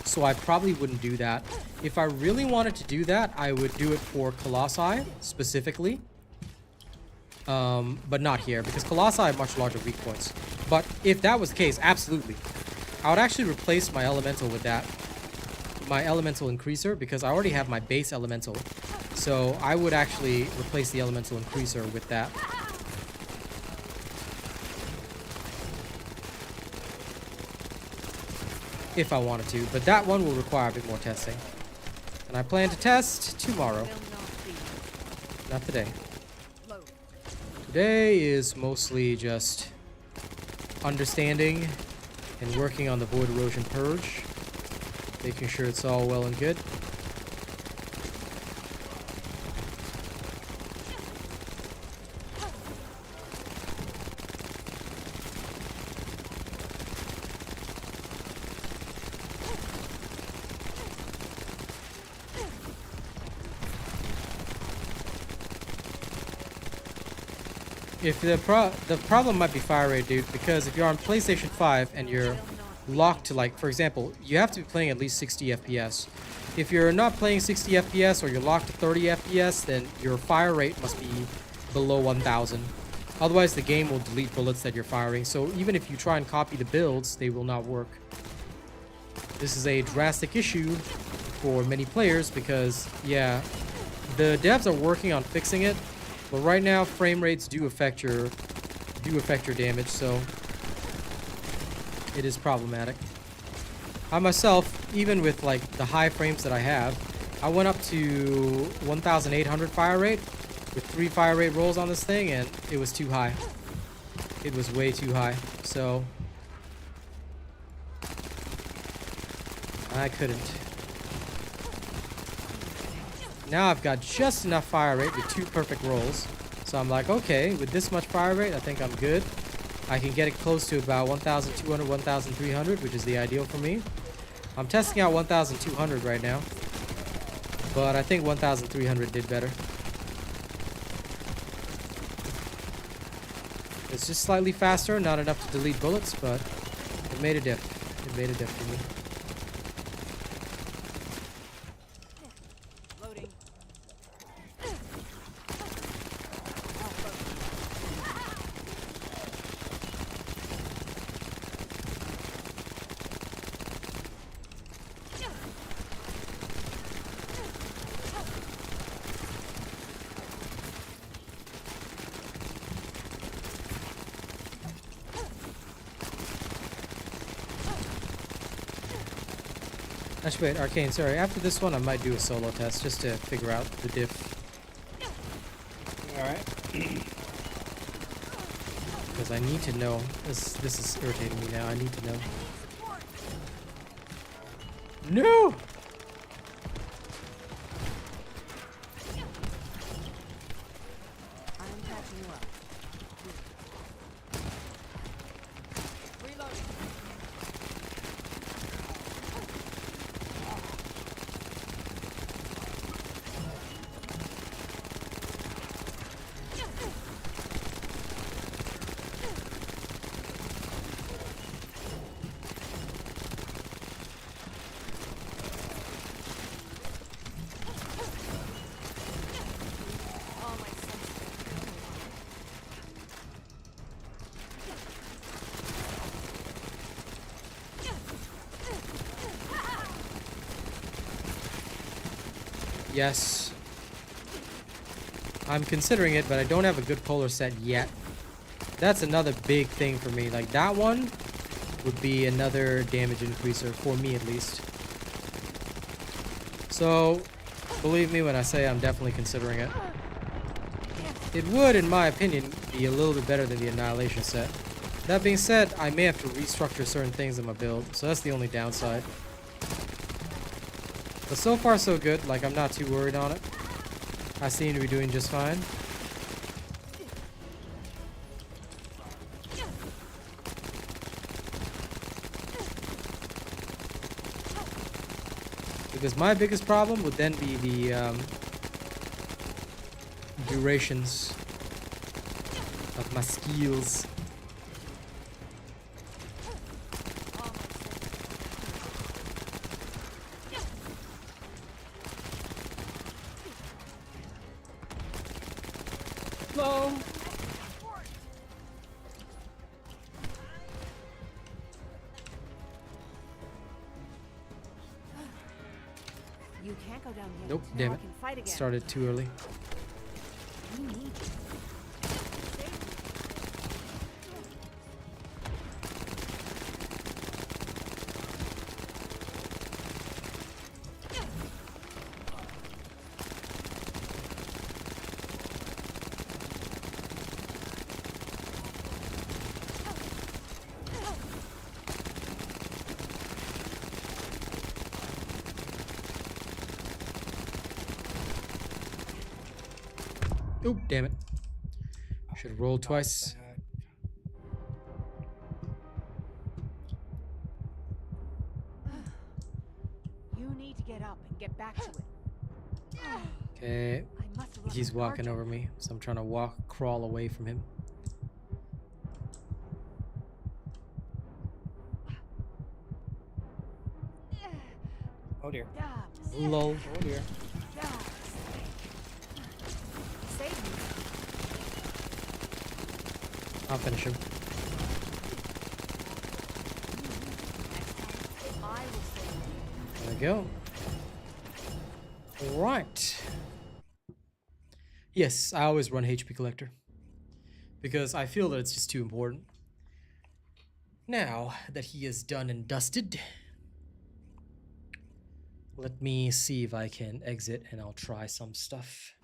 So I probably wouldn't do that. If I really wanted to do that, I would do it for Colossi, specifically. But not here, because Colossi have much larger weak points. But if that was the case, absolutely. I would actually replace my Elemental with that. My Elemental Increaser, because I already have my base Elemental. So I would actually replace the Elemental Increaser with that. If I wanted to, but that one will require a bit more testing. And I plan to test tomorrow. Not today. Today is mostly just understanding and working on the Void Erosion Purge. Making sure it's all well and good. If the problem might be fire rate, dude, because if you're on PlayStation 5 and you're locked to, like, for example, you have to be playing at least 60 FPS. If you're not playing 60 FPS or you're locked to 30 FPS, then your fire rate must be below 1000. Otherwise, the game will delete bullets that you're firing. So even if you try and copy the builds, they will not work. This is a drastic issue for many players because, yeah, the devs are working on fixing it. But right now, frame rates do affect your damage, so it is problematic. I myself, even with like the high frames that I have, I went up to 1,800 fire rate with 3 fire rate rolls on this thing, and it was too high. It was way too high, so I couldn't. Now I've got just enough fire rate with 2 perfect rolls. So I'm like, okay, with this much fire rate, I think I'm good. I can get it close to about 1,200, 1,300, which is the ideal for me. I'm testing out 1,200 right now. But I think 1,300 did better. It's just slightly faster, not enough to delete bullets, but it made a diff. It made a diff for me. Actually, wait, Arcane, sorry. After this one, I might do a solo test just to figure out the diff. Alright. Because I need to know. This is irritating me now. I need to know. No! I'm catching you up. Reloading. Yes. I'm considering it, but I don't have a good polar set yet. That's another big thing for me. Like, that one would be another damage increaser, for me at least. So, believe me when I say I'm definitely considering it. It would, in my opinion, be a little bit better than the Annihilation set. That being said, I may have to restructure certain things in my build, so that's the only downside. But so far so good, like I'm not too worried on it. I seem to be doing just fine. Because my biggest problem would then be the durations. of my skills. No. You can't go down here. Nope, Now damn I it. can fight again. Started too early. We need you. Oop, damn it. Should have rolled twice. You need to get up and get back to it. Okay. I must have left He's my walking charger. over me, so I'm trying to crawl away from him. Oh dear. Ah, Lol. Oh dear. ah. Save me. I'll finish him. I will save you. There we go. Right. Yes, I always run HP Collector. Because I feel that it's just too important. Now that he is done and dusted, let me see if I can exit and I'll try some stuff.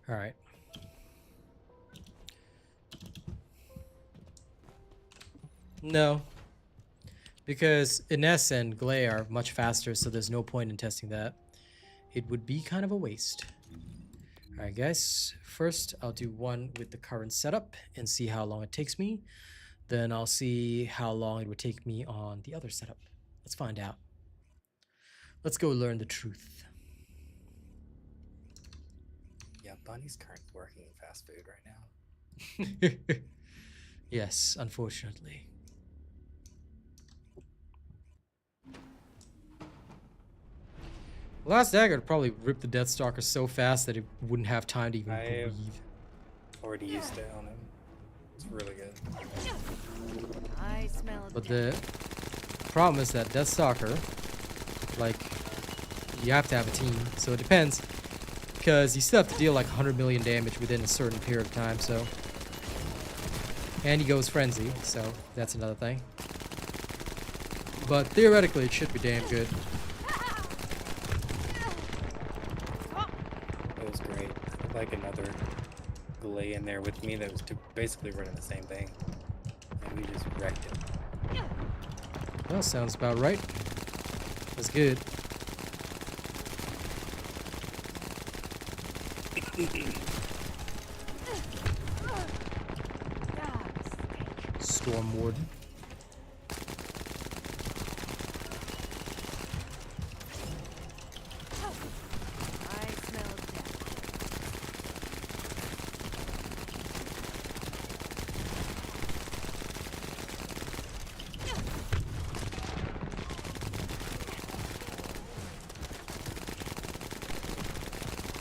All right. No. Because Ines and Glay are much faster, so there's no point in testing that. It would be kind of a waste. All right, guys. First, I'll do one with the current setup and see how long it takes me. Then I'll see how long it would take me on the other setup. Let's find out. Let's go learn the truth. Yeah, Bunny's currently working in fast food right now. Yes, unfortunately. Last Dagger would probably rip the Deathstalker so fast that it wouldn't have time to even I've breathe. already used it on him. It's really good. I smell But death. the problem is that Deathstalker, like, you have to have a team, so it depends. Because you still have to deal like 100 million damage within a certain period of time, so. And he goes Frenzy, so that's another thing. But theoretically, it should be damn good. It was great. I'd like another Glay in there with me that was basically running the same thing. And we just wrecked it. Well, sounds about right. That's good. Storm Warden. I smell death.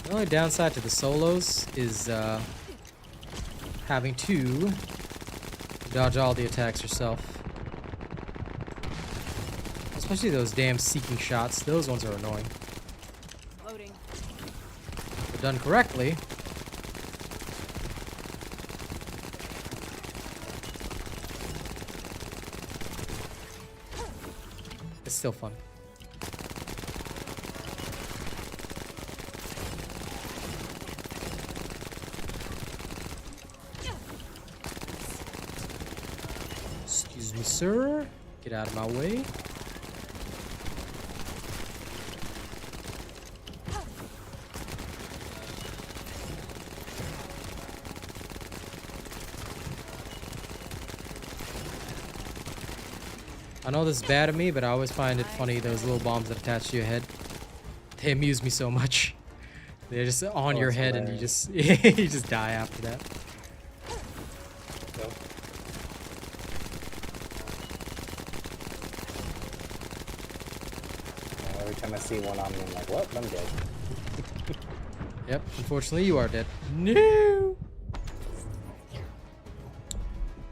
The only downside to the solos is having to dodge all the attacks yourself. Especially those damn seeking shots. Those ones are annoying. Loading. If done correctly. It's still fun. Excuse me, sir. Get out of my way. I know this is bad of me, but I always find it funny, those little bombs that attach to your head. They amuse me so much. They're just on your it's head and you hilarious. just you just die after that. So, every time I see one on me, I'm like, well, I'm dead. Yep, unfortunately you are dead. No.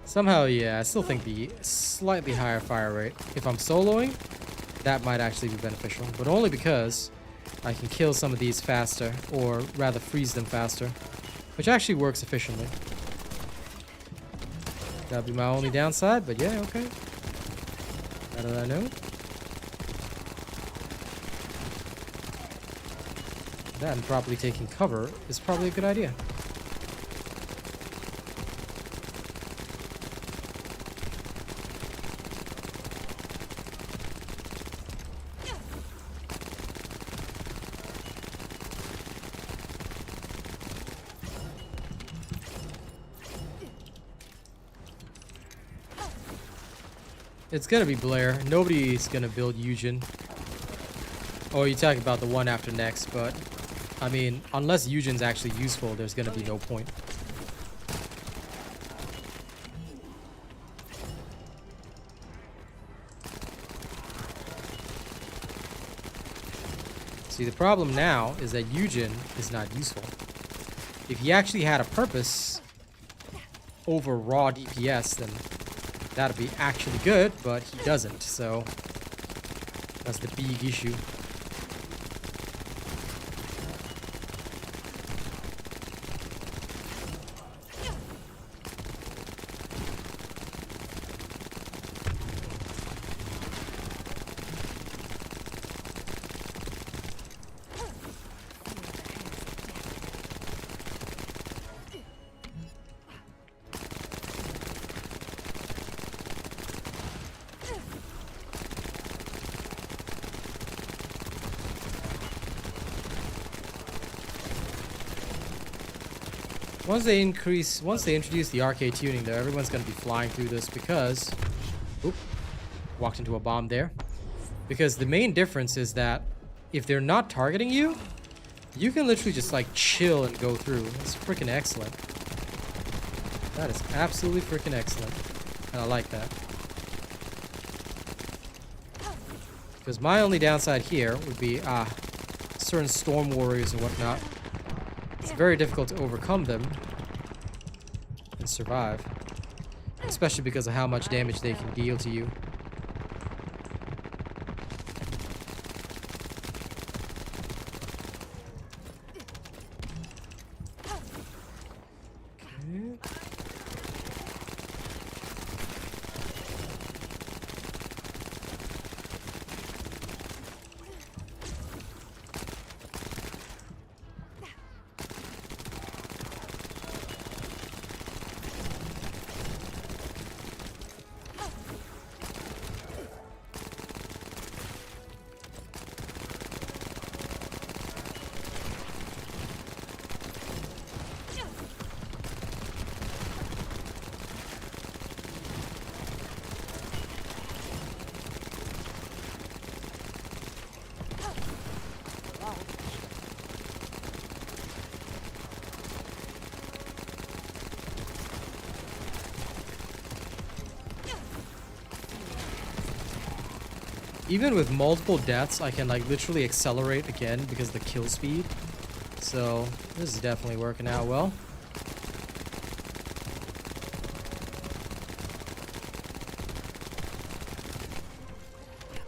Somehow, yeah, I still think the slightly higher fire rate, if I'm soloing, that might actually be beneficial, but only because I can kill some of these faster, or rather freeze them faster, which actually works efficiently. That'd be my only downside, but yeah, okay. Now that I know. That and properly taking cover is probably a good idea. It's gonna be Blair. Nobody's gonna build Eugen. Oh, you talk about the one after next, but I mean, unless Eugen's actually useful, there's gonna be no point. See, the problem now is that Eugen is not useful. If he actually had a purpose over raw DPS, then that'd be actually good, but he doesn't, so that's the big issue. Once they introduce the arcade tuning though, everyone's gonna be flying through this because, oop, walked into a bomb there. Because the main difference is that if they're not targeting you, you can literally just like chill and go through. It's freaking excellent. That is absolutely freaking excellent. And I like that. Because my only downside here would be, certain storm warriors and whatnot. It's very difficult to overcome them and survive, especially because of how much damage they can deal to you. Okay. Even with multiple deaths, I can like literally accelerate again because of the kill speed. So this is definitely working out well.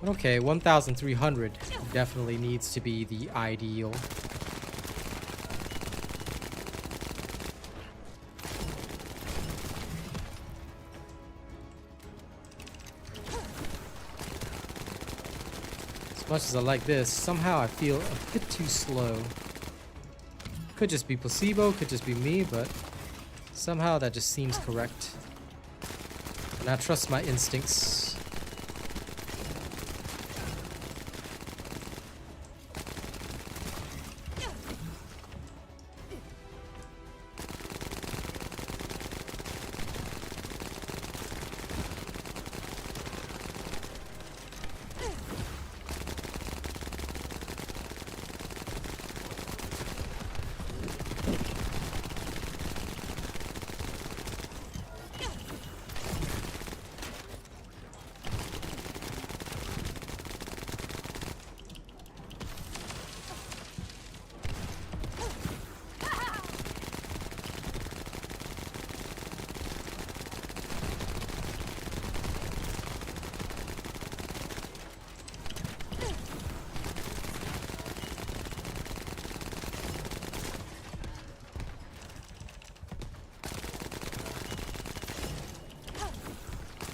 Okay, 1,300 definitely needs to be the ideal. As much as I like this, somehow I feel a bit too slow. Could just be placebo, could just be me, but somehow that just seems correct. And I trust my instincts.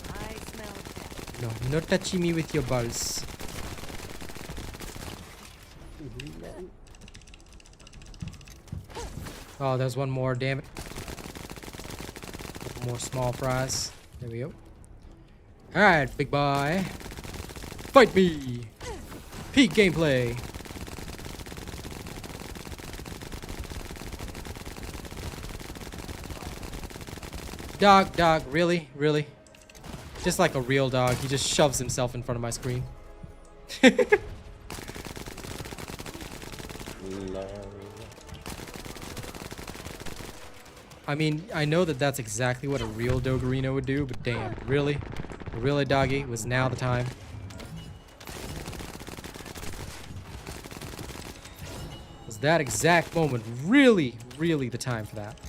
I smell death. No, not touching me with your balls. Oh, there's one more, damn it. Couple more small fries. There we go. Alright, big boy. Fight me! Peak gameplay! Dog, really? Really? Just like a real dog, he just shoves himself in front of my screen. I mean, I know that that's exactly what a real Doggerino would do, but damn, really? Really, doggy? Was now the time? Was that exact moment really, really the time for that?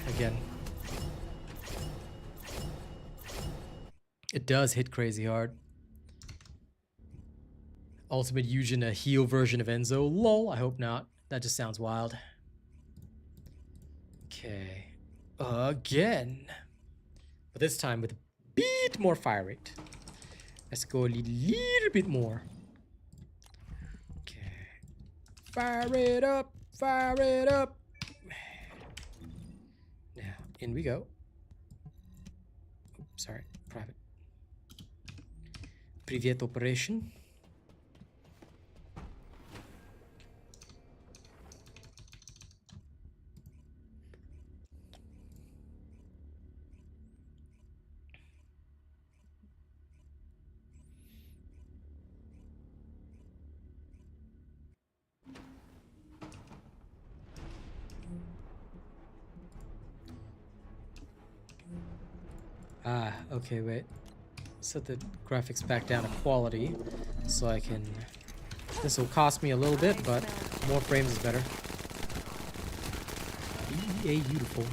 Again. It does hit crazy hard. Ultimate Eugen, a heal version of Enzo. Lol, I hope not. That just sounds wild. Okay. Again. But this time with a bit more fire rate. Let's go a little bit more. Okay. Fire it up. Fire it up. In we go. Oops, sorry, private. Привет, operation. Ah, okay, wait. Set the graphics back down to quality so I can... This will cost me a little bit, but more frames is better. Beautiful.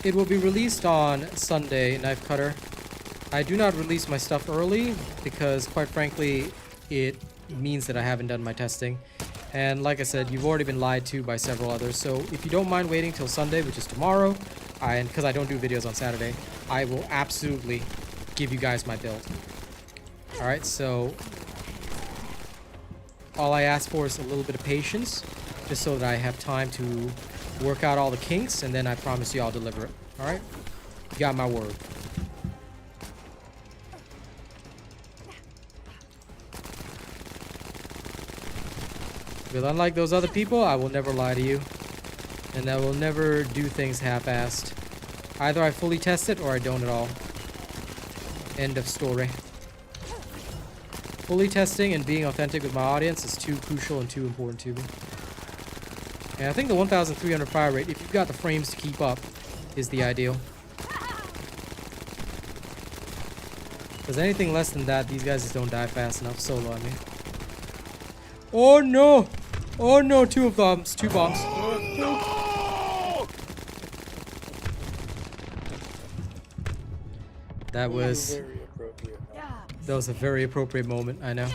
It will be released on Sunday, Knife Cutter. I do not release my stuff early because, quite frankly, it means that I haven't done my testing. And like I said, you've already been lied to by several others. So if you don't mind waiting till Sunday, which is tomorrow, and because I don't do videos on Saturday, I will absolutely give you guys my build. Alright, so all I ask for is a little bit of patience, just so that I have time to work out all the kinks, and then I promise you I'll deliver it. Alright? You got my word. But unlike those other people, I will never lie to you. And I will never do things half-assed. Either I fully test it or I don't at all. End of story. Fully testing and being authentic with my audience is too crucial and too important to me. And I think the 1,300 fire rate, if you've got the frames to keep up, is the ideal. Because anything less than that, these guys just don't die fast enough solo, I mean. Oh no! Oh no, two bombs. That was Very appropriate. a very appropriate moment, I know.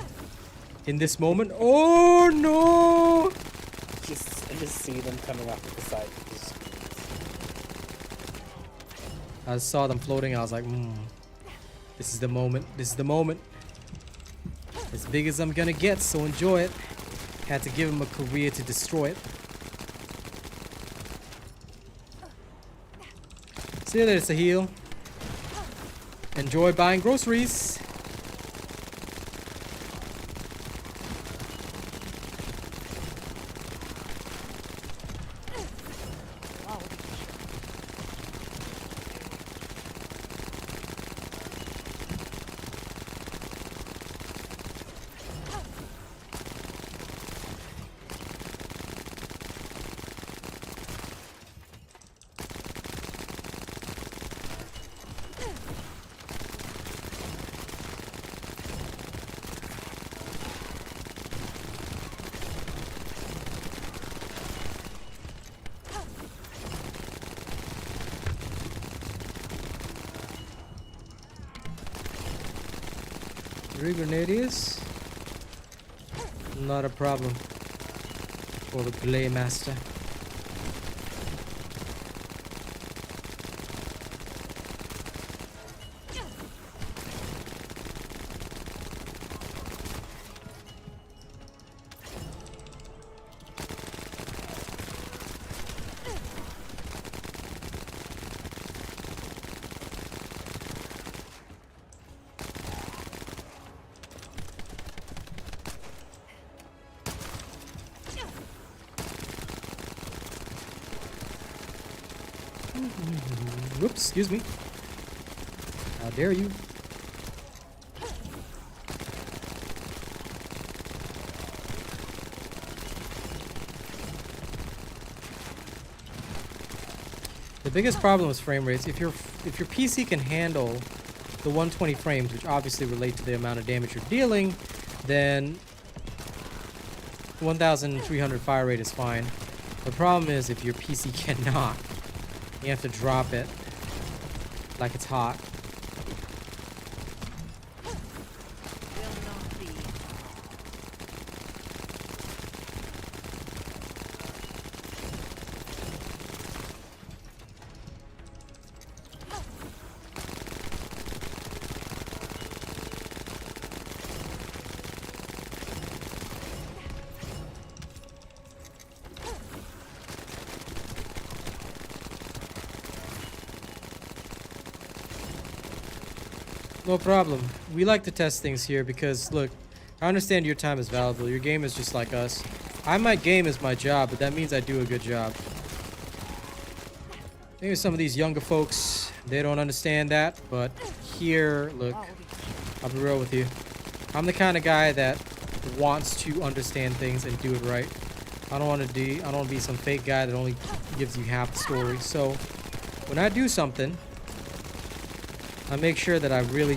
In this moment, oh no! I just see them coming off of the side of the screens. I saw them floating, I was like, this is the moment, As big as I'm gonna get, so enjoy it. Had to give him a career to destroy it. See you later, Sahil. Enjoy buying groceries. Three grenadiers. Not a problem for the Glay Master. Whoops, excuse me. How dare you? The biggest problem is frame rates. If your PC can handle the 120 frames, which obviously relate to the amount of damage you're dealing, then 1,300 fire rate is fine. The problem is if your PC cannot, you have to drop it like it's hot. Will not be. No problem. We like to test things here because, look, I understand your time is valuable. Your game is just like us. I might game as my job, but that means I do a good job. Maybe some of these younger folks, they don't understand that, but here, look, I'll be real with you. I'm the kind of guy that wants to understand things and do it right. I don't want to be some fake guy that only gives you half the story. So, when I do something, I make sure that I really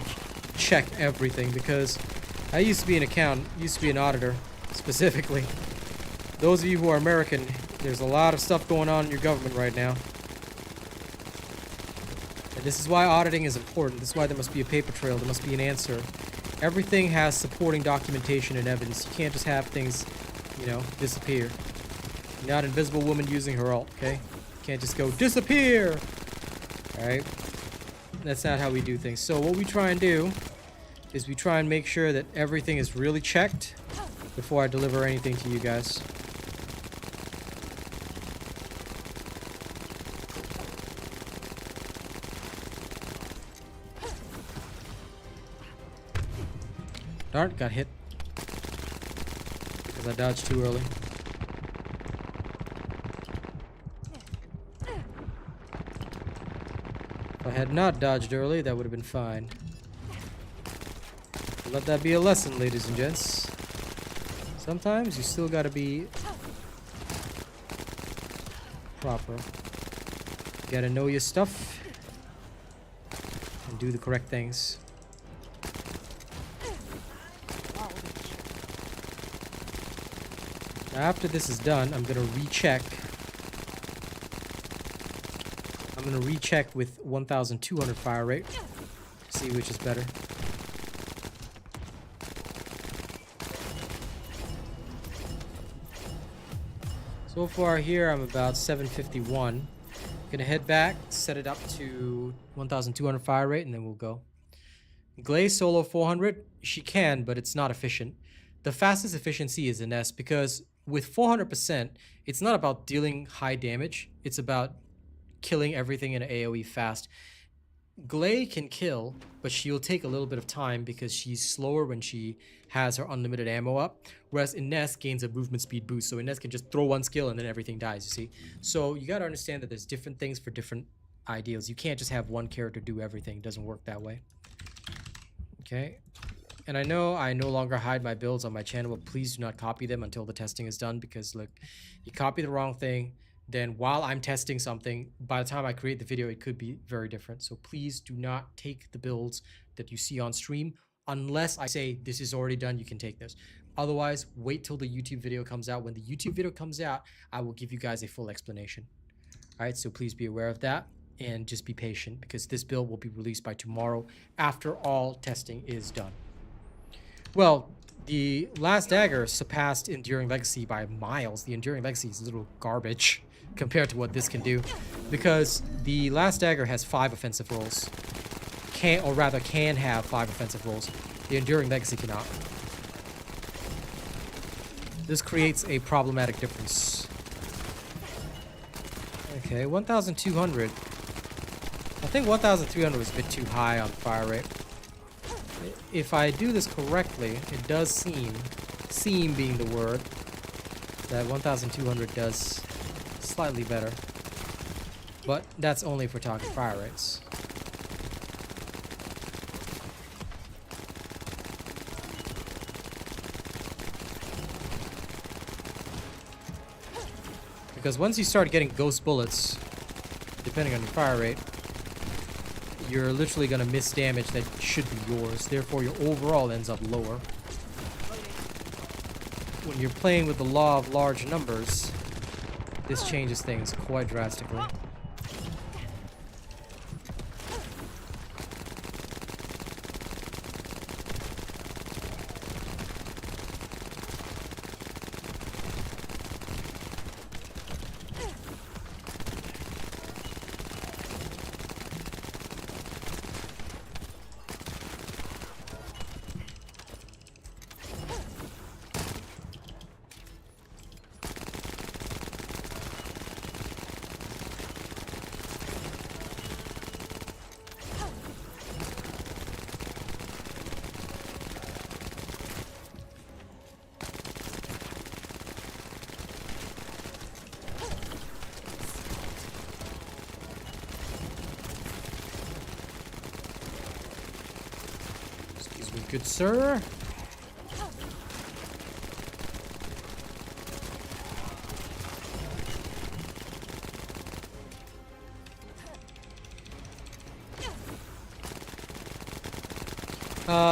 check everything because I used to be an accountant, used to be an auditor, specifically. Those of you who are American, there's a lot of stuff going on in your government right now. And this is why auditing is important. This is why there must be a paper trail, there must be an answer. Everything has supporting documentation and evidence. You can't just have things you know, disappear. You're not Invisible Woman using her ult, okay? Can't just go disappear. All right. That's not how we do things. So what we try and do is we try and make sure that everything is really checked before I deliver anything to you guys. Darn, got hit. Because I dodged too early. If I had not dodged early, that would have been fine. Let that be a lesson, ladies and gents. Sometimes you still gotta be proper. You gotta know your stuff and do the correct things. Now, after this is done, I'm gonna recheck. I'm gonna recheck with 1,200 fire rate. See which is better. So far here, I'm about 751. Gonna head back, set it up to 1,200 fire rate, and then we'll go. Glaze solo 400, she can, but it's not efficient. The fastest efficiency is Ines, because with 400%, it's not about dealing high damage. It's about killing everything in an AoE fast. Glay can kill, but she'll take a little bit of time because she's slower when she has her unlimited ammo up, whereas Ines gains a movement speed boost, so Ines can just throw one skill and then everything dies, you see? So you gotta understand that there's different things for different ideals. You can't just have one character do everything. It doesn't work that way. Okay. And I know I no longer hide my builds on my channel, but please do not copy them until the testing is done, because look, you copy the wrong thing, then while I'm testing something, by the time I create the video, it could be very different. So please do not take the builds that you see on stream unless I say this is already done, you can take this. Otherwise, wait till the YouTube video comes out. When the YouTube video comes out, I will give you guys a full explanation. All right, so please be aware of that and just be patient, because this build will be released by tomorrow after all testing is done. Well, the Last Dagger surpassed Enduring Legacy by miles. The Enduring Legacy is a little garbage compared to what this can do, because the Last Dagger has 5 offensive rolls. Can have 5 offensive rolls. The Enduring Legacy cannot. This creates a problematic difference. Okay, 1,200. I think 1,300 was a bit too high on fire rate. If I do this correctly, it does seem being the word, that 1,200 does slightly better. But that's only if we're talking fire rates. Because once you start getting ghost bullets, depending on your fire rate, you're literally going to miss damage that should be yours. Therefore, your overall ends up lower. When you're playing with the law of large numbers, this changes things quite drastically. Good sir.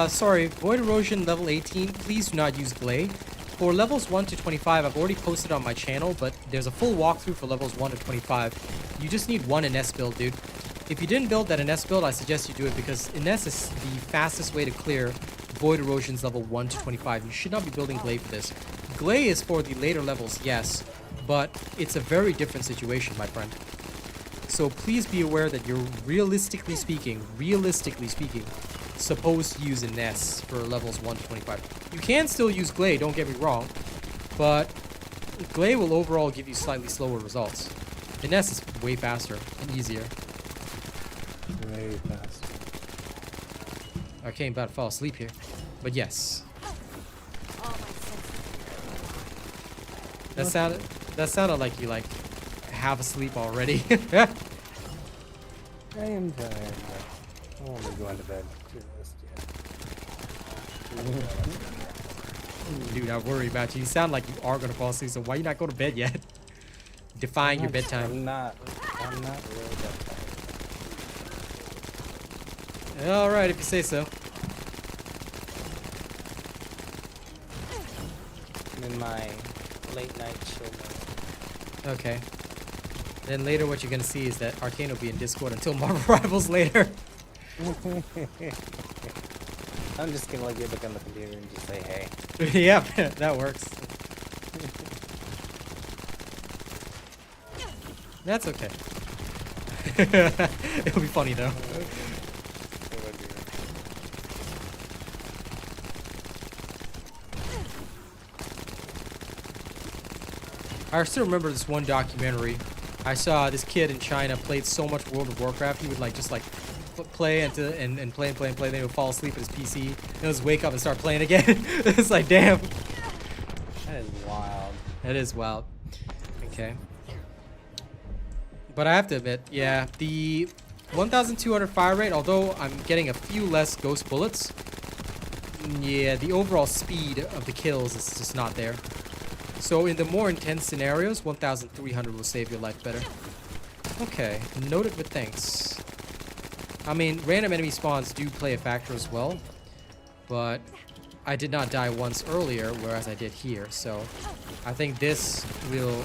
Sorry, Void Erosion level 18, please do not use Glade. For levels 1 to 25, I've already posted on my channel, but there's a full walkthrough for levels 1 to 25. You just need one Ines build, dude. If you didn't build that Ines build, I suggest you do it, because Ines is the fastest way to clear Void Erosion's level 1 to 25. You should not be building Glade for this. Glay is for the later levels, yes, but it's a very different situation, my friend. So please be aware that you're realistically speaking, supposed to use a Ness for levels 1 to 25. You can still use Glay, don't get me wrong, but Glay will overall give you slightly slower results. The Ness is way faster and easier. Way faster. Arcane about to fall asleep here, but yes. All my senses. That sounded like you like half asleep already. I am tired, but I won't be going to bed just yet. Dude, I worry about you. You sound like you are gonna fall asleep, so why you not go to bed yet? Defying your bedtime. I'm not really that tired. Alright, if you say so. I'm in my late night chill mode. Okay. Then later what you're gonna see is that Arcane will be in Discord until Marvel Rivals later. I'm just gonna like get back on the computer and just say hey. Yeah, that works. That's okay. It'll be funny though. I still remember this one documentary. I saw this kid in China played so much World of Warcraft. He would like just like play and play. Then he would fall asleep at his PC. And he'll just wake up and start playing again. It's like, damn. That is wild. That is wild. Okay. But I have to admit, yeah, the 1,200 fire rate, although I'm getting a few less ghost bullets, yeah, the overall speed of the kills is just not there. So in the more intense scenarios, 1,300 will save your life better. Okay, noted with thanks. I mean, random enemy spawns do play a factor as well, but I did not die once earlier, whereas I did here, so I think this will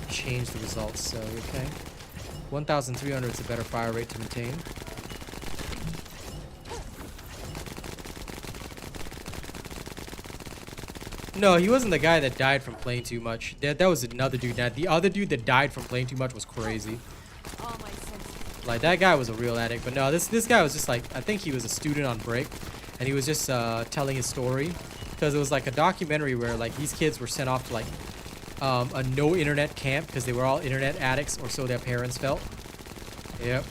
change the results, so okay. 1,300 is a better fire rate to maintain. No, he wasn't the guy that died from playing too much. That was another dude. Now, the other dude that died from playing too much was crazy. All my senses. Like, that guy was a real addict. But no, this guy was just like, I think he was a student on break. And he was just telling his story. Because it was like a documentary where like these kids were sent off to like a no internet camp. Because they were all internet addicts, or so their parents felt. Yep.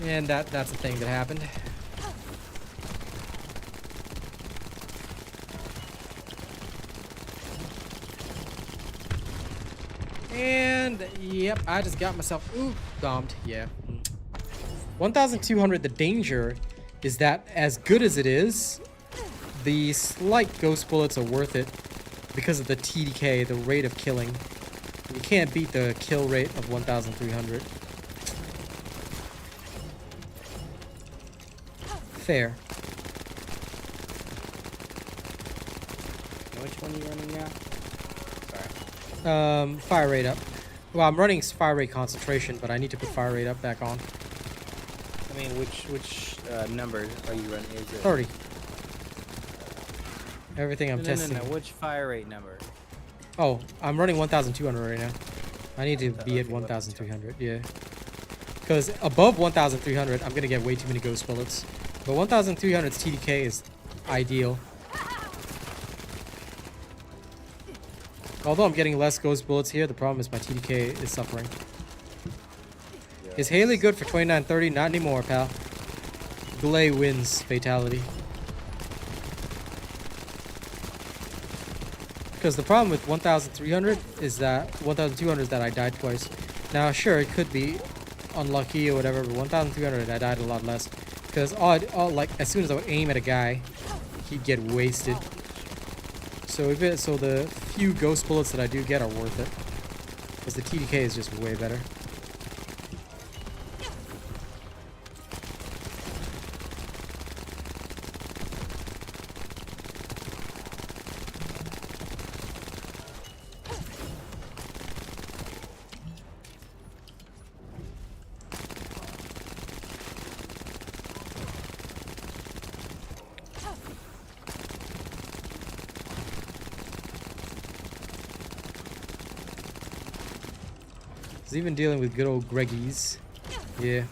And that's the thing that happened. And yep, I just got myself bombed. Yeah. 1,200. The danger is that as good as it is, the slight ghost bullets are worth it because of the TDK, the rate of killing. You can't beat the kill rate of 1,300. Fair. Which one are you running now? Fire rate up. Well, I'm running fire rate concentration, but I need to put fire rate up back on. I mean, which number are you running? Is it 30. Everything I'm no, testing. No. Which fire rate number? Oh, I'm running 1,200 right now. I need to be at Okay, 1,300, yeah. Because above 1,300, I'm going to get way too many ghost bullets. But 1,300's TDK is ideal. Although I'm getting less ghost bullets here, the problem is my TDK is suffering. Yes. Is Haley good for 2930? Not anymore, pal. Glay wins fatality. Because the problem with 1,300 is that 1,200 is that I died twice. Now, sure, it could be unlucky or whatever, but 1,300 I died a lot less. Because like as soon as I would aim at a guy, he'd get wasted. So the few ghost bullets that I do get are worth it. Because the TDK is just way better. He's even dealing with good old Greggies. Yeah.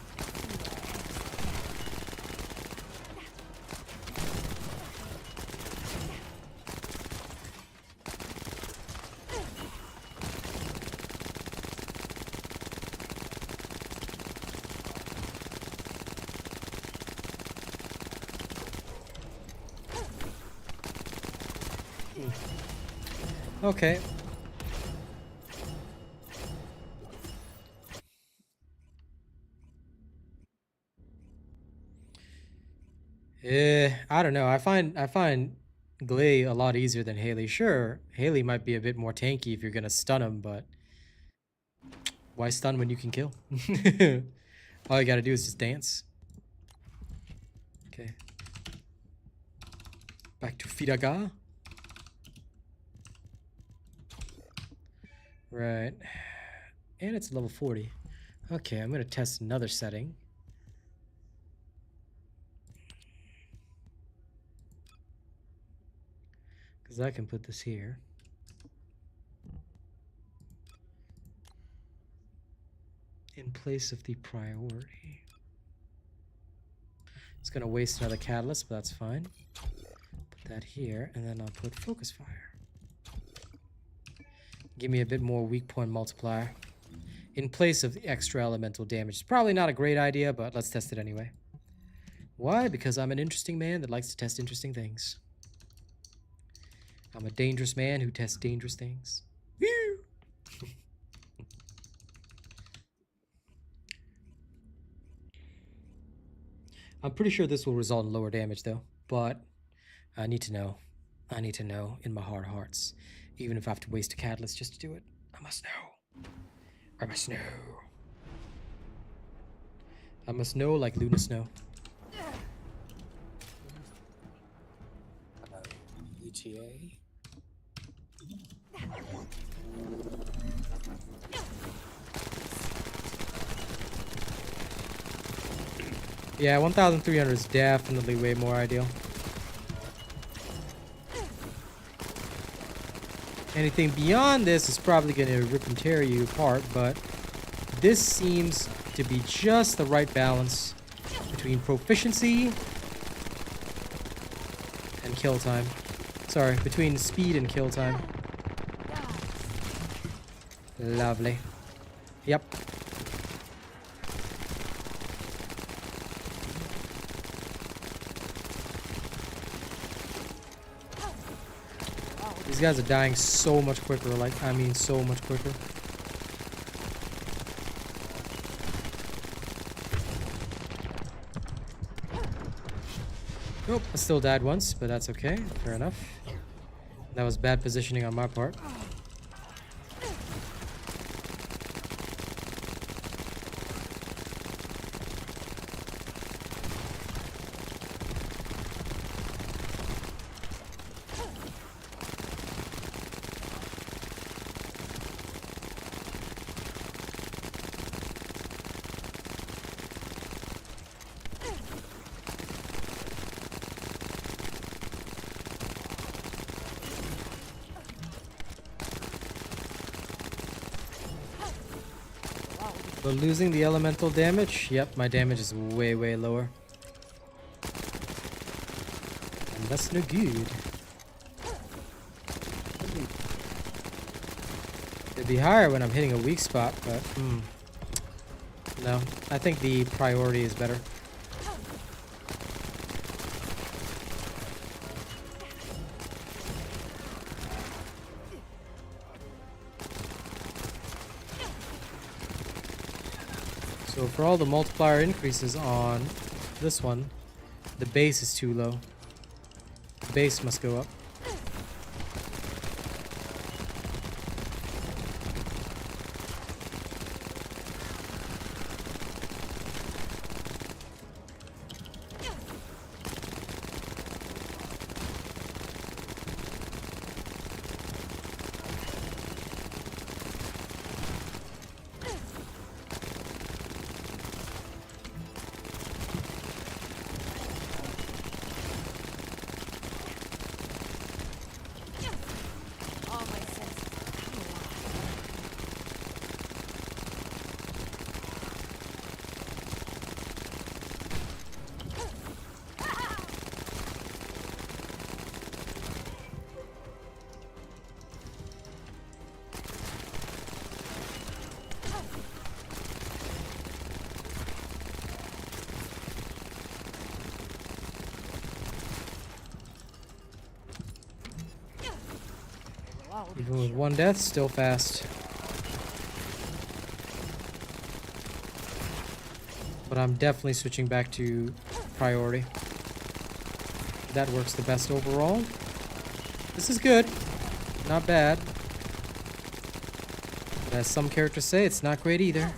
Okay. I don't know. I find Glay a lot easier than Haley. Sure, Haley might be a bit more tanky if you're gonna stun him, but why stun when you can kill? All you gotta do is just dance. Okay. Back to Firaga. Right. And it's level 40. Okay, I'm gonna test another setting. Because I can put this here. In place of the priority. It's gonna waste another catalyst, but that's fine. Put that here, and then I'll put focus fire. Give me a bit more weak point multiplier. In place of the extra elemental damage. It's probably not a great idea, but let's test it anyway. Why? Because I'm an interesting man that likes to test interesting things. I'm a dangerous man who tests dangerous things. I'm pretty sure this will result in lower damage though, but I need to know. I need to know in my heart of hearts. Even if I have to waste a catalyst just to do it, I must know. I must know. I must know like Luna Snow. ETA. Yeah, 1,300 is definitely way more ideal. Anything beyond this is probably going to rip and tear you apart, but this seems to be just the right balance between proficiency and kill time. Sorry, between speed and kill time. Lovely. Yep. These guys are dying so much quicker, like, I mean so much quicker. Nope, I still died once, but that's okay, fair enough. That was bad positioning on my part. But losing the elemental damage, yep, my damage is way, way lower. And that's no good. It'd be higher when I'm hitting a weak spot, but no, I think the priority is better. So for all the multiplier increases on this one, the base is too low. The base must go up. I'll be Even with sure. one death, still fast. But I'm definitely switching back to priority. That works the best overall. This is good. Not bad. But as some characters say, it's not great either.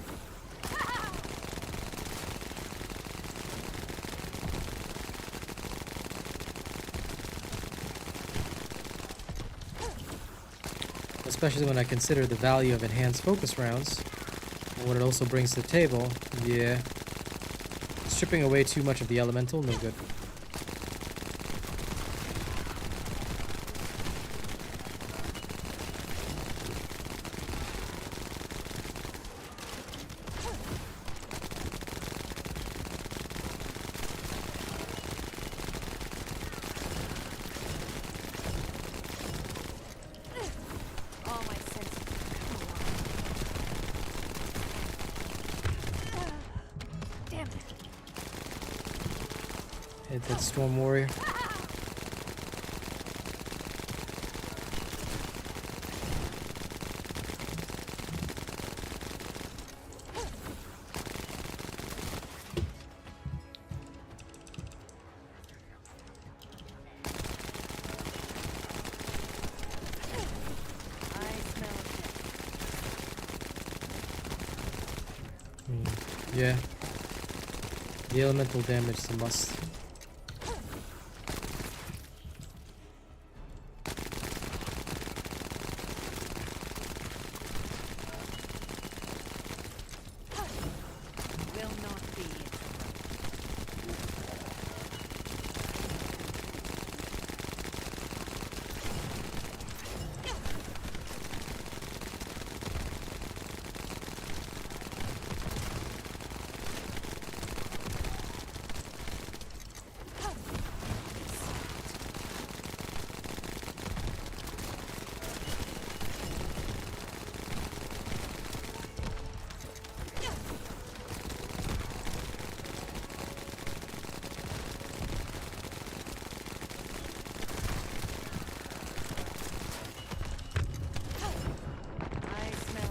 Especially when I consider the value of enhanced focus rounds and what it also brings to the table. Yeah. Stripping away too much of the elemental, no good. All my senses come alive. Damn it. Hit that Storm Warrior. I smell death. Yeah. The elemental damage is a must. Will not be interrupted. I smell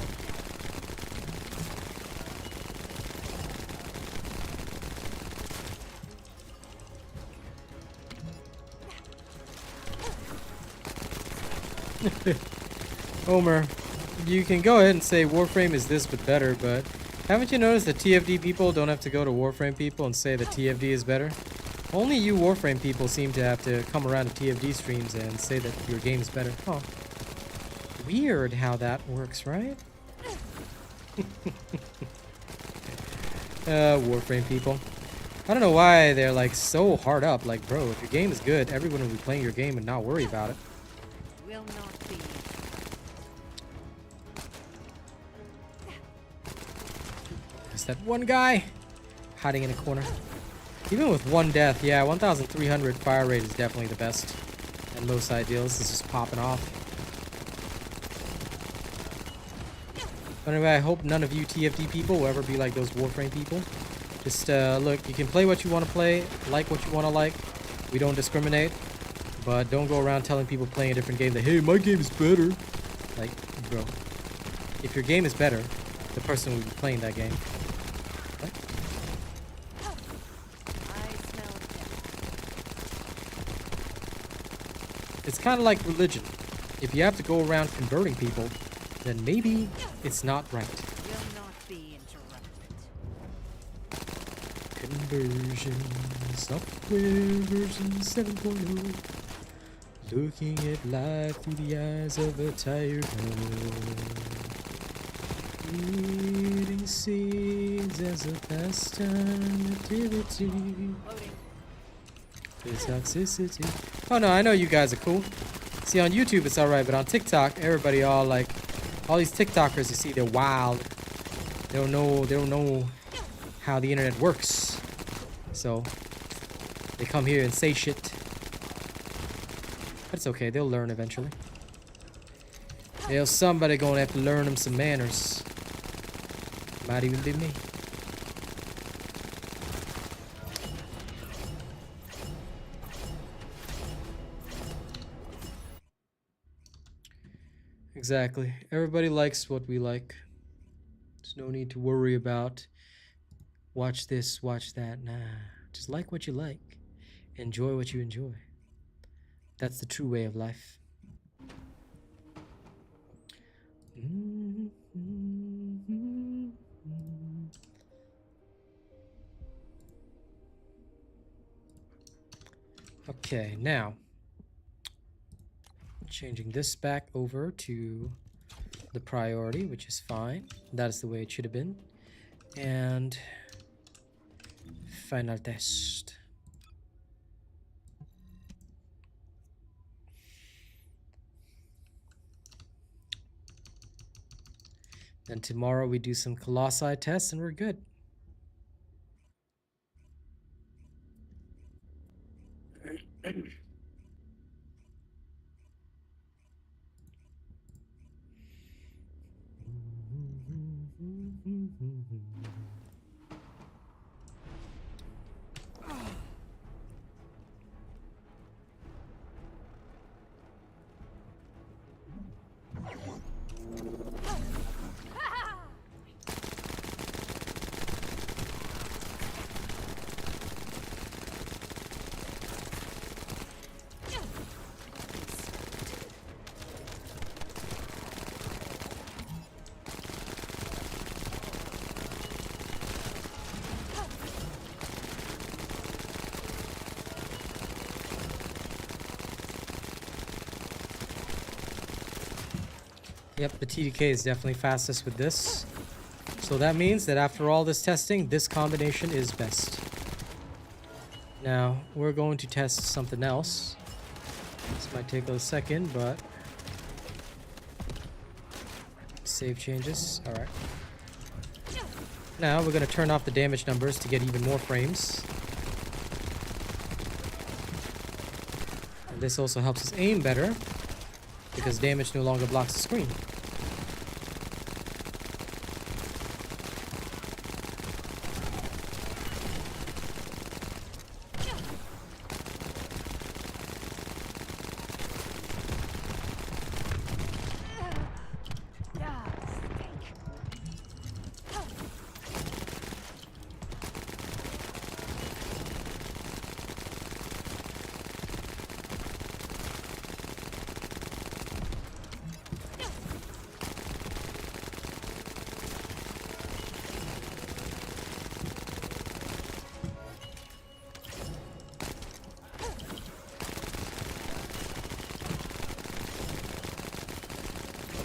death. Homer, you can go ahead and say Warframe is this but better, but haven't you noticed that TFD people don't have to go to Warframe people and say that TFD is better? Only you Warframe people seem to have to come around to TFD streams and say that your game is better. Huh. Weird how that works, right? Warframe people. I don't know why they're like so hard up. Like, bro, if your game is good, everyone will be playing your game and not worry about it. Will not be. There's that one guy hiding in a corner. Even with one death, yeah, 1,300 fire rate is definitely the best and most ideal. This is just popping off. But anyway, I hope none of you TFD people will ever be like those Warframe people. Just look, you can play what you want to play, like what you want to like. We don't discriminate, but don't go around telling people playing a different game that, hey, my game is better. Like, bro, if your game is better, the person will be playing that game. Right? I smell death. It's kind of like religion. If you have to go around converting people, then maybe it's not right. Will not be interrupted. Conversion software version 7.0. Looking at life through the eyes of a tired heart. Eating seeds as a pastime activity. Loading. The toxicity. Oh no, I know you guys are cool. See, on YouTube it's alright, but on TikTok, everybody all like, all these TikTokers you see, they're wild. They don't know how the internet works. So they come here and say shit. But it's okay, they'll learn eventually. Somebody gonna have to learn them some manners. Might even be me. Exactly. Everybody likes what we like. There's no need to worry about watch this, watch that. Nah. Just like what you like. Enjoy what you enjoy. That's the true way of life. Okay, now changing this back over to the priority, which is fine. That is the way it should have been. And final test. Then tomorrow we do some Colossi tests and we're good. Yep, the TDK is definitely fastest with this. So that means that after all this testing, this combination is best. Now, we're going to test something else. This might take a second, but... Save changes. Alright. Now, we're going to turn off the damage numbers to get even more frames. And this also helps us aim better, because damage no longer blocks the screen.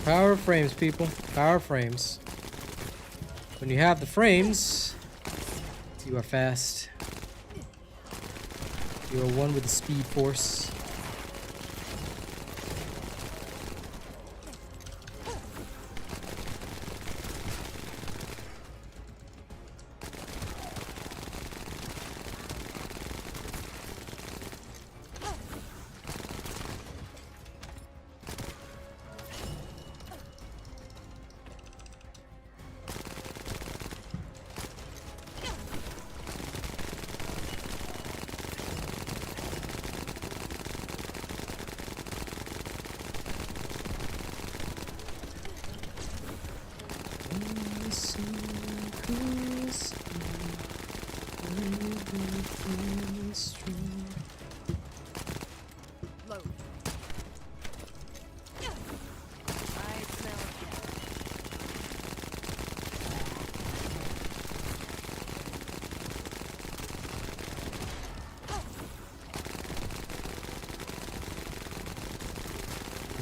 Power of frames, people. Power of frames. When you have the frames, you are fast. You are one with the speed force.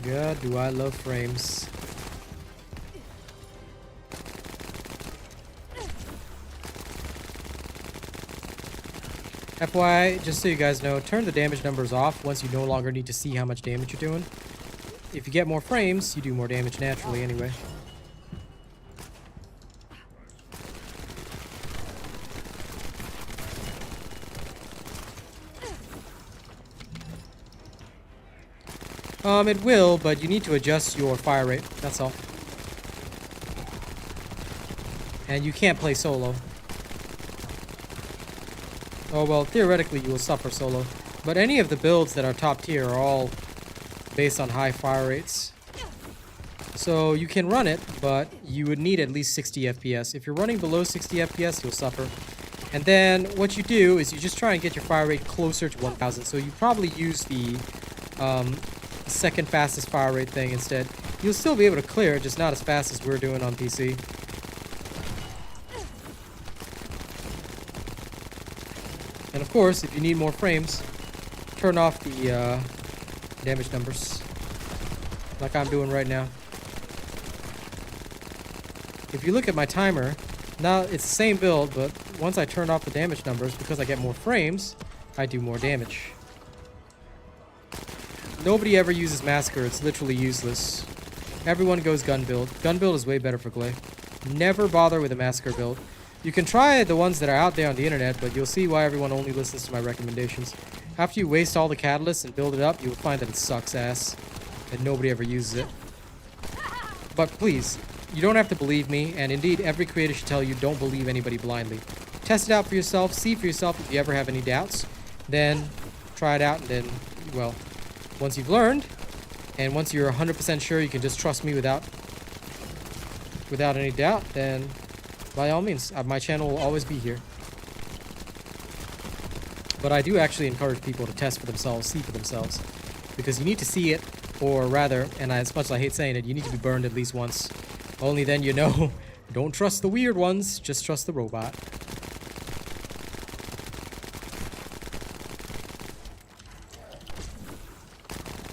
God, do I love frames. FYI, just so you guys know, turn the damage numbers off once you no longer need to see how much damage you're doing. If you get more frames, you do more damage naturally anyway. It will, but you need to adjust your fire rate, that's all. And you can't play solo. Oh, well, theoretically you will suffer solo. But any of the builds that are top tier are all based on high fire rates. So you can run it, but you would need at least 60 FPS. If you're running below 60 FPS, you'll suffer. And then what you do is you just try and get your fire rate closer to 1000. So you probably use the second fastest fire rate thing instead. You'll still be able to clear it, just not as fast as we're doing on PC. And of course, if you need more frames, turn off the damage numbers, like I'm doing right now. If you look at my timer, now it's the same build, but once I turn off the damage numbers, because I get more frames, I do more damage. Nobody ever uses Massacre, it's literally useless. Everyone goes gun build. Gun build is way better for Glay. Never bother with a Massacre build. You can try the ones that are out there on the internet, but you'll see why everyone only listens to my recommendations. After you waste all the catalysts and build it up, you'll find that it sucks ass, and nobody ever uses it. But please, you don't have to believe me, and indeed every creator should tell you don't believe anybody blindly. Test it out for yourself, see for yourself if you ever have any doubts, then try it out, and then, well, once you've learned, and once you're 100% sure you can just trust me without any doubt, then by all means, my channel will always be here. But I do actually encourage people to test for themselves, see for themselves, because you need to see it, or rather, and as much as I hate saying it, you need to be burned at least once. Only then you know. Don't trust the weird ones, just trust the robot.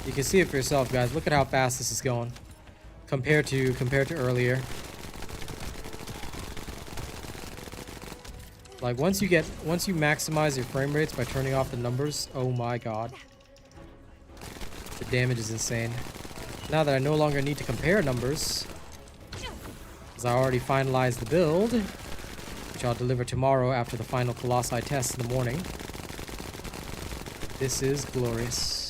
You can see it for yourself, guys. Look at how fast this is going compared to earlier. Like once you maximize your frame rates by turning off the numbers, oh my god. The damage is insane. Now that I no longer need to compare numbers, because I already finalized the build, which I'll deliver tomorrow after the final Colossi test in the morning. This is glorious.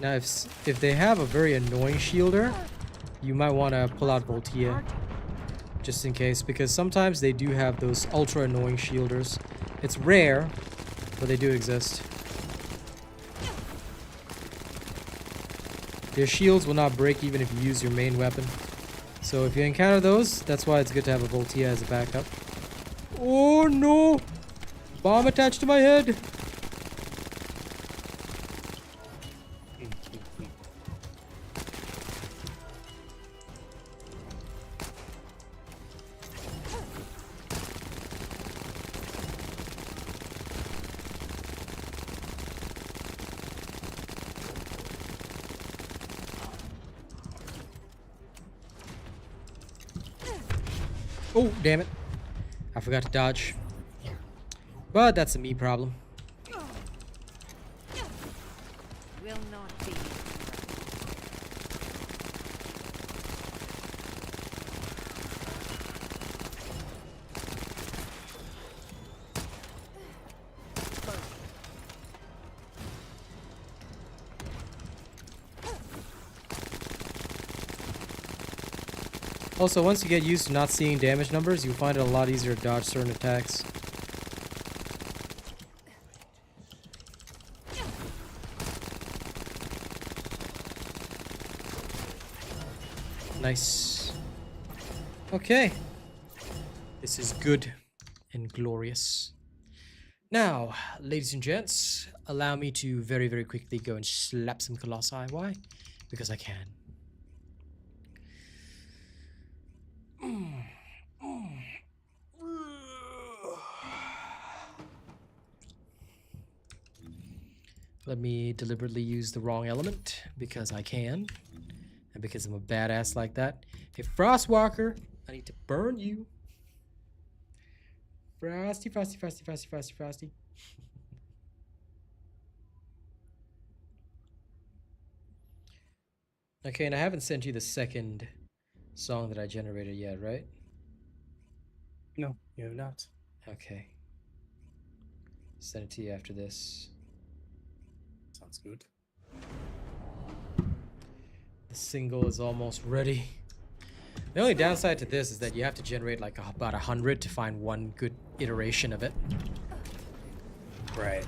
Now, if they have a very annoying shielder, you might want to pull out Voltia, just in case, because sometimes they do have those ultra annoying shielders. It's rare, but they do exist. Their shields will not break even if you use your main weapon. So if you encounter those, that's why it's good to have a Voltia as a backup. Oh no! Bomb attached to my head! Oh, damn it. I forgot to dodge. But that's a me problem. Will not be. Also, once you get used to not seeing damage numbers, you'll find it a lot easier to dodge certain attacks. Nice. Okay. This is good and glorious. Now, ladies and gents, allow me to very, very quickly go and slap some Colossi. Why? Because I can. Let me deliberately use the wrong element because I can. And because I'm a badass like that. Hey, Frostwalker, I need to burn you. Frosty, Frosty, Frosty, Frosty, Frosty, Frosty. Okay, and I haven't sent you the second song that I generated yet, right? No, you have not. Okay. Send it to you after this. Sounds good. The single is almost ready. The only downside to this is that you have to generate like about 100 to find one good iteration of it. Right.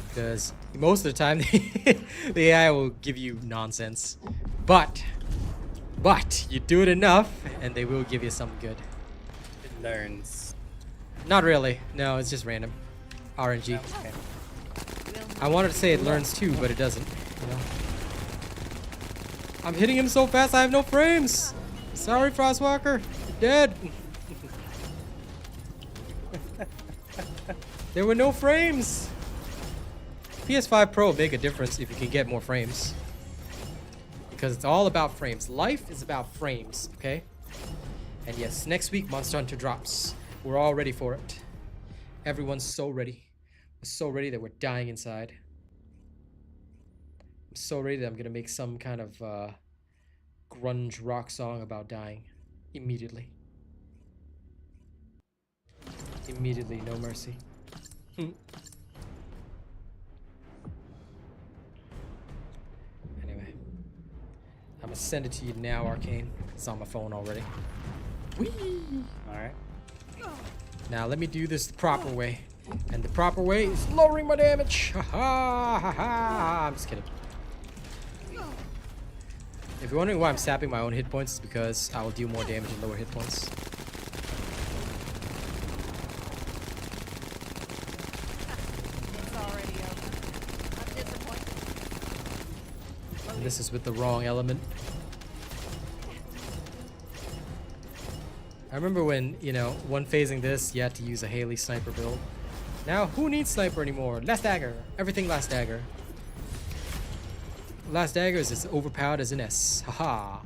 Because most of the time the AI will give you nonsense. But you do it enough and they will give you something good. It learns. Not really. No, it's just random. RNG. Okay. I wanted to say it learns too, but it doesn't. You know? I'm hitting him so fast I have no frames. Sorry, Frostwalker. You're dead. There were no frames. PS5 Pro will make a difference if you can get more frames. Because it's all about frames. Life is about frames, okay? And yes, next week Monster Hunter drops. We're all ready for it. Everyone's so ready. We're so ready that we're dying inside. I'm so ready that I'm gonna make some kind of grunge rock song about dying. Immediately. Immediately, no mercy. Anyway. I'm gonna send it to you now, Arcane. It's on my phone already. Whee! Alright. Now let me do this the proper way. And the proper way is lowering my damage. Ha ha ha ha. I'm just kidding. If you're wondering why I'm sapping my own hit points, it's because I will deal more damage in lower hit points. It's already over. I'm disappointed. And this is with the wrong element. I remember when, you know, one phasing this, you had to use a Haley sniper build. Now, who needs sniper anymore? Last Dagger. Everything Last Dagger. Last Dagger is as overpowered as an S. Haha.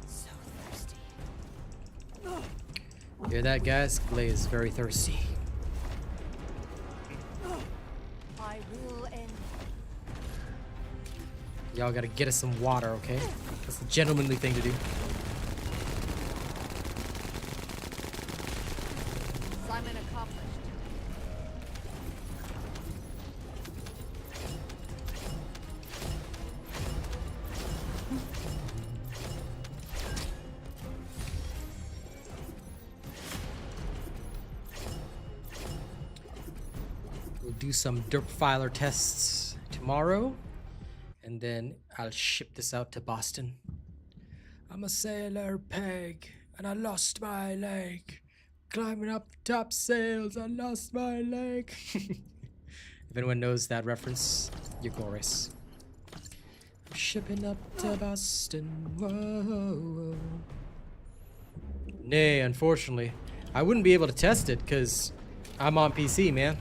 So thirsty. Hear that, guys? Glay is very thirsty. I will end. Y'all gotta get us some water, okay? That's the gentlemanly thing to do. Assignment accomplished. We'll do some derp filer tests tomorrow. And then I'll ship this out to Boston. I'm a sailor peg, and I lost my leg. Climbing up the top sails, I lost my leg. If anyone knows that reference, you're glorious. I'm shipping up to Boston. Whoa. Nay, unfortunately, I wouldn't be able to test it because I'm on PC, man.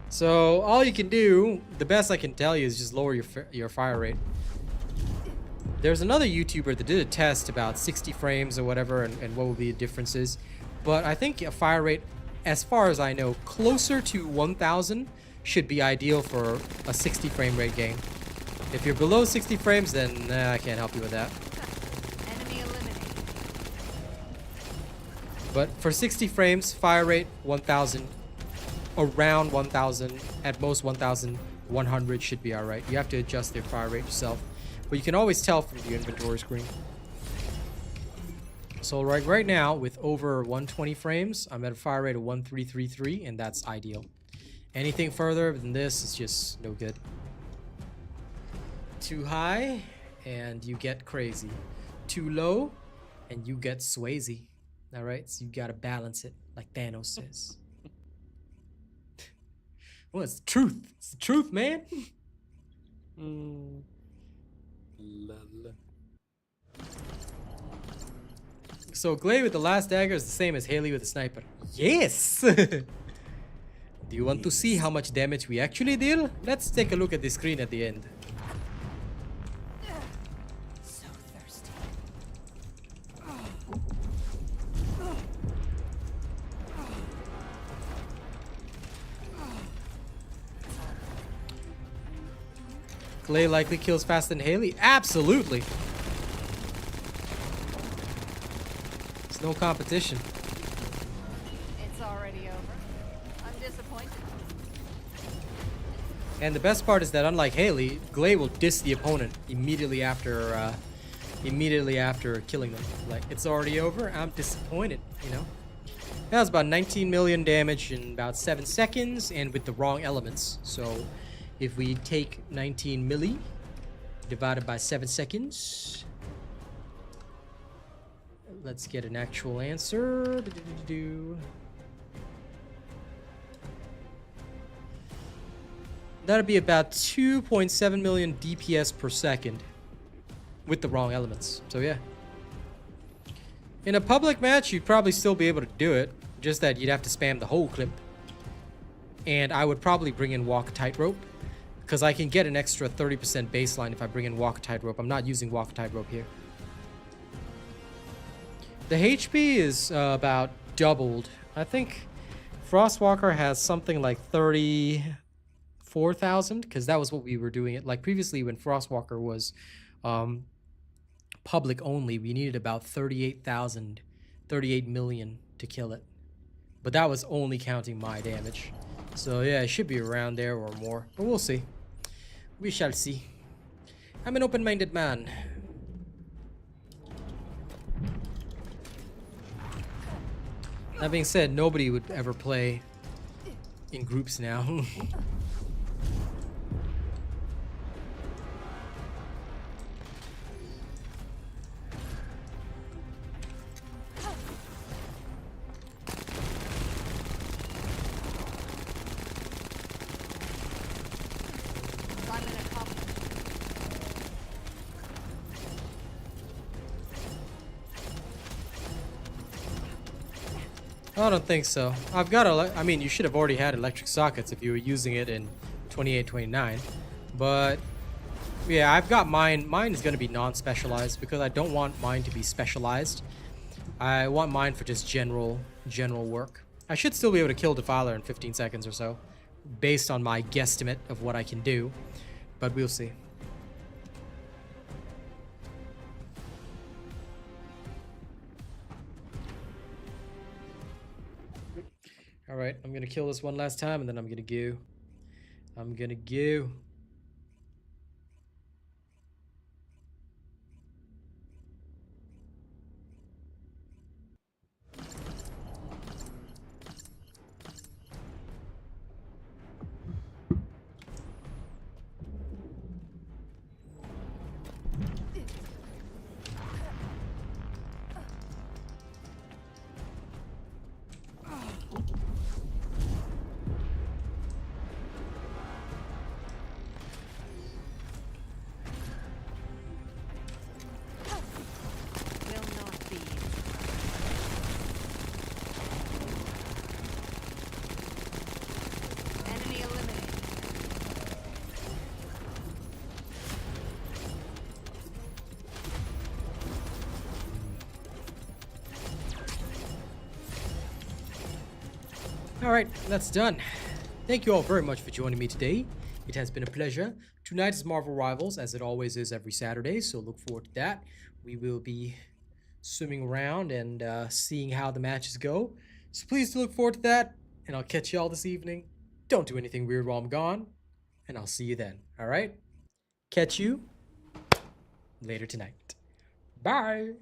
So all you can do, the best I can tell you, is just lower your fire rate. There's another YouTuber that did a test about 60 frames or whatever, and what would be the differences. But I think a fire rate, as far as I know, closer to 1000 should be ideal for a 60 frame rate game. If you're below 60 frames, then I can't help you with that. Enemy eliminated. But for 60 frames, fire rate 1000, around 1000, at most 1100 should be alright. You have to adjust their fire rate yourself, but you can always tell from the inventory screen. So right now, with over 120 frames, I'm at a fire rate of 1333, and that's ideal. Anything further than this is just no good. Too high, and you get crazy. Too low, and you get Swayze. Alright, so you gotta balance it, like Thanos says. Well, it's the truth. It's the truth, man. Lol. So Glay with the Last Dagger is the same as Haley with the Sniper. Yes! Do you want to see how much damage we actually deal? Let's take a look at the screen at the end. So thirsty. Glay likely kills faster than Haley. Absolutely. It's no competition. It's already over. I'm disappointed. And the best part is that unlike Haley, Glay will diss the opponent immediately after killing them. Like, it's already over. I'm disappointed, you know. That was about 19 million damage in about 7 seconds, and with the wrong elements. So, if we take 19 milli divided by 7 seconds, let's get an actual answer. That'd be about 2.7 million DPS per second with the wrong elements. So yeah. In a public match, you'd probably still be able to do it, just that you'd have to spam the whole clip. And I would probably bring in Walk Tightrope, because I can get an extra 30% baseline if I bring in Walk Tightrope. I'm not using Walk Tightrope here. The HP is about doubled. I think Frostwalker has something like 34,000, because that was what we were doing it. Like previously when Frostwalker was public only, we needed about 38 million to kill it. But that was only counting my damage. So yeah, it should be around there or more. But we'll see. We shall see. I'm an open-minded man. That being said, nobody would ever play in groups now. I don't think so. I've got I mean, you should have already had electric sockets if you were using it in 28, 29. But yeah, I've got mine. Mine is going to be non-specialized because I don't want mine to be specialized. I want mine for just general work. I should still be able to kill Defiler in 15 seconds or so, based on my guesstimate of what I can do. But we'll see. Alright, I'm gonna kill this one last time and then I'm gonna go. Alright, that's done. Thank you all very much for joining me today. It has been a pleasure. Tonight is Marvel Rivals, as it always is every Saturday, so look forward to that. We will be swimming around and seeing how the matches go. So please do look forward to that, and I'll catch you all this evening. Don't do anything weird while I'm gone, and I'll see you then, alright? Catch you later tonight. Bye!